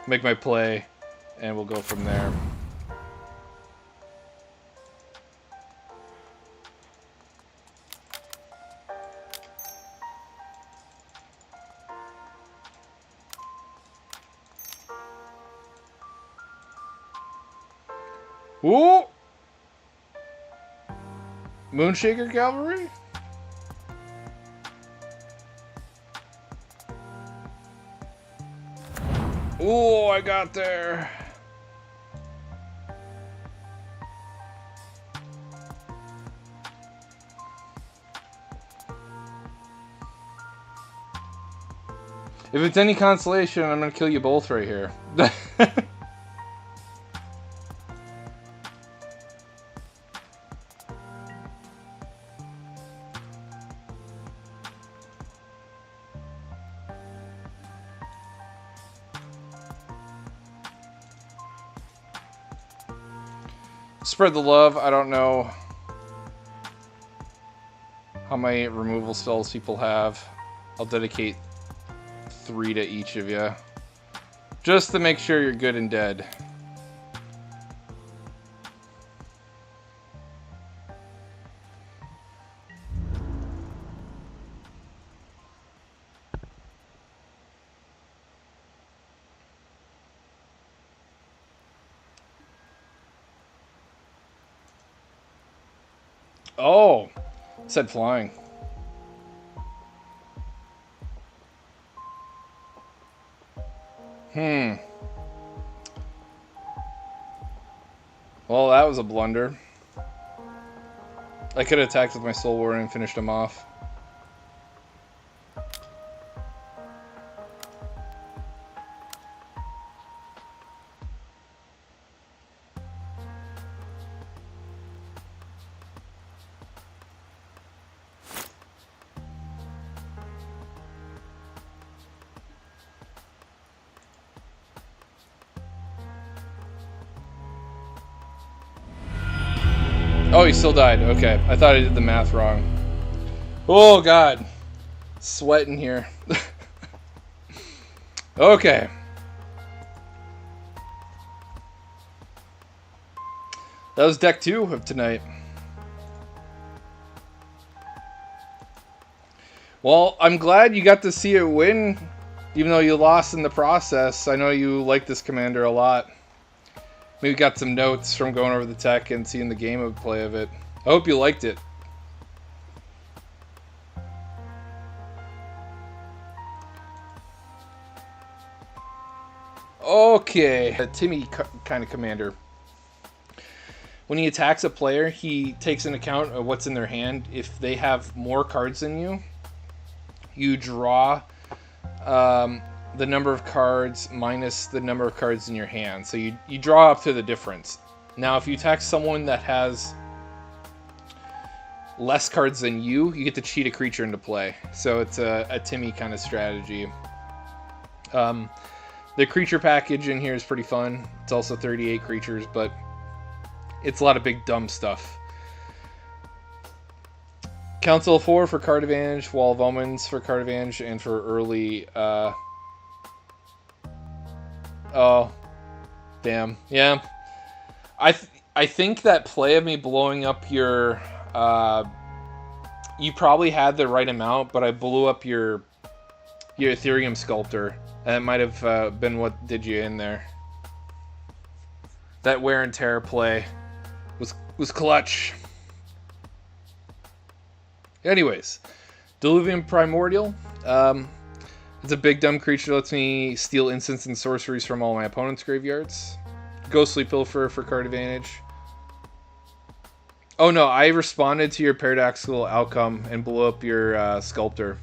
Make my play, and we'll go from there. Ooh! Moonshaker Cavalry? Oh, I got there. If it's any consolation, I'm gonna kill you both right here. Spread the love. I don't know how many removal spells people have. I'll dedicate 3 to each of you, just to make sure you're good and dead. Oh, said flying. Well, that was a blunder. I could have attacked with my Soul Warrior and finished him off. Oh, he still died. Okay. I thought I did the math wrong. Oh, God. Sweating here. Okay. That was deck 2 of tonight. Well, I'm glad you got to see it win, even though you lost in the process. I know you like this commander a lot. Maybe got some notes from going over the tech and seeing the game play of it. I hope you liked it. Okay, a Timmy kind of commander. When he attacks a player, he takes into account of what's in their hand. If they have more cards than you, you draw the number of cards minus the number of cards in your hand. So you draw up to the difference. Now, if you attack someone that has less cards than you get to cheat a creature into play. So it's a Timmy kind of strategy. The creature package in here is pretty fun. It's also 38 creatures, but it's a lot of big dumb stuff. Council of 4 for card advantage, Wall of Omens for card advantage, and for early... Oh, damn. Yeah. I think that play of me blowing up your... you probably had the right amount, but I blew up your Ethereum Sculptor. And it might have been what did you in there. That wear and tear play was clutch. Anyways, Diluvian Primordial. It's a big dumb creature that lets me steal instants and sorceries from all my opponents' graveyards. Ghostly Pilfer for card advantage. Oh no, I responded to your paradoxical outcome and blew up your Sculptor.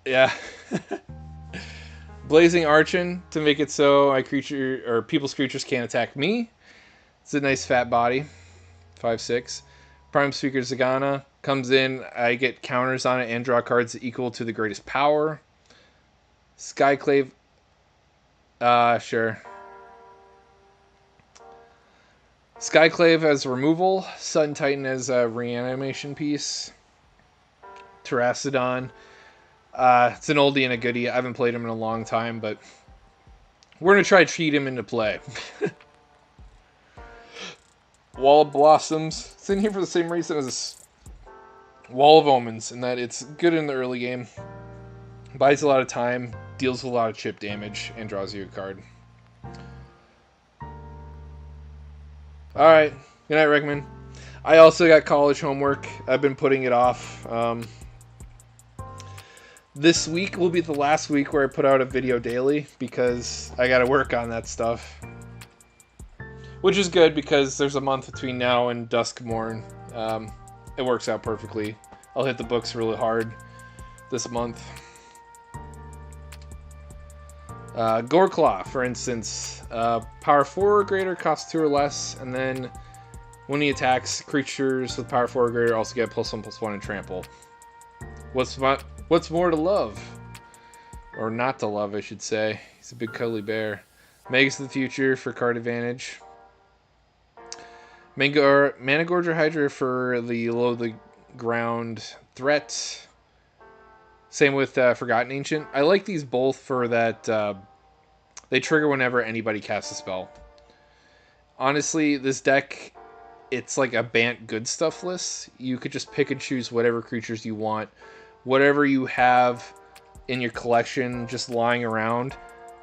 Yeah. Blazing Archon to make it so my creature or people's creatures can't attack me. It's a nice fat body. 5/6. Prime Speaker Zagana comes in. I get counters on it and draw cards equal to the greatest power. Skyclave. Sure. Skyclave as removal. Sun Titan as a reanimation piece. Terracodon. It's an oldie and a goodie. I haven't played him in a long time, but we're going to try to cheat him into play. Wall of Blossoms. It's in here for the same reason as Wall of Omens, in that it's good in the early game. Buys a lot of time. deals a lot of chip damage and draws you a card. Alright, good night, Rickman. I also got college homework. I've been putting it off. This week will be the last week where I put out a video daily because I got to work on that stuff. Which is good because there's a month between now and Duskmorn. It works out perfectly. I'll hit the books really hard this month. Goreclaw, for instance. Power 4 or greater, costs 2 or less, and then when he attacks, creatures with power 4 or greater also get +1/+1 and trample. What's more to love? Or not to love, I should say. He's a big cuddly bear. Megas of the Future for card advantage. Managorger Hydra for the low the ground threat. Same with Forgotten Ancient. I like these both for that they trigger whenever anybody casts a spell. Honestly, this deck, it's like a Bant good stuff list. You could just pick and choose whatever creatures you want. Whatever you have in your collection just lying around.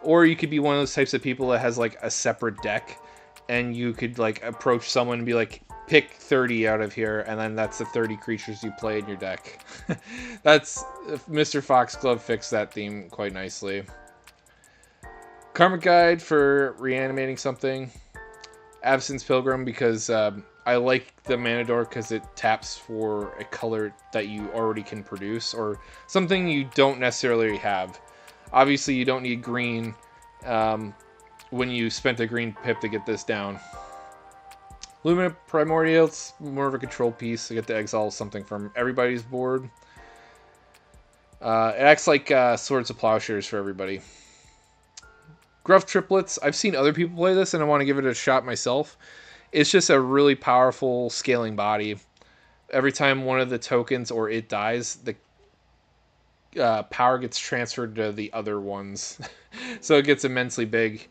Or you could be one of those types of people that has like a separate deck. And you could like approach someone and be like, pick 30 out of here, and then that's the 30 creatures you play in your deck. That's Mr. Foxglove fixed that theme quite nicely. Karmic Guide for reanimating something. Absence Pilgrim because I like the Manador because it taps for a color that you already can produce or something you don't necessarily have. Obviously, you don't need green when you spent a green pip to get this down. Lumina Primordial, it's more of a control piece. I get to exile something from everybody's board. It acts like Swords of Plowshares for everybody. Gruff Triplets, I've seen other people play this and I want to give it a shot myself. It's just a really powerful scaling body. Every time one of the tokens or it dies, the power gets transferred to the other ones. So it gets immensely big.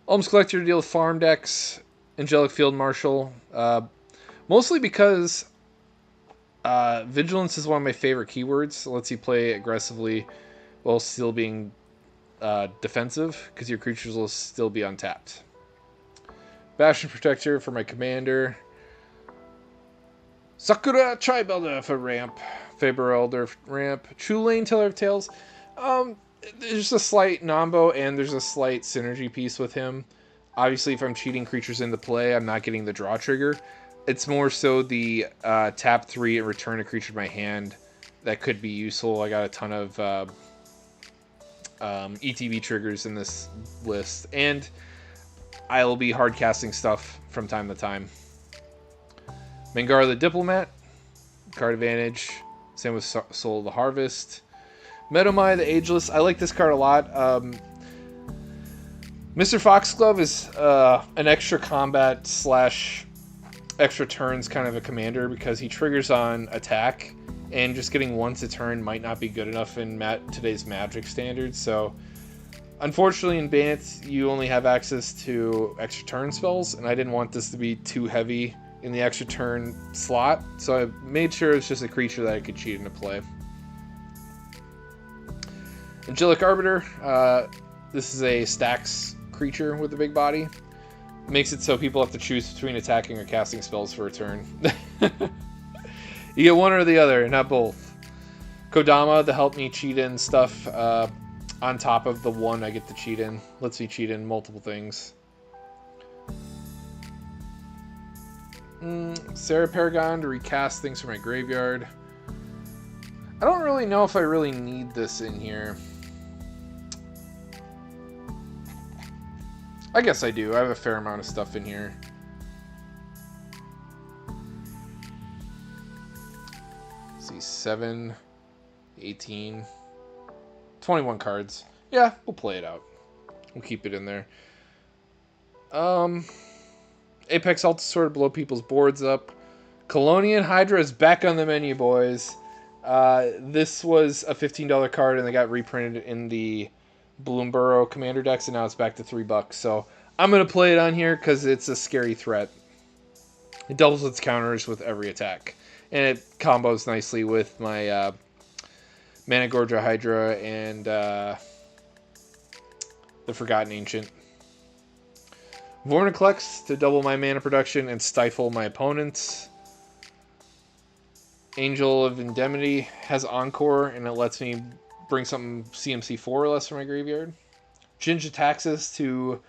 Alms Collector deal with farm decks. Angelic Field Marshal. Mostly because Vigilance is one of my favorite keywords. It lets you play aggressively while still being defensive, because your creatures will still be untapped. Bastion Protector for my commander. Sakura Tribuilder for ramp. Faber Elder ramp. True Lane Teller of Tales. There's a slight nombo and there's a slight synergy piece with him. Obviously, if I'm cheating creatures into play, I'm not getting the draw trigger. It's more so the tap 3 and return a creature to my hand that could be useful. I got a ton of ETB triggers in this list, and I'll be hard casting stuff from time to time. Mengar the Diplomat, card advantage. Same with Soul of the Harvest. Medomai the Ageless. I like this card a lot. Mr. Foxglove is an extra combat / extra turns kind of a commander because he triggers on attack, and just getting once a turn might not be good enough in today's Magic standards. So, unfortunately, in Bant, you only have access to extra turn spells, and I didn't want this to be too heavy in the extra turn slot, so I made sure it's just a creature that I could cheat into play. Angelic Arbiter. This is a stacks creature with a big body. Makes it so people have to choose between attacking or casting spells for a turn. You get one or the other, not both. Kodama to help me cheat in stuff on top of the one I get to cheat in. Lets me cheat in multiple things. Sarah Paragon to recast things from my graveyard. I don't really know if I really need this in here. I guess I do. I have a fair amount of stuff in here. Let's see, 7, 18, 21 cards. Yeah, we'll play it out. We'll keep it in there. Apex Altusor to blow people's boards up. Colonian Hydra is back on the menu, boys. This was a $15 card, and they got reprinted in the Bloomborough Commander decks, and now it's back to $3. So I'm going to play it on here because it's a scary threat. It doubles its counters with every attack. And it combos nicely with my Mana Gorgia Hydra, and the Forgotten Ancient. Vorniclex to double my mana production and stifle my opponents. Angel of Indemnity has Encore, and it lets me bring something CMC4 or less from my graveyard. Jin-Gitaxias to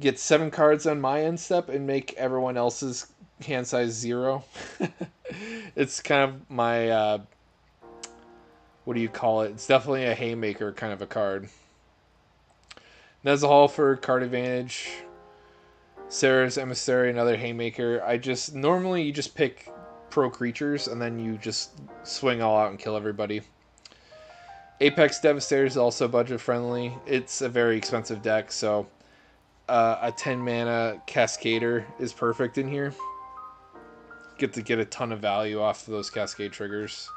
get 7 cards on my end step and make everyone else's hand size 0. It's kind of my, what do you call it? It's definitely a haymaker kind of a card. Nezahal for card advantage. Sarah's Emissary, another haymaker. Normally you just pick pro creatures and then you just swing all out and kill everybody. Apex Devastator is also budget friendly. It's a very expensive deck, so a 10 mana Cascader is perfect in here. Get to get a ton of value off of those Cascade triggers.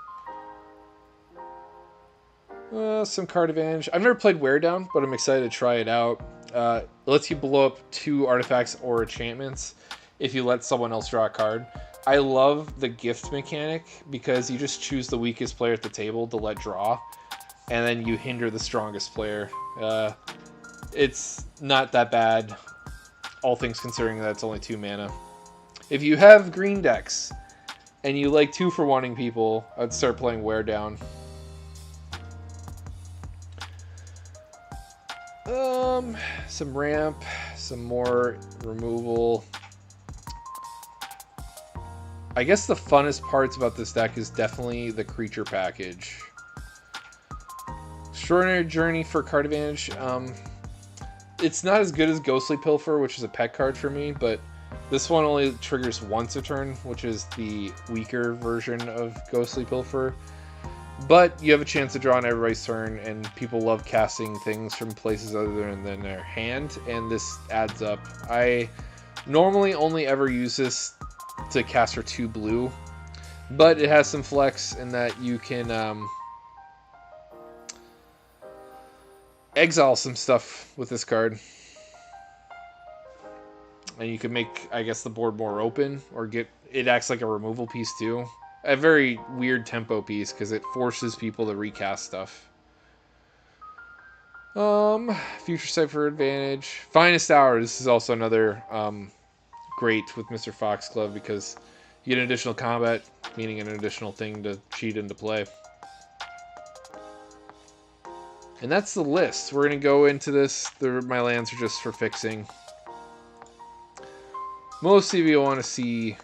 Some card advantage. I've never played Wear Down, but I'm excited to try it out. It lets you blow up 2 artifacts or enchantments if you let someone else draw a card. I love the gift mechanic because you just choose the weakest player at the table to let draw, and then you hinder the strongest player. It's not that bad, all things considering that it's only 2 mana. If you have green decks and you like 2-for-1ing people, I'd start playing Wear Down. Some ramp, some more removal. I guess the funnest parts about this deck is definitely the creature package. Extraordinary Journey for card advantage. It's not as good as Ghostly Pilfer, which is a pet card for me, but this one only triggers once a turn, which is the weaker version of Ghostly Pilfer. But you have a chance to draw on everybody's turn, and people love casting things from places other than their hand, and this adds up. I normally only ever use this to cast for 2 blue, but it has some flex in that you can exile some stuff with this card. And you can make, I guess, the board more open, or it acts like a removal piece too. A very weird tempo piece because it forces people to recast stuff. Future Sight for advantage. Finest Hour. This is also another great with Mr. Foxglove because you get an additional combat, meaning an additional thing to cheat into play. And that's the list. We're going to go into this. My lands are just for fixing. Most of you want to see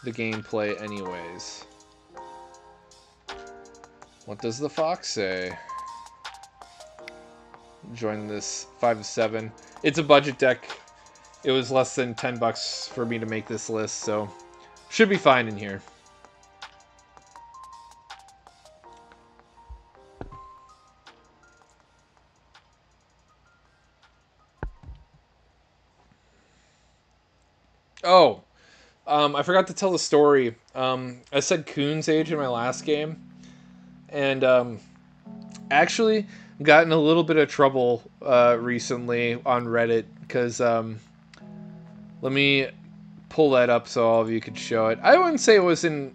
the gameplay anyways. What does the fox say? Join this 5-7. It's a budget deck. It was less than $10 for me to make this list, so should be fine in here. Oh, I forgot to tell the story. I said Coon's age in my last game, and actually got in a little bit of trouble recently on Reddit because let me pull that up so all of you could show it. I wouldn't say it was in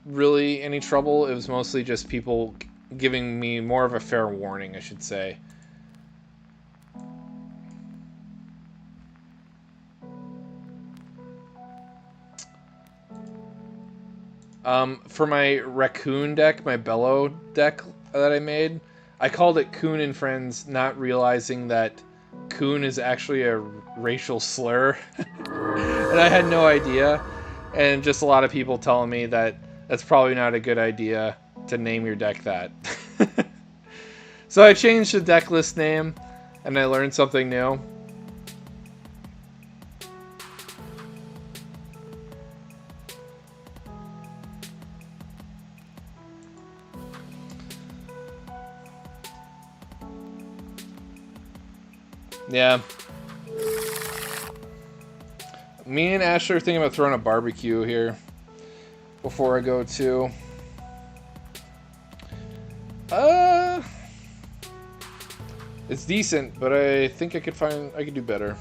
really any trouble. It was mostly just people giving me more of a fair warning, I should say. For my Raccoon deck, my Bellow deck that I made, I called it Coon and Friends, not realizing that Coon is actually a racial slur. And I had no idea. And just a lot of people telling me that that's probably not a good idea to name your deck that. So I changed the deck list name, and I learned something new. Yeah. Me and Ashley are thinking about throwing a barbecue here before I go to. It's decent, but I think I could do better.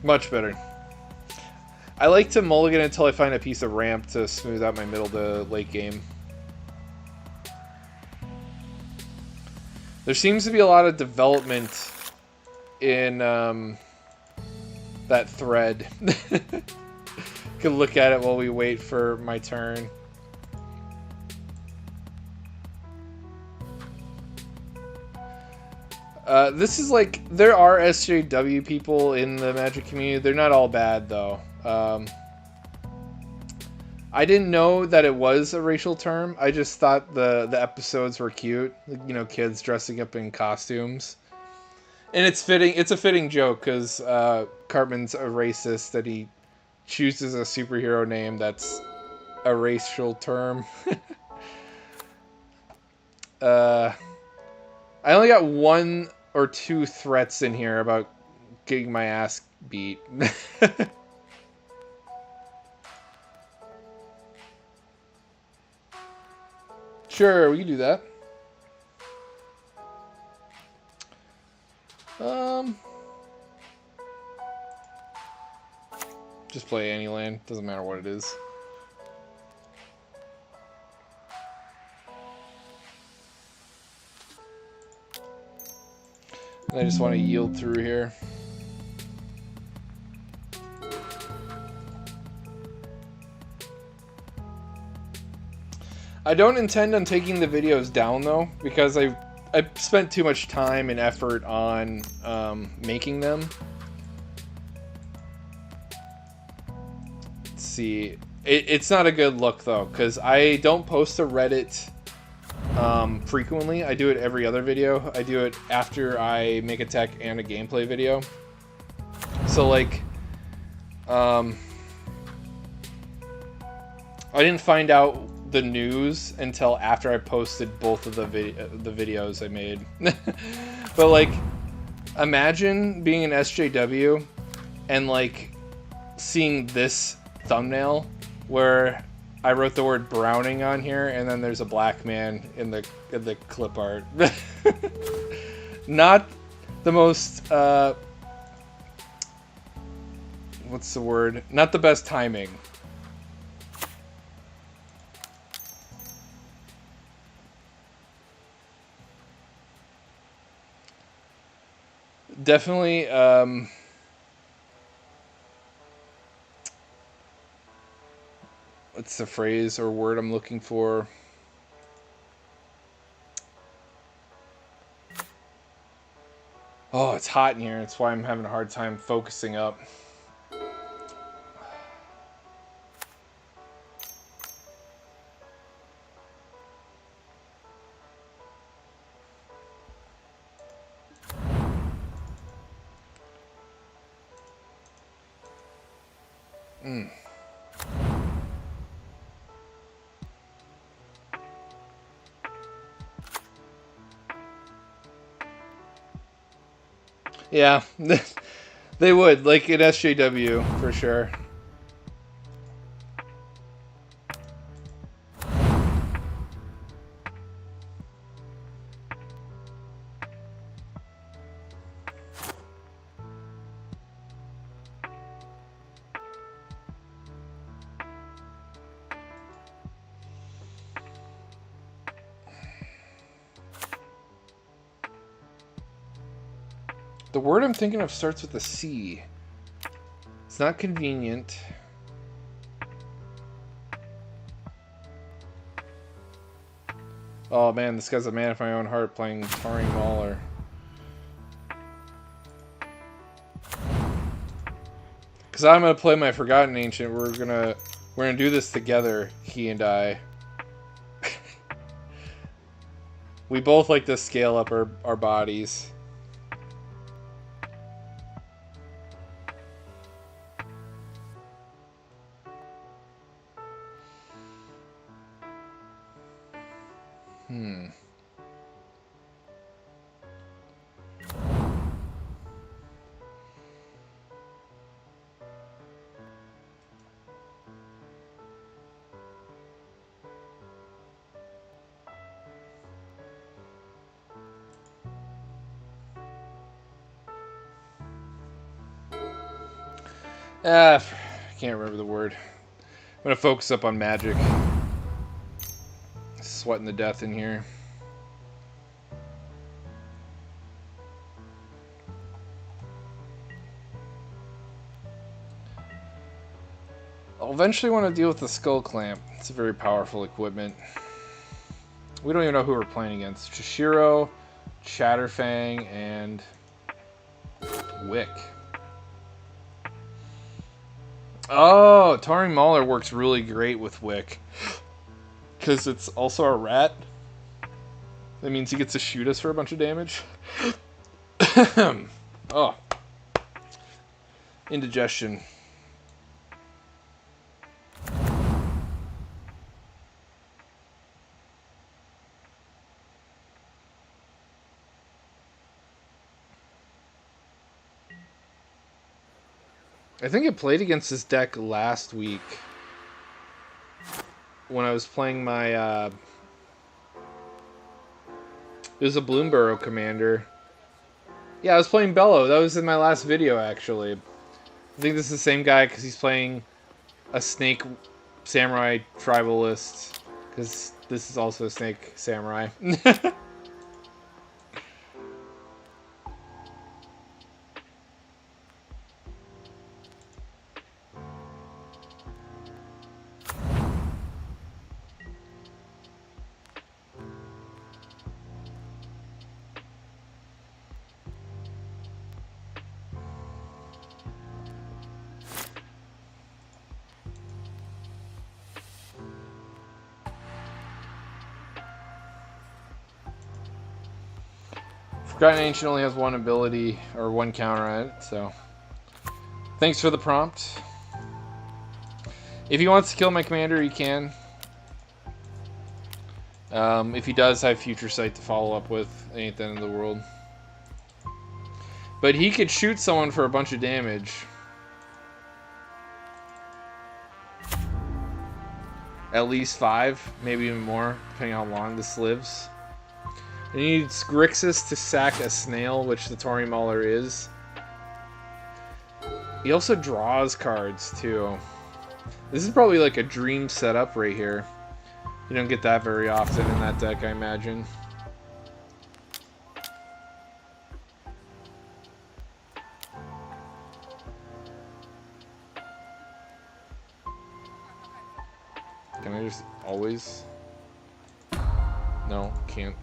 Much better. I like to mulligan until I find a piece of ramp to smooth out my middle to late game. There seems to be a lot of development in that thread. Could look at it while we wait for my turn. This is like, there are SJW people in the Magic community. They're not all bad, though. I didn't know that it was a racial term. I just thought the episodes were cute. Like, you know, kids dressing up in costumes. And it's fitting. It's a fitting joke because Cartman's a racist that he chooses a superhero name that's a racial term. I only got 1 or 2 threats in here about getting my ass beat. Sure, we can do that. Just play any land. Doesn't matter what it is. I just want to yield through here. I don't intend on taking the videos down though, because I spent too much time and effort on making them. Let's see, it's not a good look though, because I don't post to Reddit frequently. I do it every other video. I do it after I make a tech and a gameplay video. So like, I didn't find out the news until after I posted both of the videos I made. But like, imagine being an SJW and like seeing this thumbnail where I wrote the word Browning on here and then there's a black man in the clip art. Not the most what's the word? Not the best timing. Definitely, what's the phrase or word I'm looking for? Oh, it's hot in here. That's why I'm having a hard time focusing up. Yeah, they would, like in SJW, for sure. The word I'm thinking of starts with a C. It's not convenient. Oh man, this guy's a man of my own heart playing Taring Mauler. Cause I'm gonna play my Forgotten Ancient. We're gonna do this together, he and I. We both like to scale up our bodies. can't remember the word. I'm gonna focus up on magic. Sweating the death in here. I'll eventually want to deal with the Skull Clamp. It's a very powerful equipment. We don't even know who we're playing against. Chishiro, Chatterfang, and Wick. Oh, Tari Mauler works really great with Wick. Because it's also a rat. That means he gets to shoot us for a bunch of damage. Oh. Indigestion. I think I played against this deck last week when I was playing my, it was a Bloomburrow commander. Yeah, I was playing Bello. That was in my last video, actually. I think this is the same guy because he's playing a Snake Samurai Tribalist, because this is also a Snake Samurai. Forgotten Ancient only has one ability, or one counter on it, so... Thanks for the prompt. If he wants to kill my commander, he can. If he does, I have Future Sight to follow up with. It ain't the end of the world. But he could shoot someone for a bunch of damage. At least 5, maybe even more, depending on how long this lives. And he needs Grixis to sack a snail, which the Tori Mauler is. He also draws cards, too. This is probably like a dream setup right here. You don't get that very often in that deck, I imagine. Can I just always... No, can't.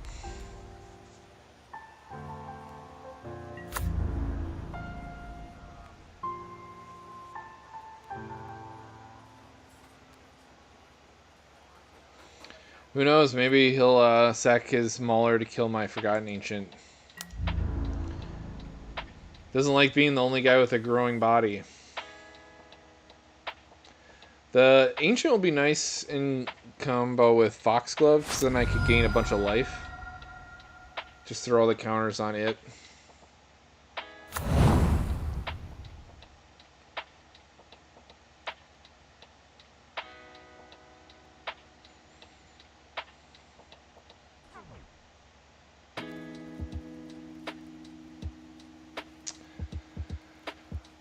Who knows, maybe he'll sack his Mauler to kill my Forgotten Ancient. Doesn't like being the only guy with a growing body. The Ancient will be nice in combo with Foxglove, because then I could gain a bunch of life. Just throw all the counters on it.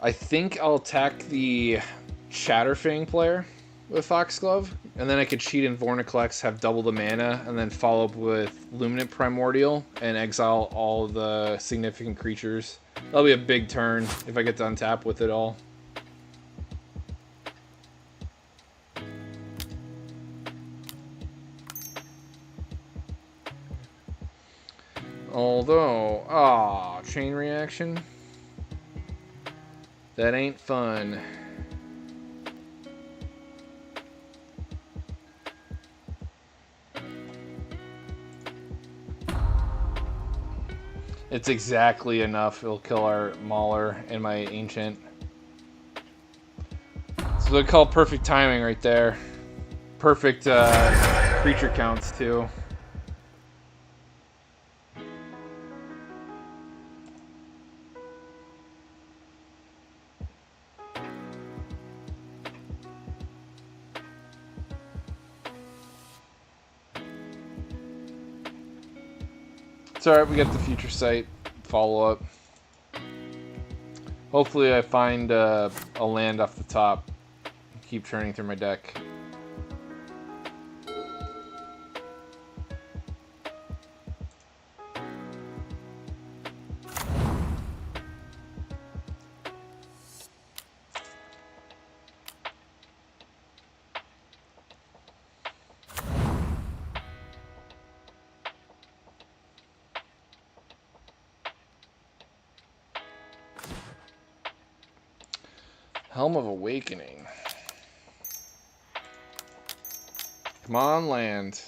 I think I'll attack the Chatterfang player with Foxglove, and then I could cheat in Vornaclex, have double the mana, and then follow up with Luminant Primordial and exile all the significant creatures. That'll be a big turn if I get to untap with it all. Although, chain reaction. That ain't fun. It's exactly enough. It'll kill our Mauler and my Ancient. So they call perfect timing right there. Perfect creature counts too. It's alright, we got the Future Sight follow-up. Hopefully I find a land off the top. keep churning through my deck. Helm of Awakening. Come on, land.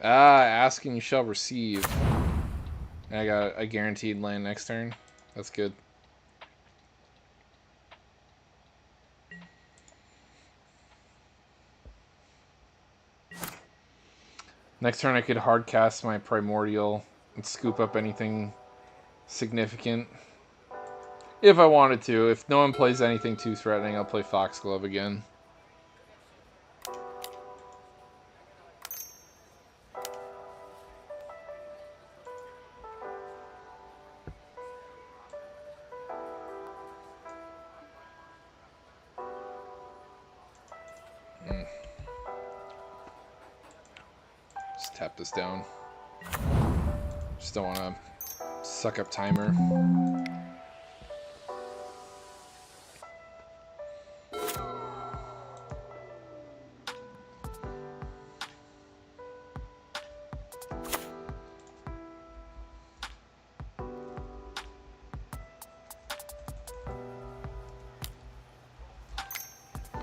Ask and you shall receive. I got a guaranteed land next turn. That's good. Next turn I could hard cast my Primordial and scoop up anything significant. If I wanted to. If no one plays anything too threatening, I'll play Foxglove again. Just tap this down. Just don't want to suck up timer.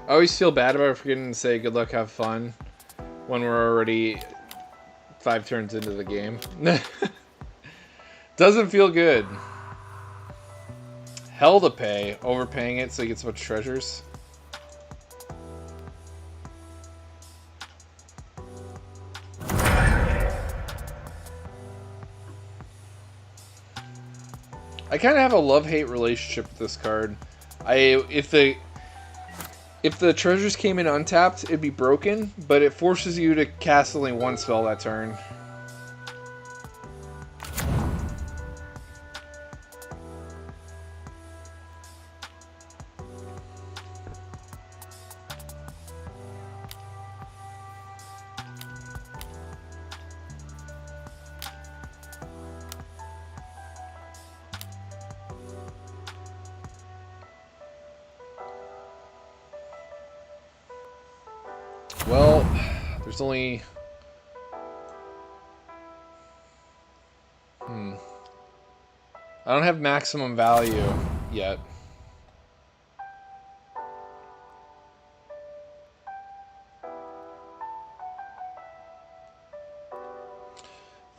I always feel bad about forgetting to say good luck, have fun when we're already 5 turns into the game. Doesn't feel good. Hell to pay, overpaying it so he gets a bunch of treasures. I kind of have a love-hate relationship with this card. If the treasures came in untapped, it'd be broken, but it forces you to cast only one spell that turn. Well, there's only... I don't have maximum value yet.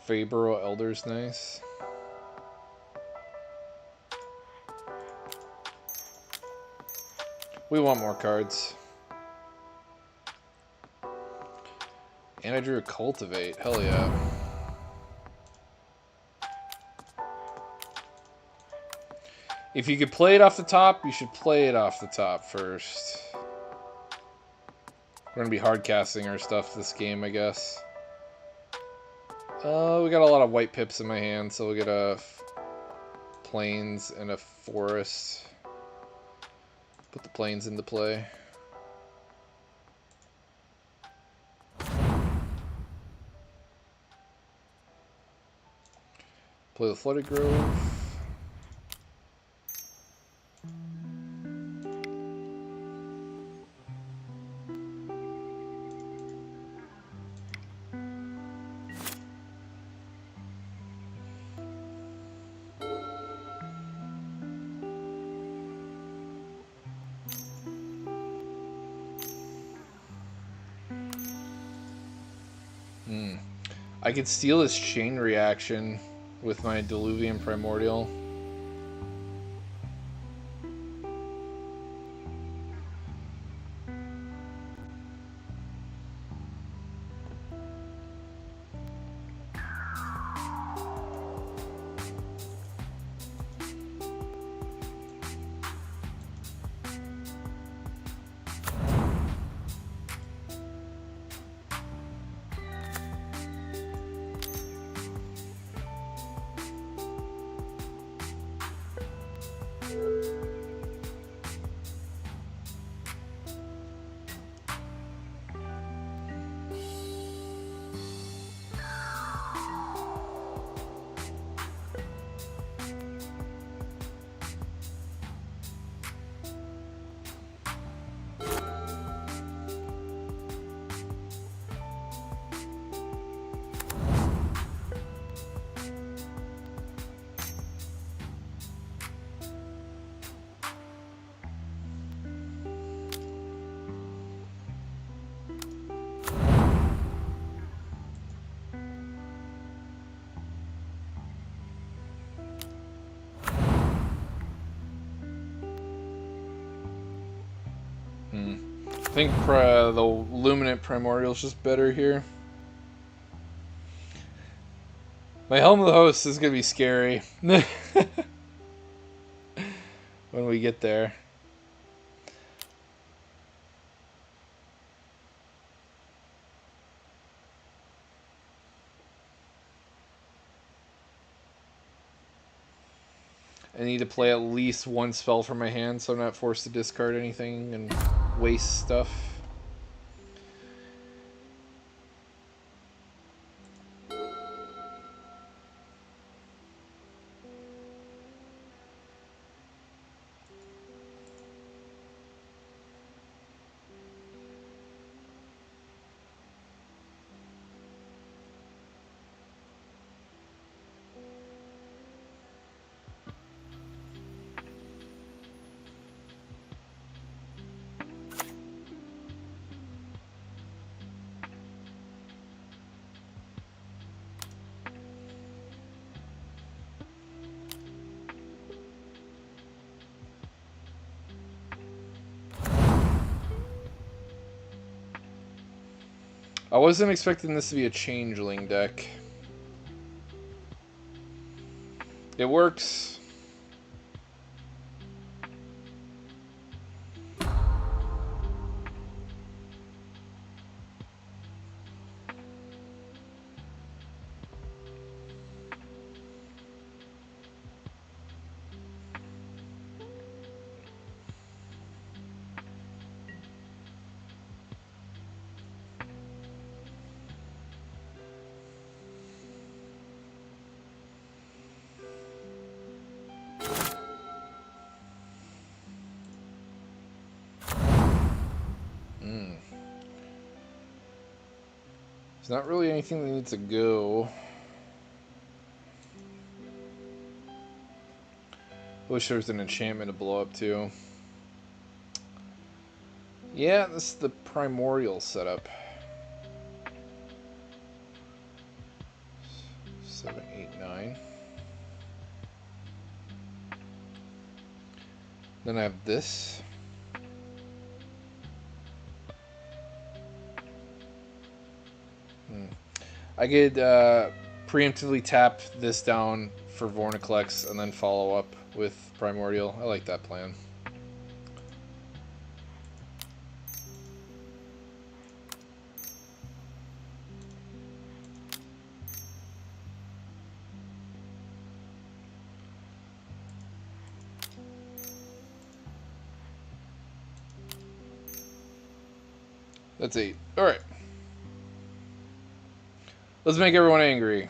Faeburrow Elder's nice. We want more cards. And I drew a Cultivate. Hell yeah. If you could play it off the top, you should play it off the top first. We're going to be hard casting our stuff this game, I guess. We got a lot of white pips in my hand, so we'll get a plains and a forest. Put the plains into play. Play the Flooded Grove. I could steal this chain reaction with my Diluvian Primordial. think the Luminant Primordial is just better here. My Helm of the Host is going to be scary when we get there. I need to play at least one spell from my hand so I'm not forced to discard anything and waste stuff. I wasn't expecting this to be a changeling deck. It works. There's not really anything that needs to go. Wish there was an enchantment to blow up too. Yeah, this is the primordial setup. 7, 8, 9. Then I have this. I could preemptively tap this down for Vorniclex and then follow up with Primordial. I like that plan. That's 8. Alright. Let's make everyone angry.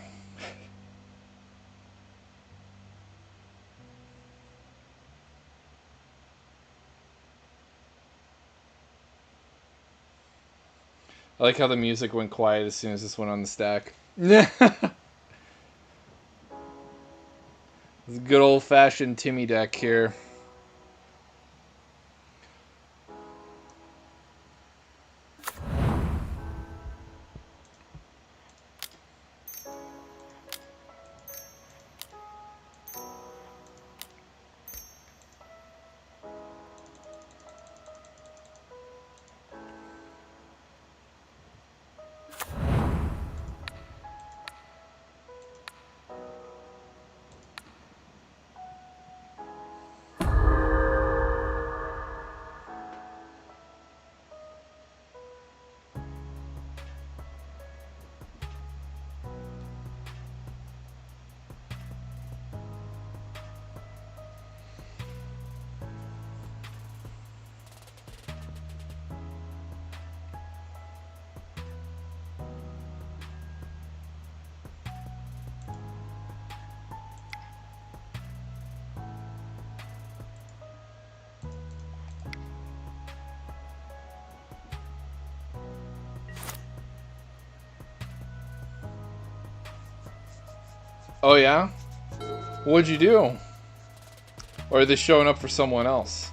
I like how the music went quiet as soon as this went on the stack. It's a good old-fashioned Timmy deck here. Oh yeah? What'd you do? Or are they showing up for someone else?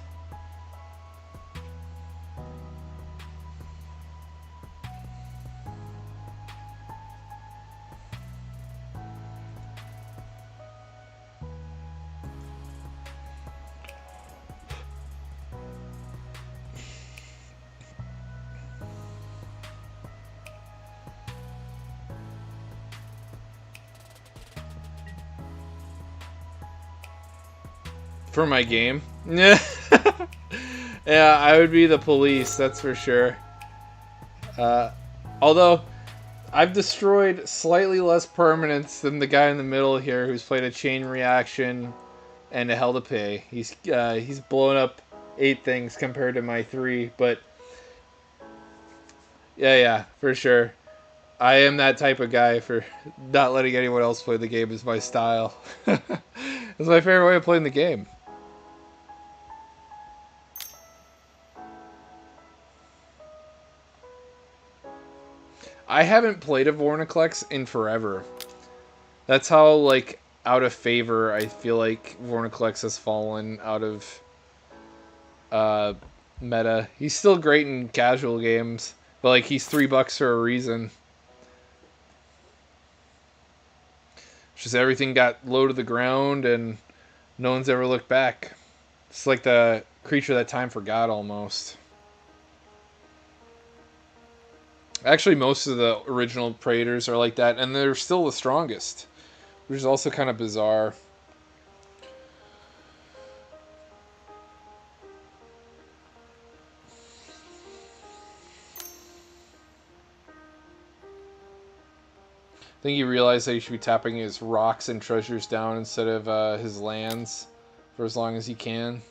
For my game? Yeah. Yeah, I would be the police, that's for sure. Although, I've destroyed slightly less permanents than the guy in the middle here who's played a chain reaction and a hell to pay. He's blown up 8 things compared to my 3, but yeah, for sure. I am that type of guy for not letting anyone else play the game is my style. It's my favorite way of playing the game. I haven't played a Vorniclex in forever. That's how, like, out of favor I feel like Vorniclex has fallen out of meta. He's still great in casual games, but, like, he's $3 for a reason. Just everything got low to the ground and no one's ever looked back. It's like the creature that time forgot almost. Actually, most of the original Praetors are like that, and they're still the strongest, which is also kind of bizarre. I think he realized that he should be tapping his rocks and treasures down instead of his lands for as long as he can.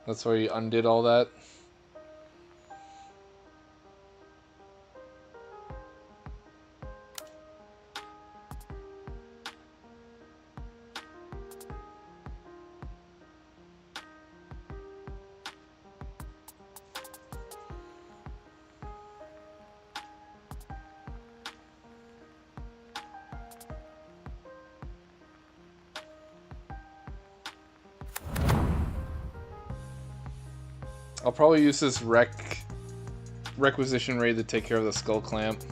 That's why he undid all that. I'll probably use this requisition raid to take care of the skull clamp.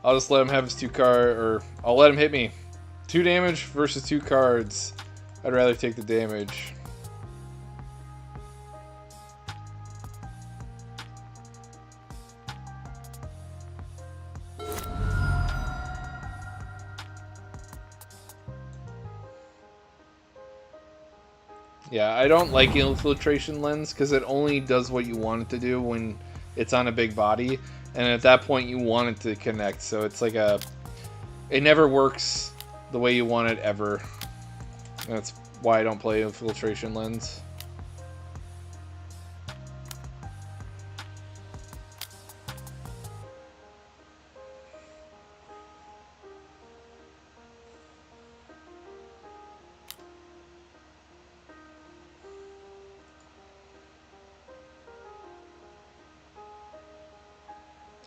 I'll just let him have his 2 card, or I'll let him hit me. 2 damage versus 2 cards. I'd rather take the damage. Yeah, I don't like Infiltration Lens because it only does what you want it to do when it's on a big body, and at that point you want it to connect, so it's like it never works the way you want it ever. That's why I don't play Infiltration Lens.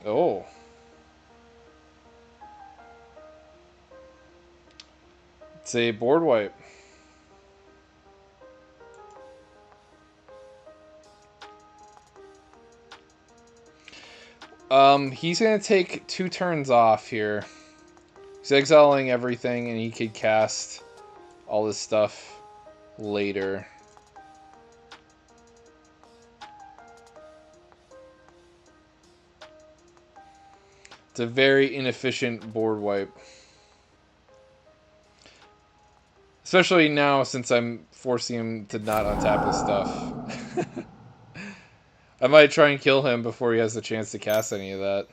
Oh. It's a board wipe. He's gonna take 2 turns off here. He's exiling everything, and he could cast all this stuff later. It's a very inefficient board wipe. Especially now, since I'm forcing him to not untap his stuff. I might try and kill him before he has the chance to cast any of that.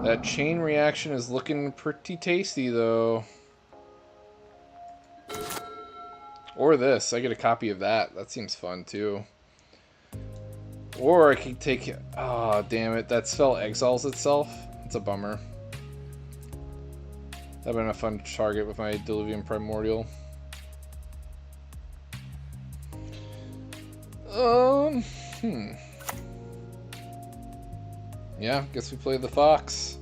That chain reaction is looking pretty tasty, though. Or this. I get a copy of that. That seems fun, too. Or I could take... Ah, oh, damn it. That spell exiles itself. It's a bummer. That'd been a fun target with my Diluvian Primordial. Yeah, guess we play the Fox.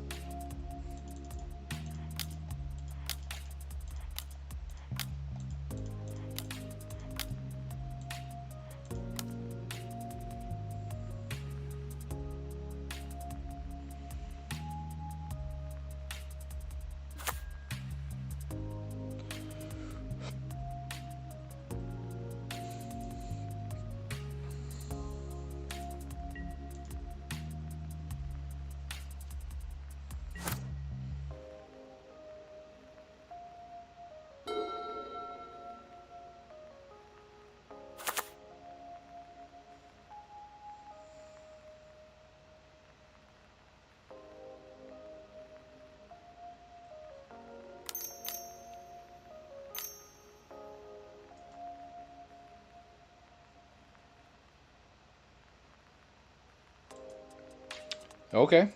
Okay.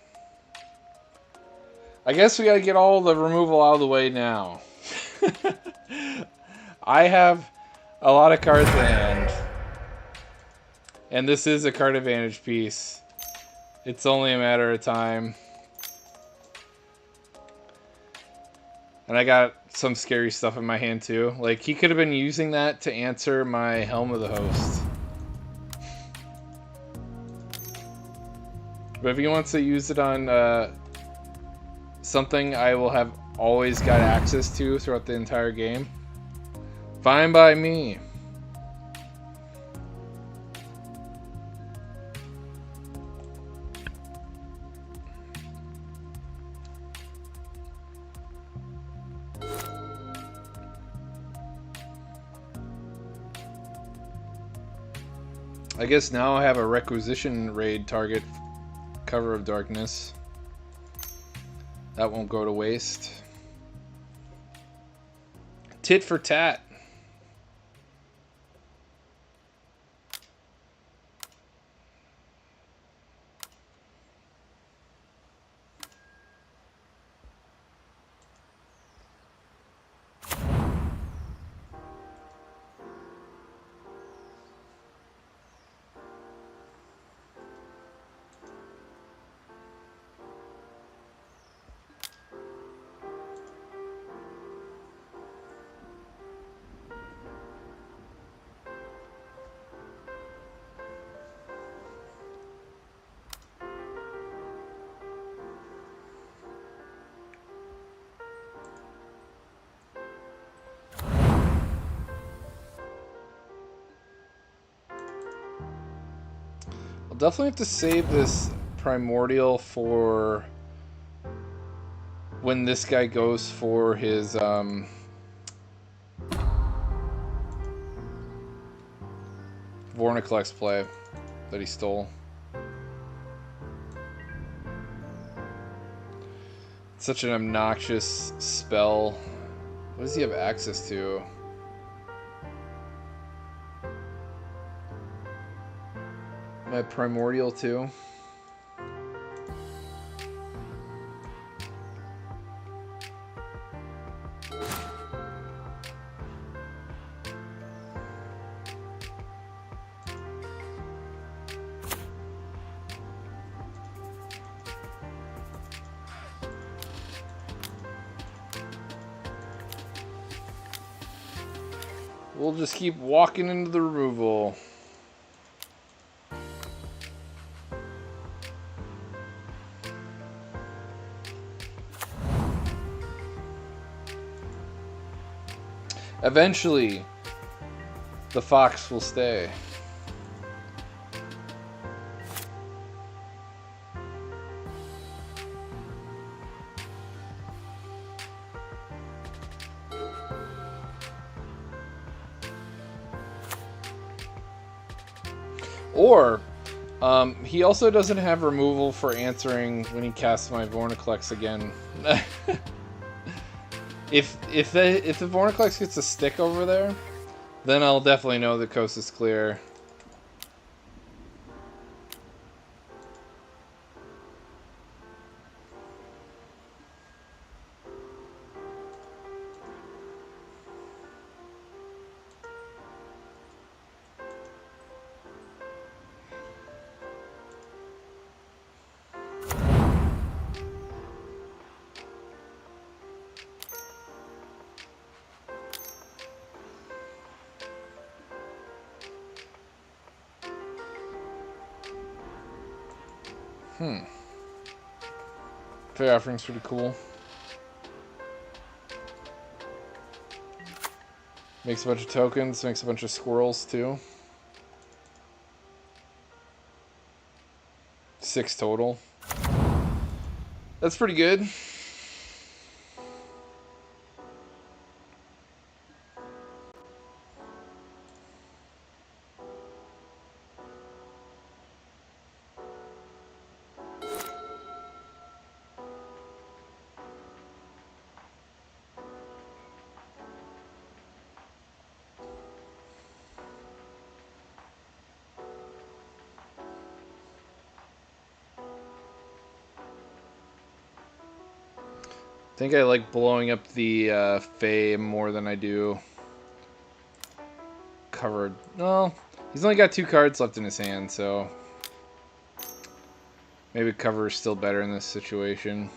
I guess we gotta get all the removal out of the way now. I have a lot of cards in hand. And this is a card advantage piece. It's only a matter of time. And I got some scary stuff in my hand too. Like, he could have been using that to answer my Helm of the Host. But if he wants to use it on something I will have always got access to throughout the entire game, fine by me. I guess now I have a requisition raid target, Cover of Darkness. That won't go to waste. Tit for tat. I'll definitely have to save this Primordial for when this guy goes for his Vorniclex play that he stole. Such an obnoxious spell. What does he have access to? My Primordial too. We'll just keep walking into the removal. Eventually, the Fox will stay. Or, he also doesn't have removal for answering when he casts my Vorniclex again. If the Vorniclex gets a stick over there, then I'll definitely know the coast is clear. Fair Offering's pretty cool. Makes a bunch of tokens, makes a bunch of squirrels too. 6 total. That's pretty good. I think I like blowing up the Fae more than I do covered. No, he's only got 2 cards left in his hand, so maybe cover is still better in this situation.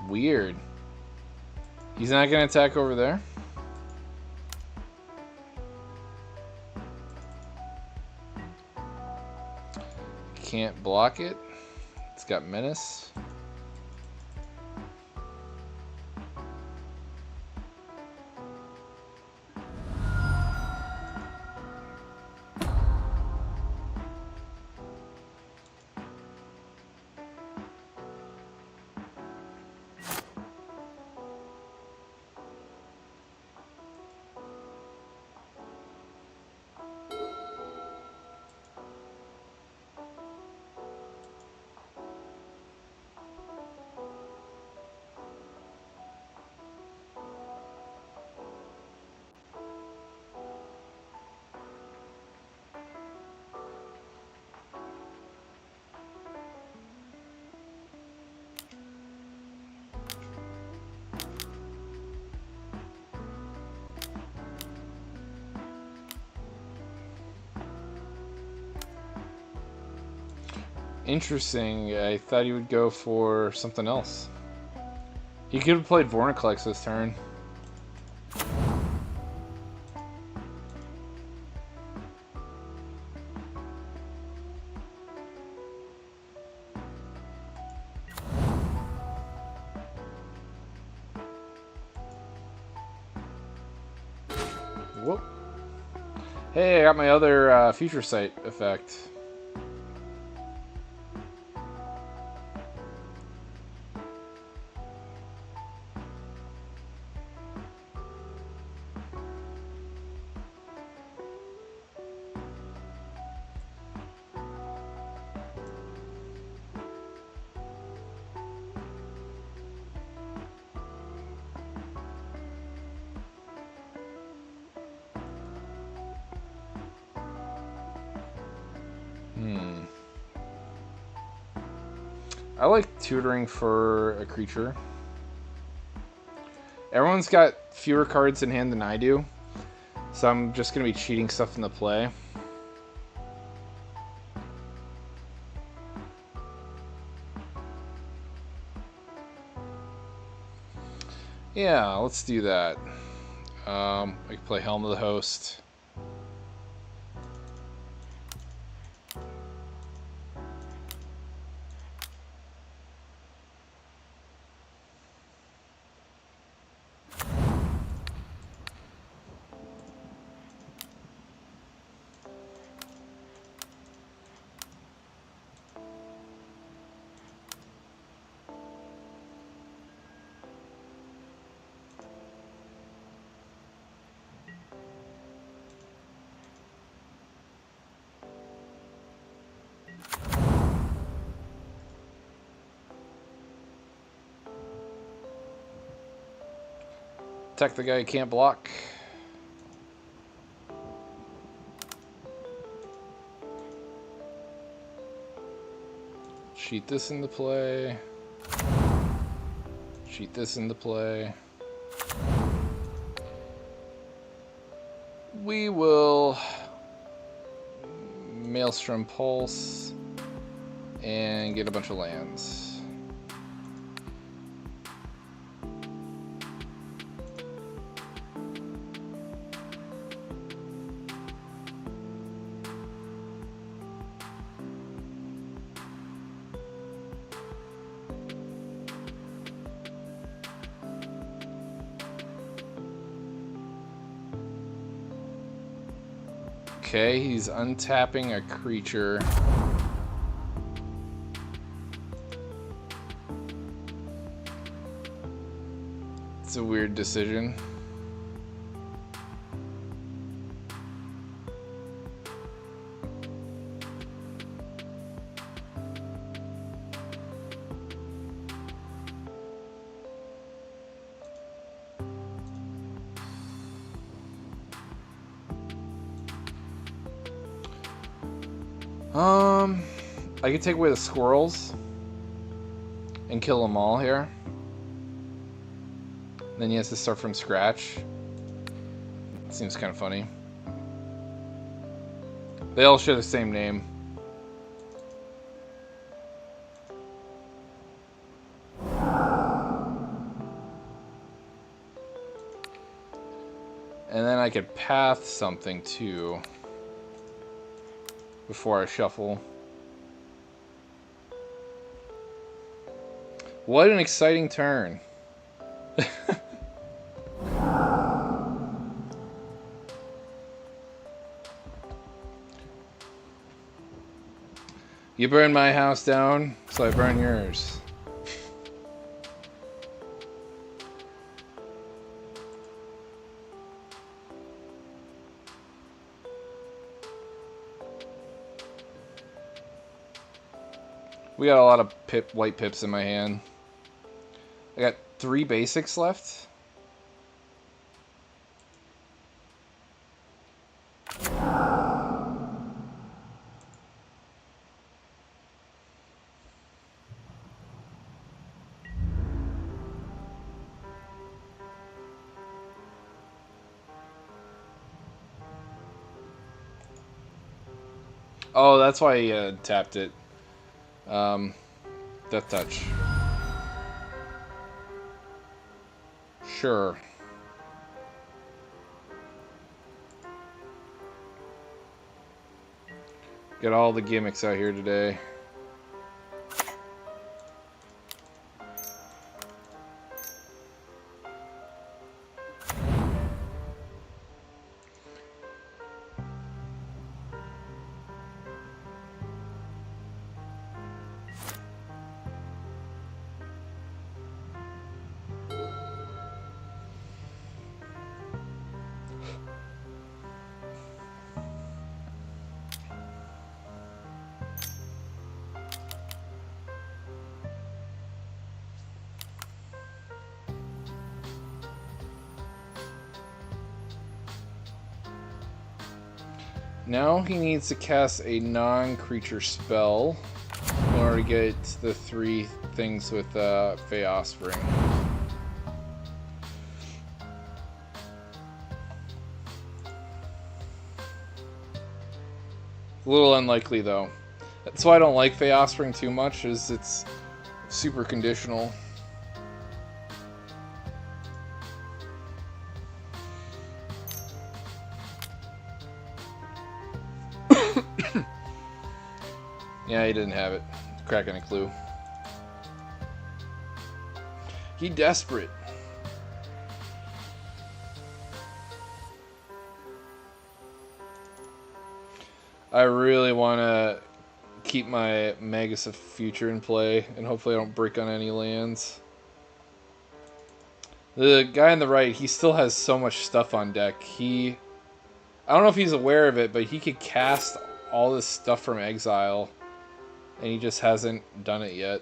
Weird. He's not going to attack over there? Can't block it. It's got Menace. Interesting. I thought he would go for something else. He could have played Vornaclex this turn. Whoop. Hey, I got my other Future Sight effect. I like tutoring for a creature. Everyone's got fewer cards in hand than I do, so I'm just going to be cheating stuff in the play. Yeah, let's do that. I can play Helm of the Host. Attack the guy who can't block. Cheat this into play. Cheat this into play. We will Maelstrom Pulse and get a bunch of lands. Okay, he's untapping a creature. It's a weird decision. I could take away the squirrels and kill them all here. Then he has to start from scratch. Seems kind of funny. They all share the same name. And then I could path something too before I shuffle. What an exciting turn. You burn my house down, so I burn yours. We got a lot of white pips in my hand. I got 3 basics left. Oh, that's why he tapped it. Death Touch. Sure. Get all the gimmicks out here today. Now he needs to cast a non-creature spell in order to get the 3 things with Fey Offspring. A little unlikely though. That's why I don't like Fey Offspring too much, is it's super conditional. Yeah, he didn't have it. Cracking a clue. He desperate. I really want to keep my Magus of Future in play, and hopefully I don't break on any lands. The guy on the right, he still has so much stuff on deck. I don't know if he's aware of it, but he could cast all this stuff from exile, and he just hasn't done it yet.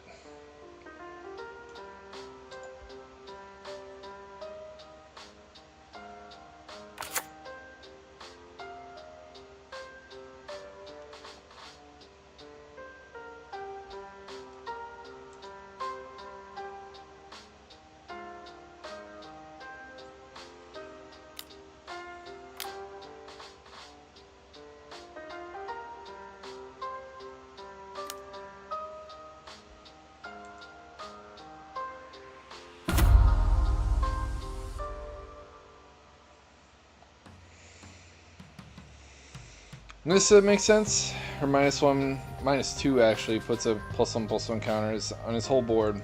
Nissa makes sense. Her -1, -2 actually puts a +1/+1 counters on his whole board.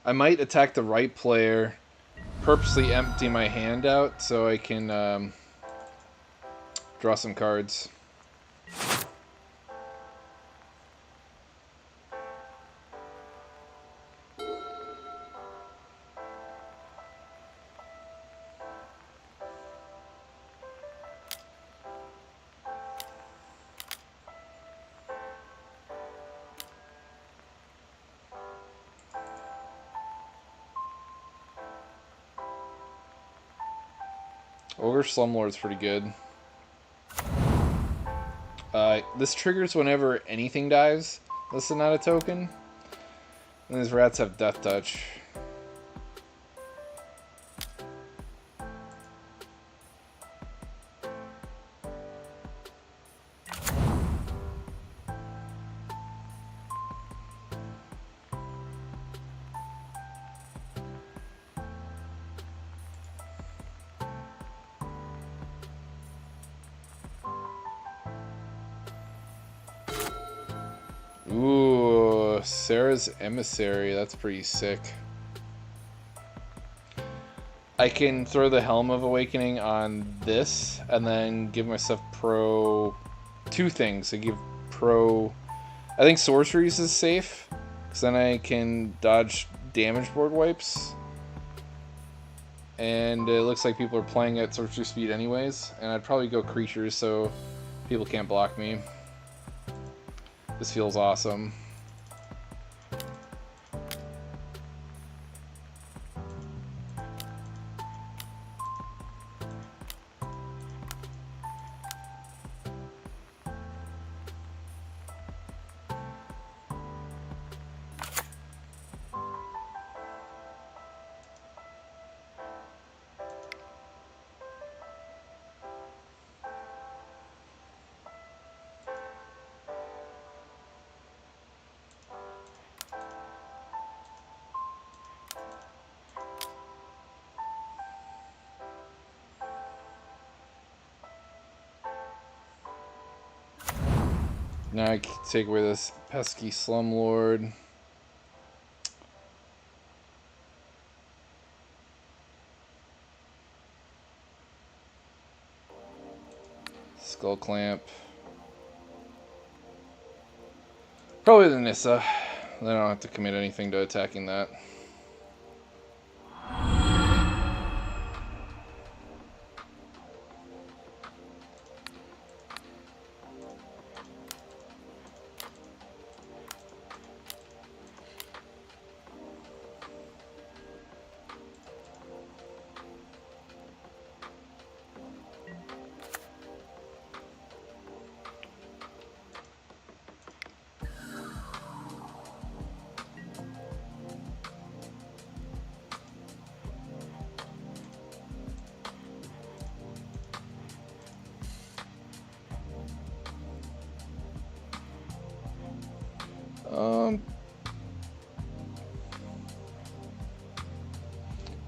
I might attack the right player, purposely empty my hand out so I can draw some cards. Ogre Slumlord's pretty good. This triggers whenever anything dies. This is not a token. And these rats have Death Touch. Ooh, Sarah's Emissary. That's pretty sick. I can throw the Helm of Awakening on this and then give myself pro 2 things. I give pro... I think Sorceries is safe, because then I can dodge damage board wipes. And it looks like people are playing at Sorcery speed anyways, and I'd probably go Creatures so people can't block me. This feels awesome. Now I can take away this pesky Slumlord. Skull Clamp. Probably the Nissa. Then I don't have to commit anything to attacking that.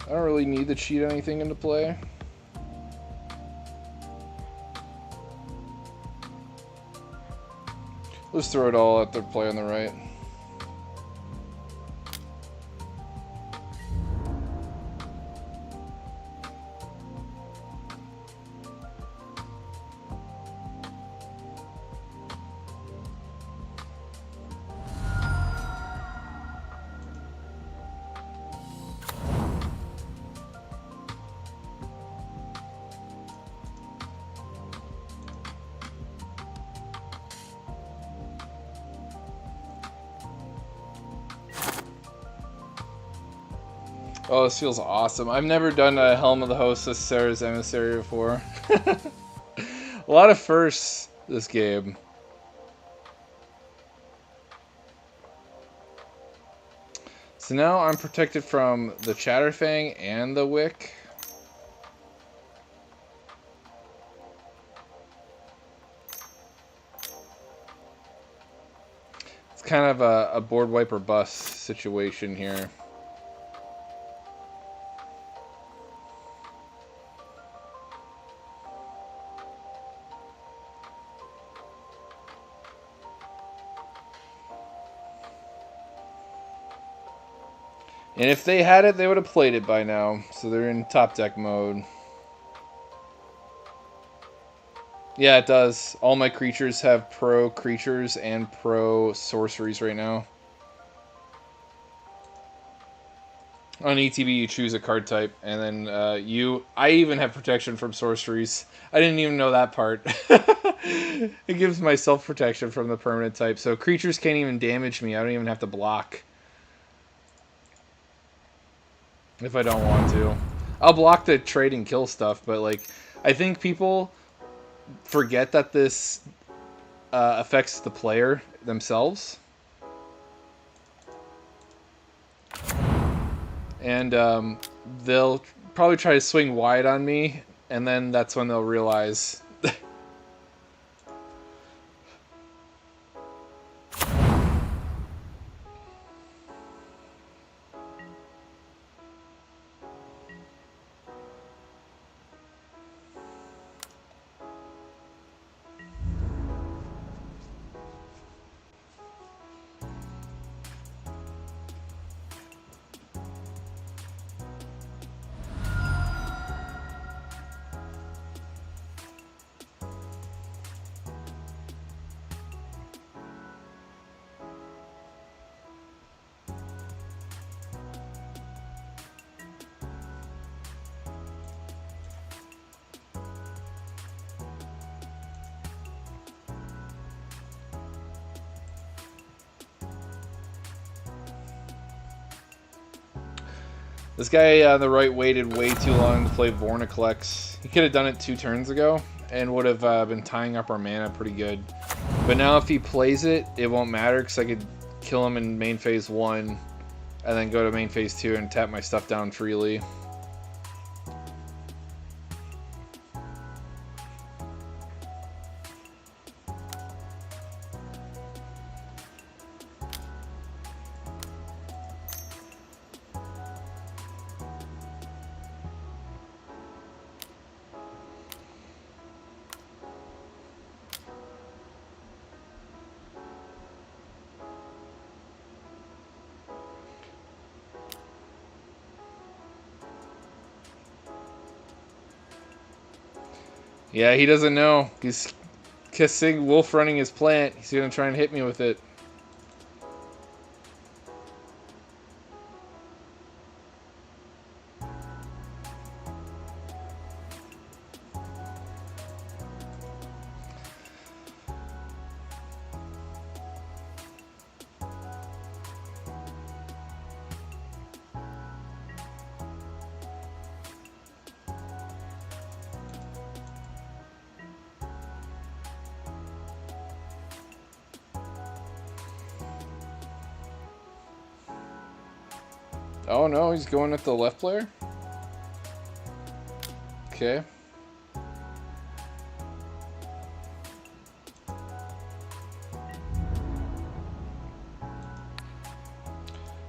I don't really need to cheat anything into play. Let's throw it all at the play on the right. Oh, this feels awesome. I've never done a Helm of the Hostess Sarah's Emissary before. A lot of firsts this game. So now I'm protected from the Chatterfang and the Wick. It's kind of a board wiper bust situation here. And if they had it, they would have played it by now. So they're in top deck mode. Yeah, it does. All my creatures have pro creatures and pro sorceries right now. On ETB, you choose a card type, and then I even have protection from sorceries. I didn't even know that part. It gives myself protection from the permanent type, so creatures can't even damage me. I don't even have to block. If I don't want to. I'll block the trade and kill stuff, but like, I think people forget that this affects the player themselves. And they'll probably try to swing wide on me, and then that's when they'll realize. This guy on the right waited way too long to play Vorniclex. He could have done it 2 turns ago and would have been tying up our mana pretty good. But now if he plays it, it won't matter because I could kill him in main phase 1 and then go to main phase 2 and tap my stuff down freely. Yeah, he doesn't know. He's kissing Wolf running his plant. He's going to try and hit me with it. Oh no, he's going at the left player? Okay.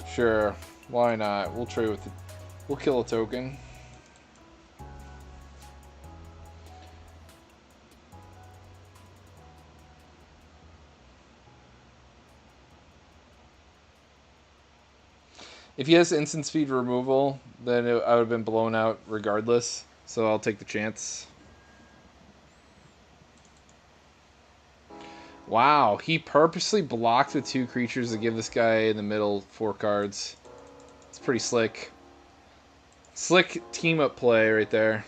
Sure. Why not? We'll trade with it. We'll kill a token. If he has instant speed removal, then I would have been blown out regardless. So I'll take the chance. Wow, he purposely blocked the 2 creatures to give this guy in the middle 4 cards. It's pretty slick. Slick team up play right there.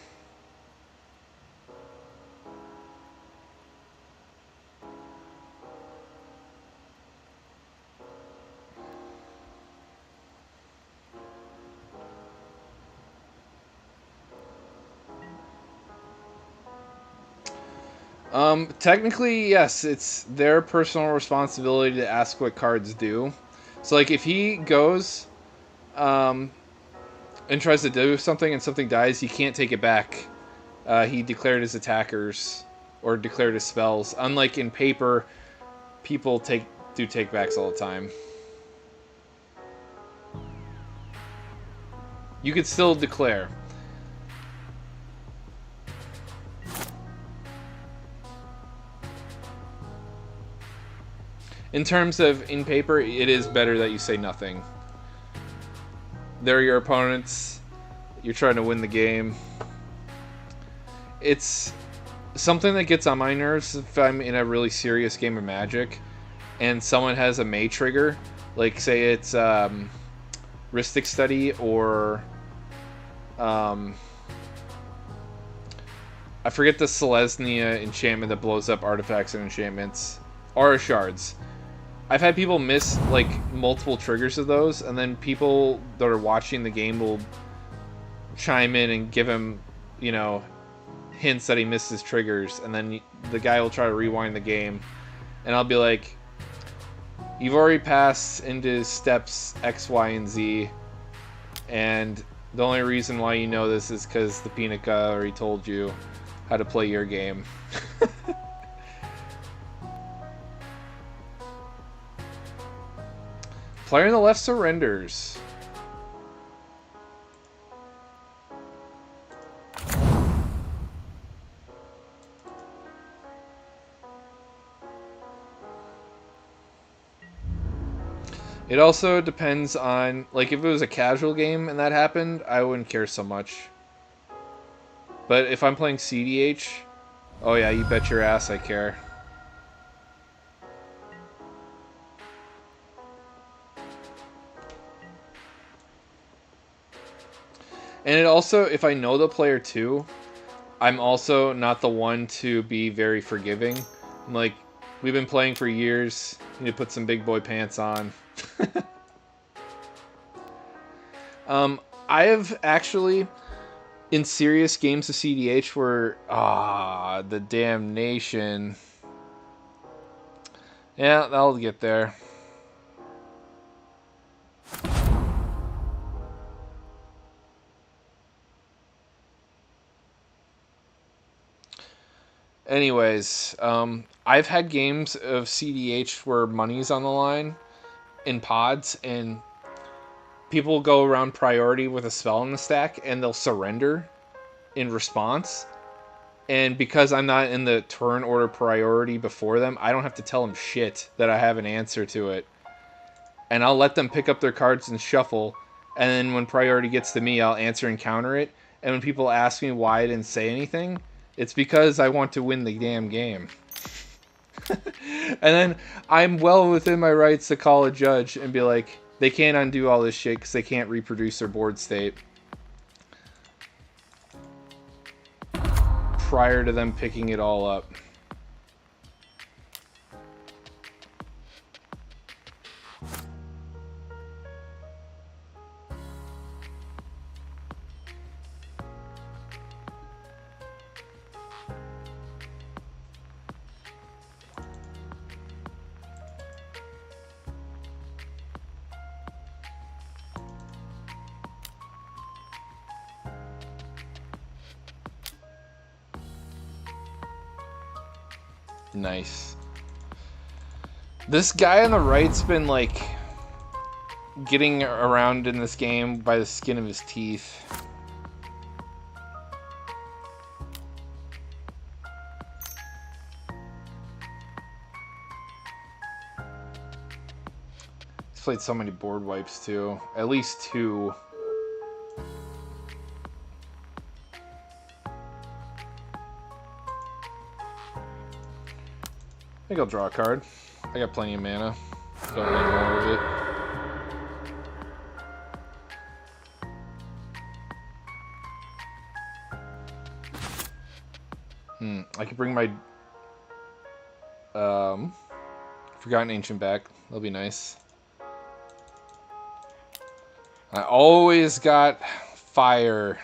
Technically, yes, it's their personal responsibility to ask what cards do. So, like, if he goes, um, and tries to do something and something dies, he can't take it back. He declared his attackers or declared his spells. Unlike in paper, people do take backs all the time. You could still declare. In terms of in paper, it is better that you say nothing. They're your opponents. You're trying to win the game. It's something that gets on my nerves if I'm in a really serious game of Magic and someone has a May trigger. Like, say it's Rhystic Study or I forget the Selesnya enchantment that blows up artifacts and enchantments. Aura Shards. I've had people miss like multiple triggers of those, and then people that are watching the game will chime in and give him, you know, hints that he missed his triggers, and then the guy will try to rewind the game, and I'll be like, you've already passed into steps X, Y, and Z, and the only reason why you know this is because the peanut guy already told you how to play your game. Player on the left surrenders. It also depends on, like, if it was a casual game and that happened, I wouldn't care so much. But if I'm playing CDH, oh yeah, you bet your ass I care. And it also, if I know the player too, I'm also not the one to be very forgiving. I'm like, we've been playing for years, you need to put some big boy pants on. I have actually, in serious games of CDH where, the damnation. Yeah, that'll get there. Anyways, I've had games of CDH where money's on the line in pods, and people go around priority with a spell in the stack, and they'll surrender in response. And because I'm not in the turn order priority before them, I don't have to tell them shit that I have an answer to it. And I'll let them pick up their cards and shuffle, and then when priority gets to me, I'll answer and counter it. And when people ask me why I didn't say anything, it's because I want to win the damn game. And then I'm well within my rights to call a judge and be like, they can't undo all this shit because they can't reproduce their board state prior to them picking it all up. Nice. This guy on the right's been like getting around in this game by the skin of his teeth. He's played so many board wipes too. At least 2. I think I'll draw a card. I got plenty of mana. Don't need more of it. I could bring my Forgotten Ancient back. That'll be nice. I always got fire.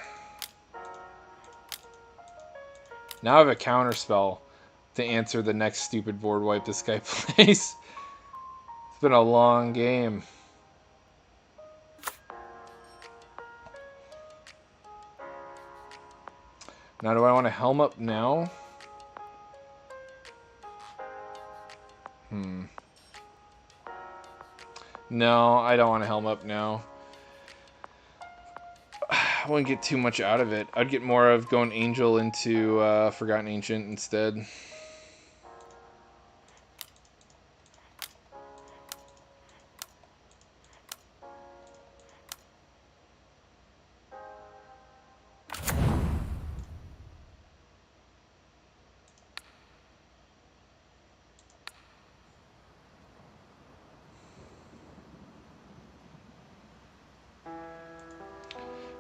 Now I have a counter spell. to answer the next stupid board wipe this guy plays. It's been a long game. Now, do I want to helm up now? No, I don't want to helm up now. I wouldn't get too much out of it. I'd get more of going Angel into Forgotten Ancient instead.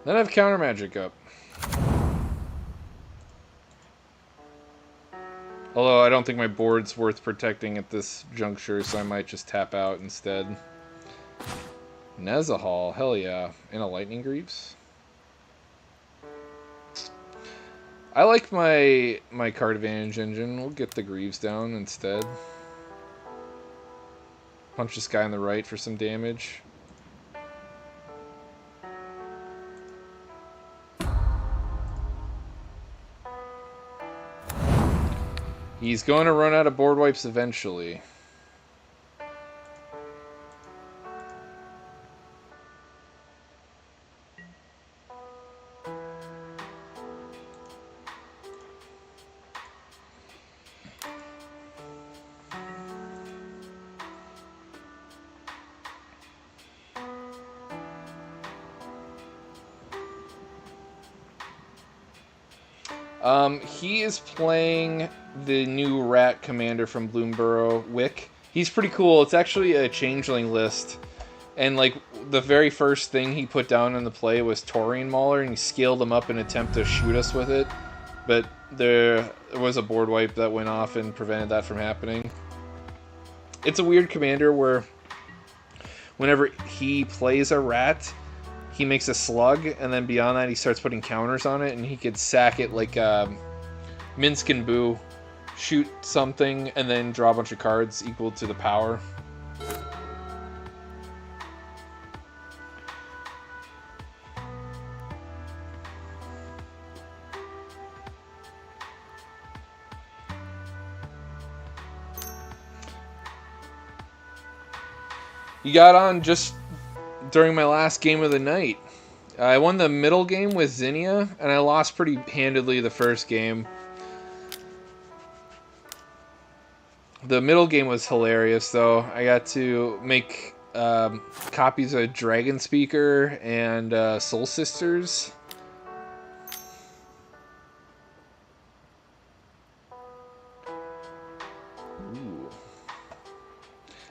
Then I have Counter Magic up. Although I don't think my board's worth protecting at this juncture, so I might just tap out instead. Nezahal, hell yeah. And a Lightning Greaves. I like my card advantage engine. We'll get the Greaves down instead. Punch this guy on the right for some damage. He's going to run out of board wipes eventually. He is playing the new rat commander from Bloomborough, Wick. He's pretty cool. It's actually a changeling list. And, like, the very first thing he put down in the play was Taurian Mauler, and he scaled him up in an attempt to shoot us with it. But there was a board wipe that went off and prevented that from happening. It's a weird commander where whenever he plays a rat, he makes a slug, and then beyond that he starts putting counters on it, and he could sack it like Minsk and Boo, shoot something, and then draw a bunch of cards equal to the power. You got on just during my last game of the night. I won the middle game with Zinnia, and I lost pretty handedly the first game. The middle game was hilarious, though. I got to make copies of Dragon Speaker and Soul Sisters. Ooh.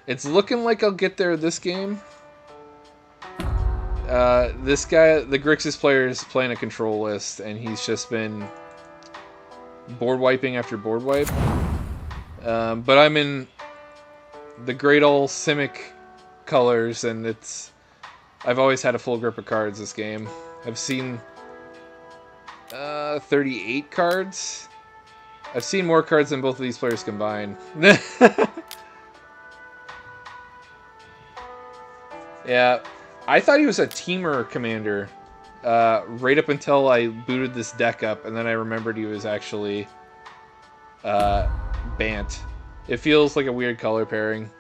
It's looking like I'll get there this game. This guy, the Grixis player, is playing a control list, and he's just been board wiping after board wipe. But I'm in the great old Simic colors, and I've always had a full grip of cards this game. I've seen 38 cards. I've seen more cards than both of these players combined. Yeah, I thought he was a teamer commander right up until I booted this deck up, and then I remembered he was actually Bant. It feels like a weird color pairing.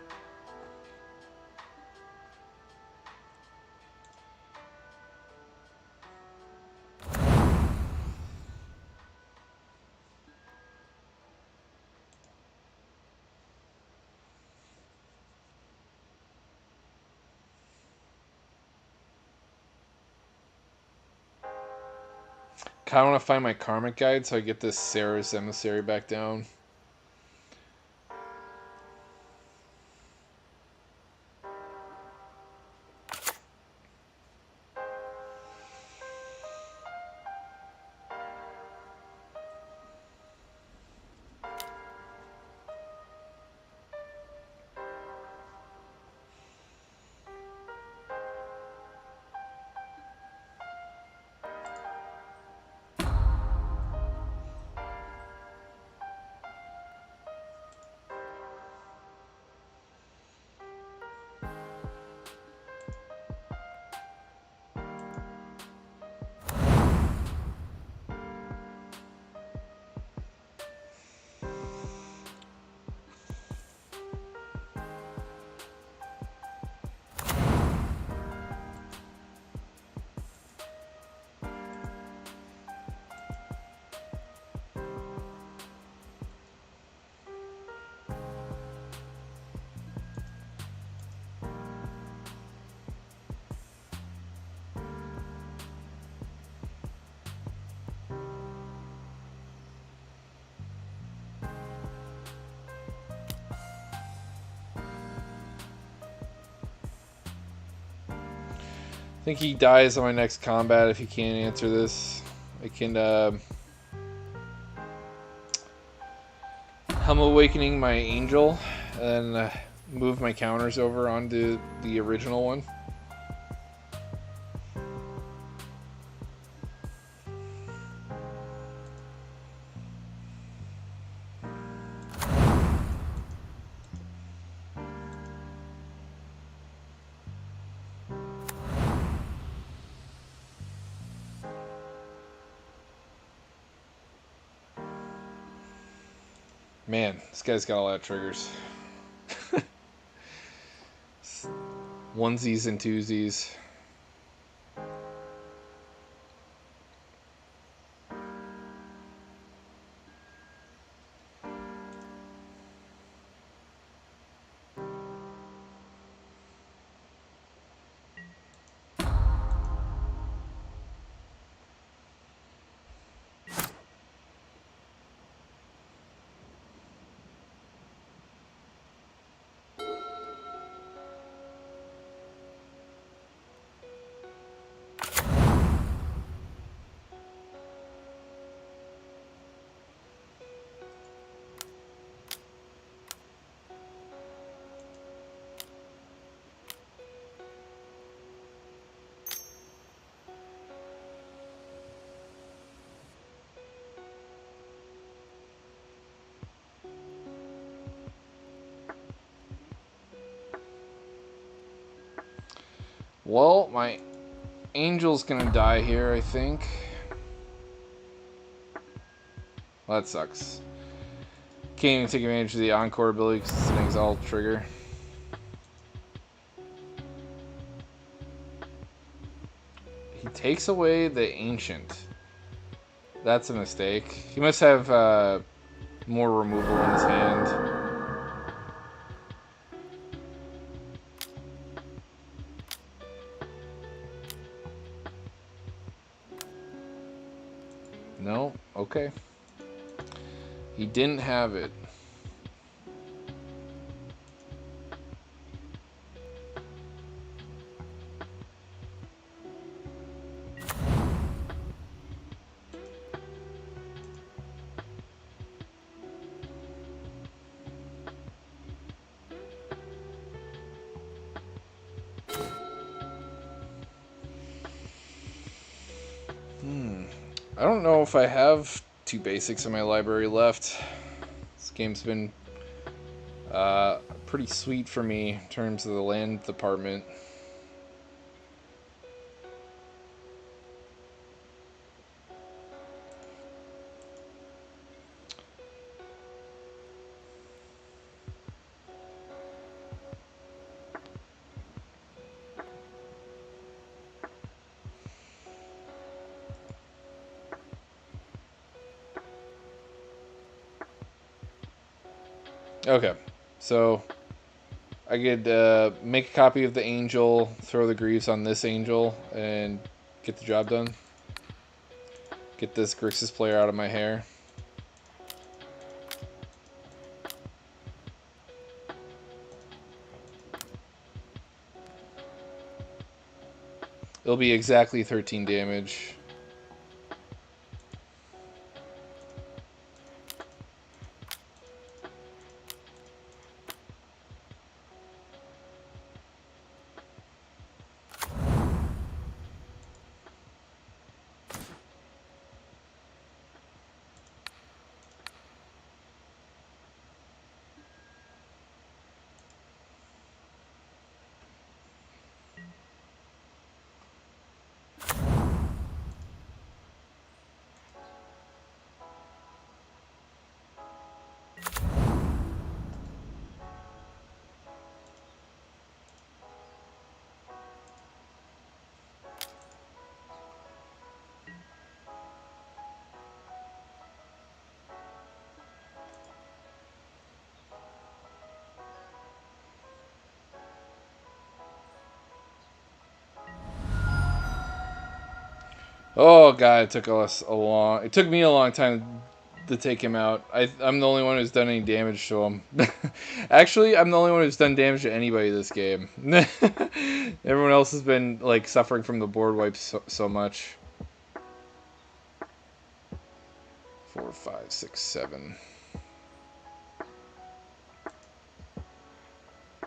I want to find my Karmic Guide so I get this Sarah's Emissary back down. I think he dies on my next combat if he can't answer this. I can Helm Awakening my Angel and move my counters over onto the original one. Man, this guy's got a lot of triggers. Onesies and twosies. Well, my Angel's gonna die here, I think. Well, that sucks. Can't even take advantage of the Encore ability because it's an Exalt trigger. He takes away the Ancient. That's a mistake. He must have more removal in his hand. No? Okay. He didn't have it. I don't know if I have 2 basics in my library left. This game's been pretty sweet for me in terms of the land department. Okay, so I could make a copy of the Angel, throw the Greaves on this Angel, and get the job done. Get this Grixis player out of my hair. It'll be exactly 13 damage. Oh god, it took us a long. It took me a long time to take him out. I'm the only one who's done any damage to him. Actually, I'm the only one who's done damage to anybody this game. Everyone else has been like suffering from the board wipes so much. 4, 5, 6, 7. I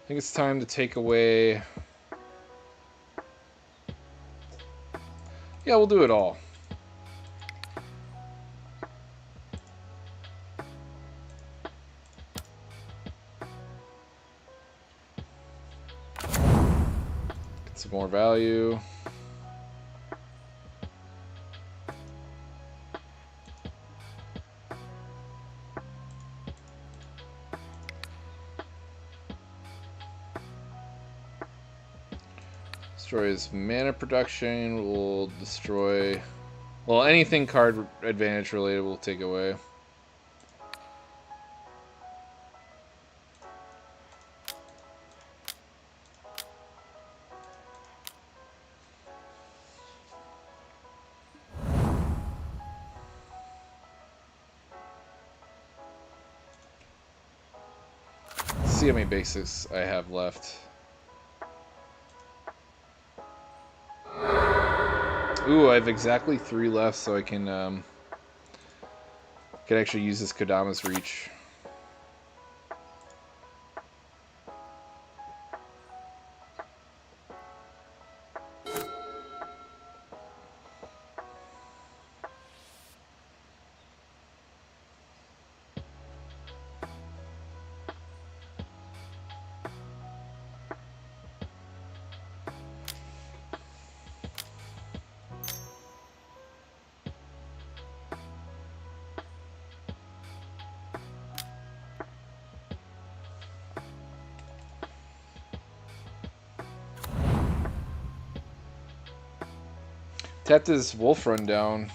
think it's time to take away. Yeah, we'll do it all. Get some more value. Destroys mana production. Will destroy. Well, anything card advantage related will take away. Let's see how many basics I have left. Ooh, I have exactly 3 left, so I can actually use this Kodama's Reach. Tapped his Wolf Run down.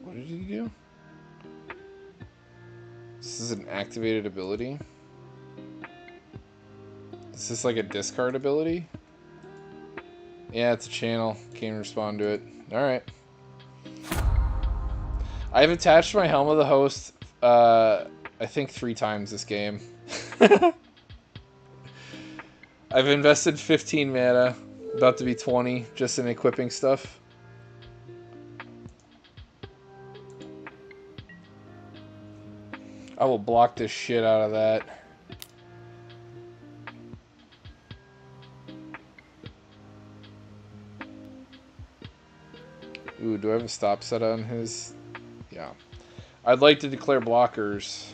What did he do? This is an activated ability. Is this like a discard ability? Yeah, it's a channel. Can't respond to it. Alright. I've attached my Helm of the Host, I think 3 times this game. I've invested 15 mana, about to be 20, just in equipping stuff. I will block this shit out of that. Ooh, do I have a stop set on his? Yeah. I'd like to declare blockers.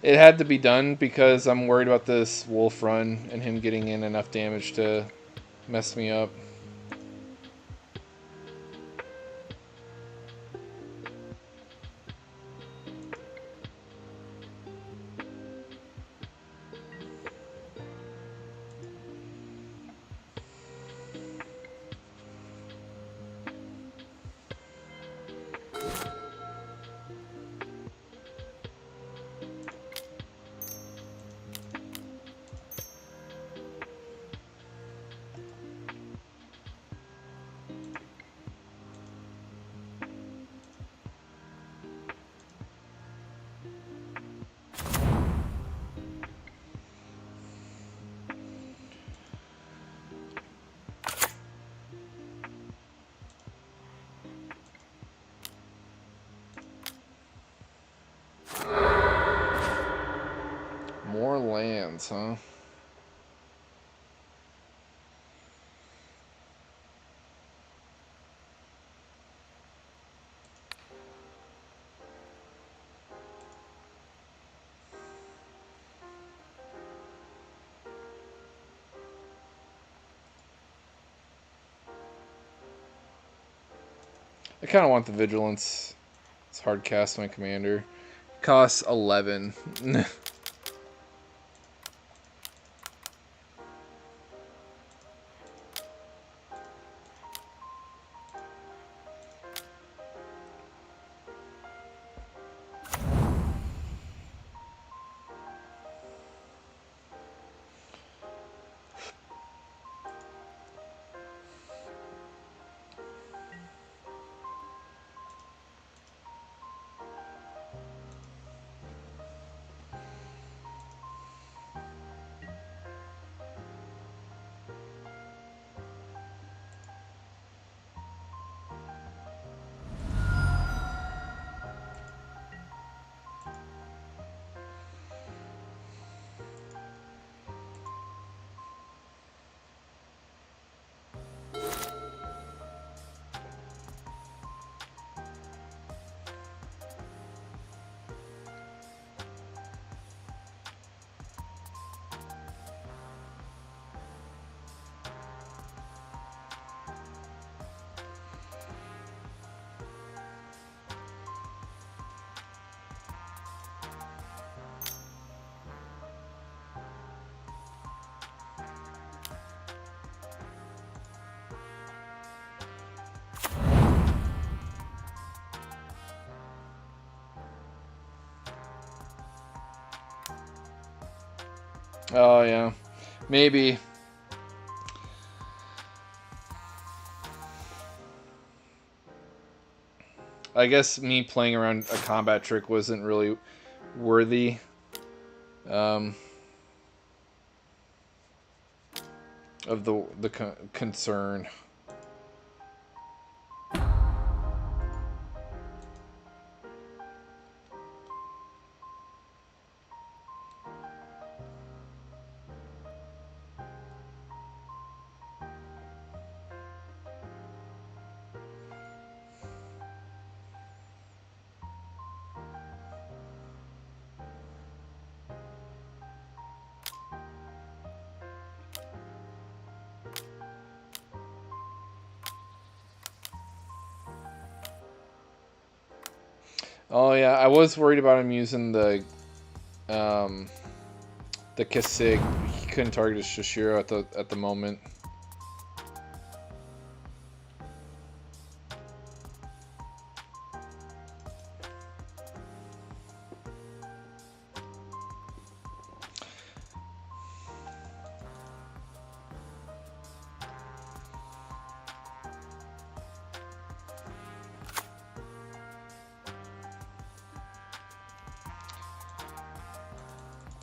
It had to be done because I'm worried about this Wolf Run and him getting in enough damage to mess me up. vigilance, huh? I kind of want the vigilance. It's hard cast my commander. Costs 11. Oh, yeah. Maybe. I guess me playing around a combat trick wasn't really worthy. Um, of the concern. Oh yeah, I was worried about him using um, the Kasig. He couldn't target his Shishiro at the moment.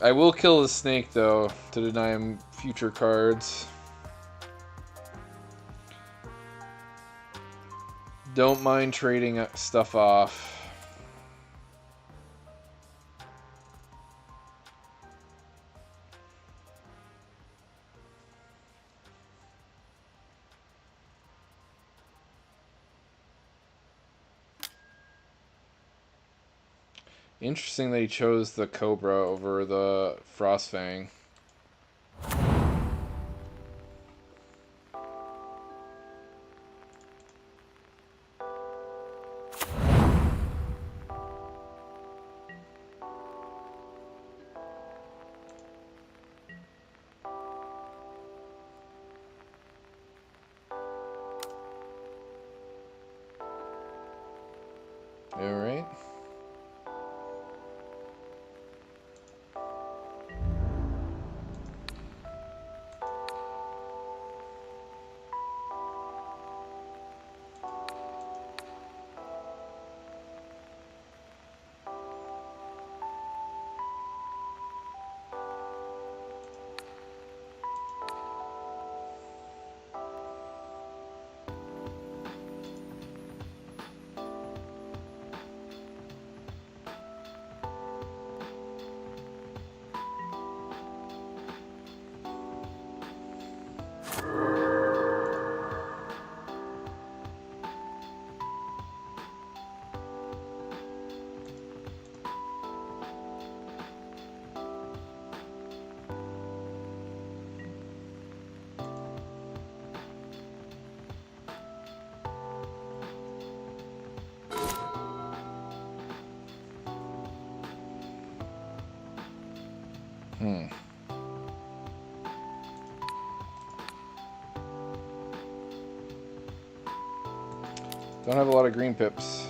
I will kill the snake though to deny him future cards. Don't mind trading stuff off. Interesting that he chose the Cobra over the Frostfang. Alright. Hmm. Don't have a lot of green pips.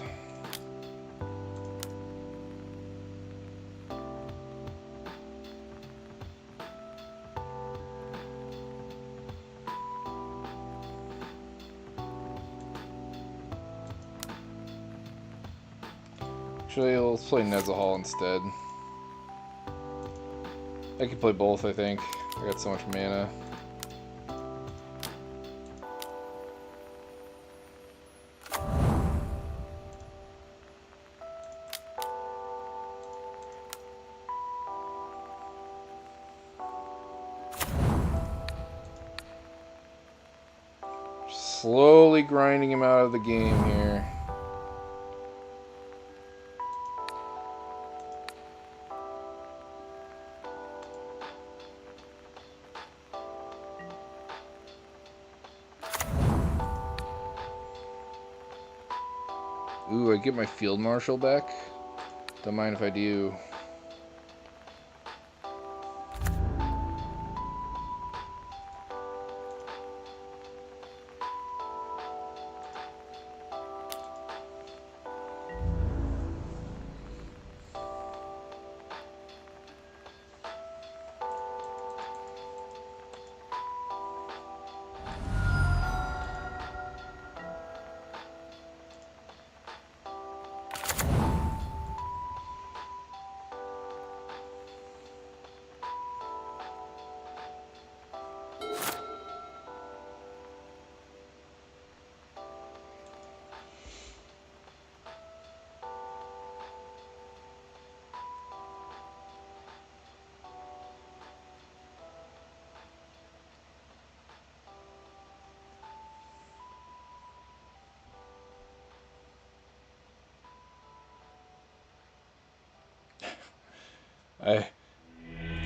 Actually, let's play Nezahal instead. I could play both, I think. I got so much mana. Slowly grinding him out of the game here. Ooh, I get my Field Marshal back? Don't mind if I do.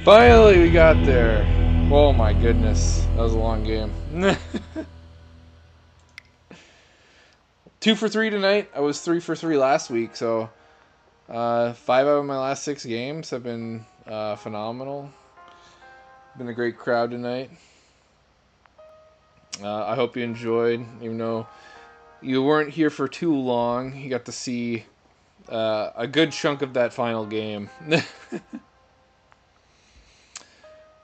Finally we got there. Oh my goodness. That was a long game. 2 for 3 tonight. I was 3 for 3 last week, so 5 out of my last 6 games have been phenomenal. Been a great crowd tonight. I hope you enjoyed, even though you weren't here for too long. You got to see a good chunk of that final game.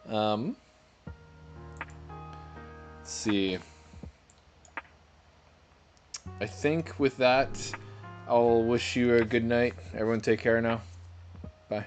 Let's see. I think with that, I'll wish you a good night. Everyone take care now. Bye.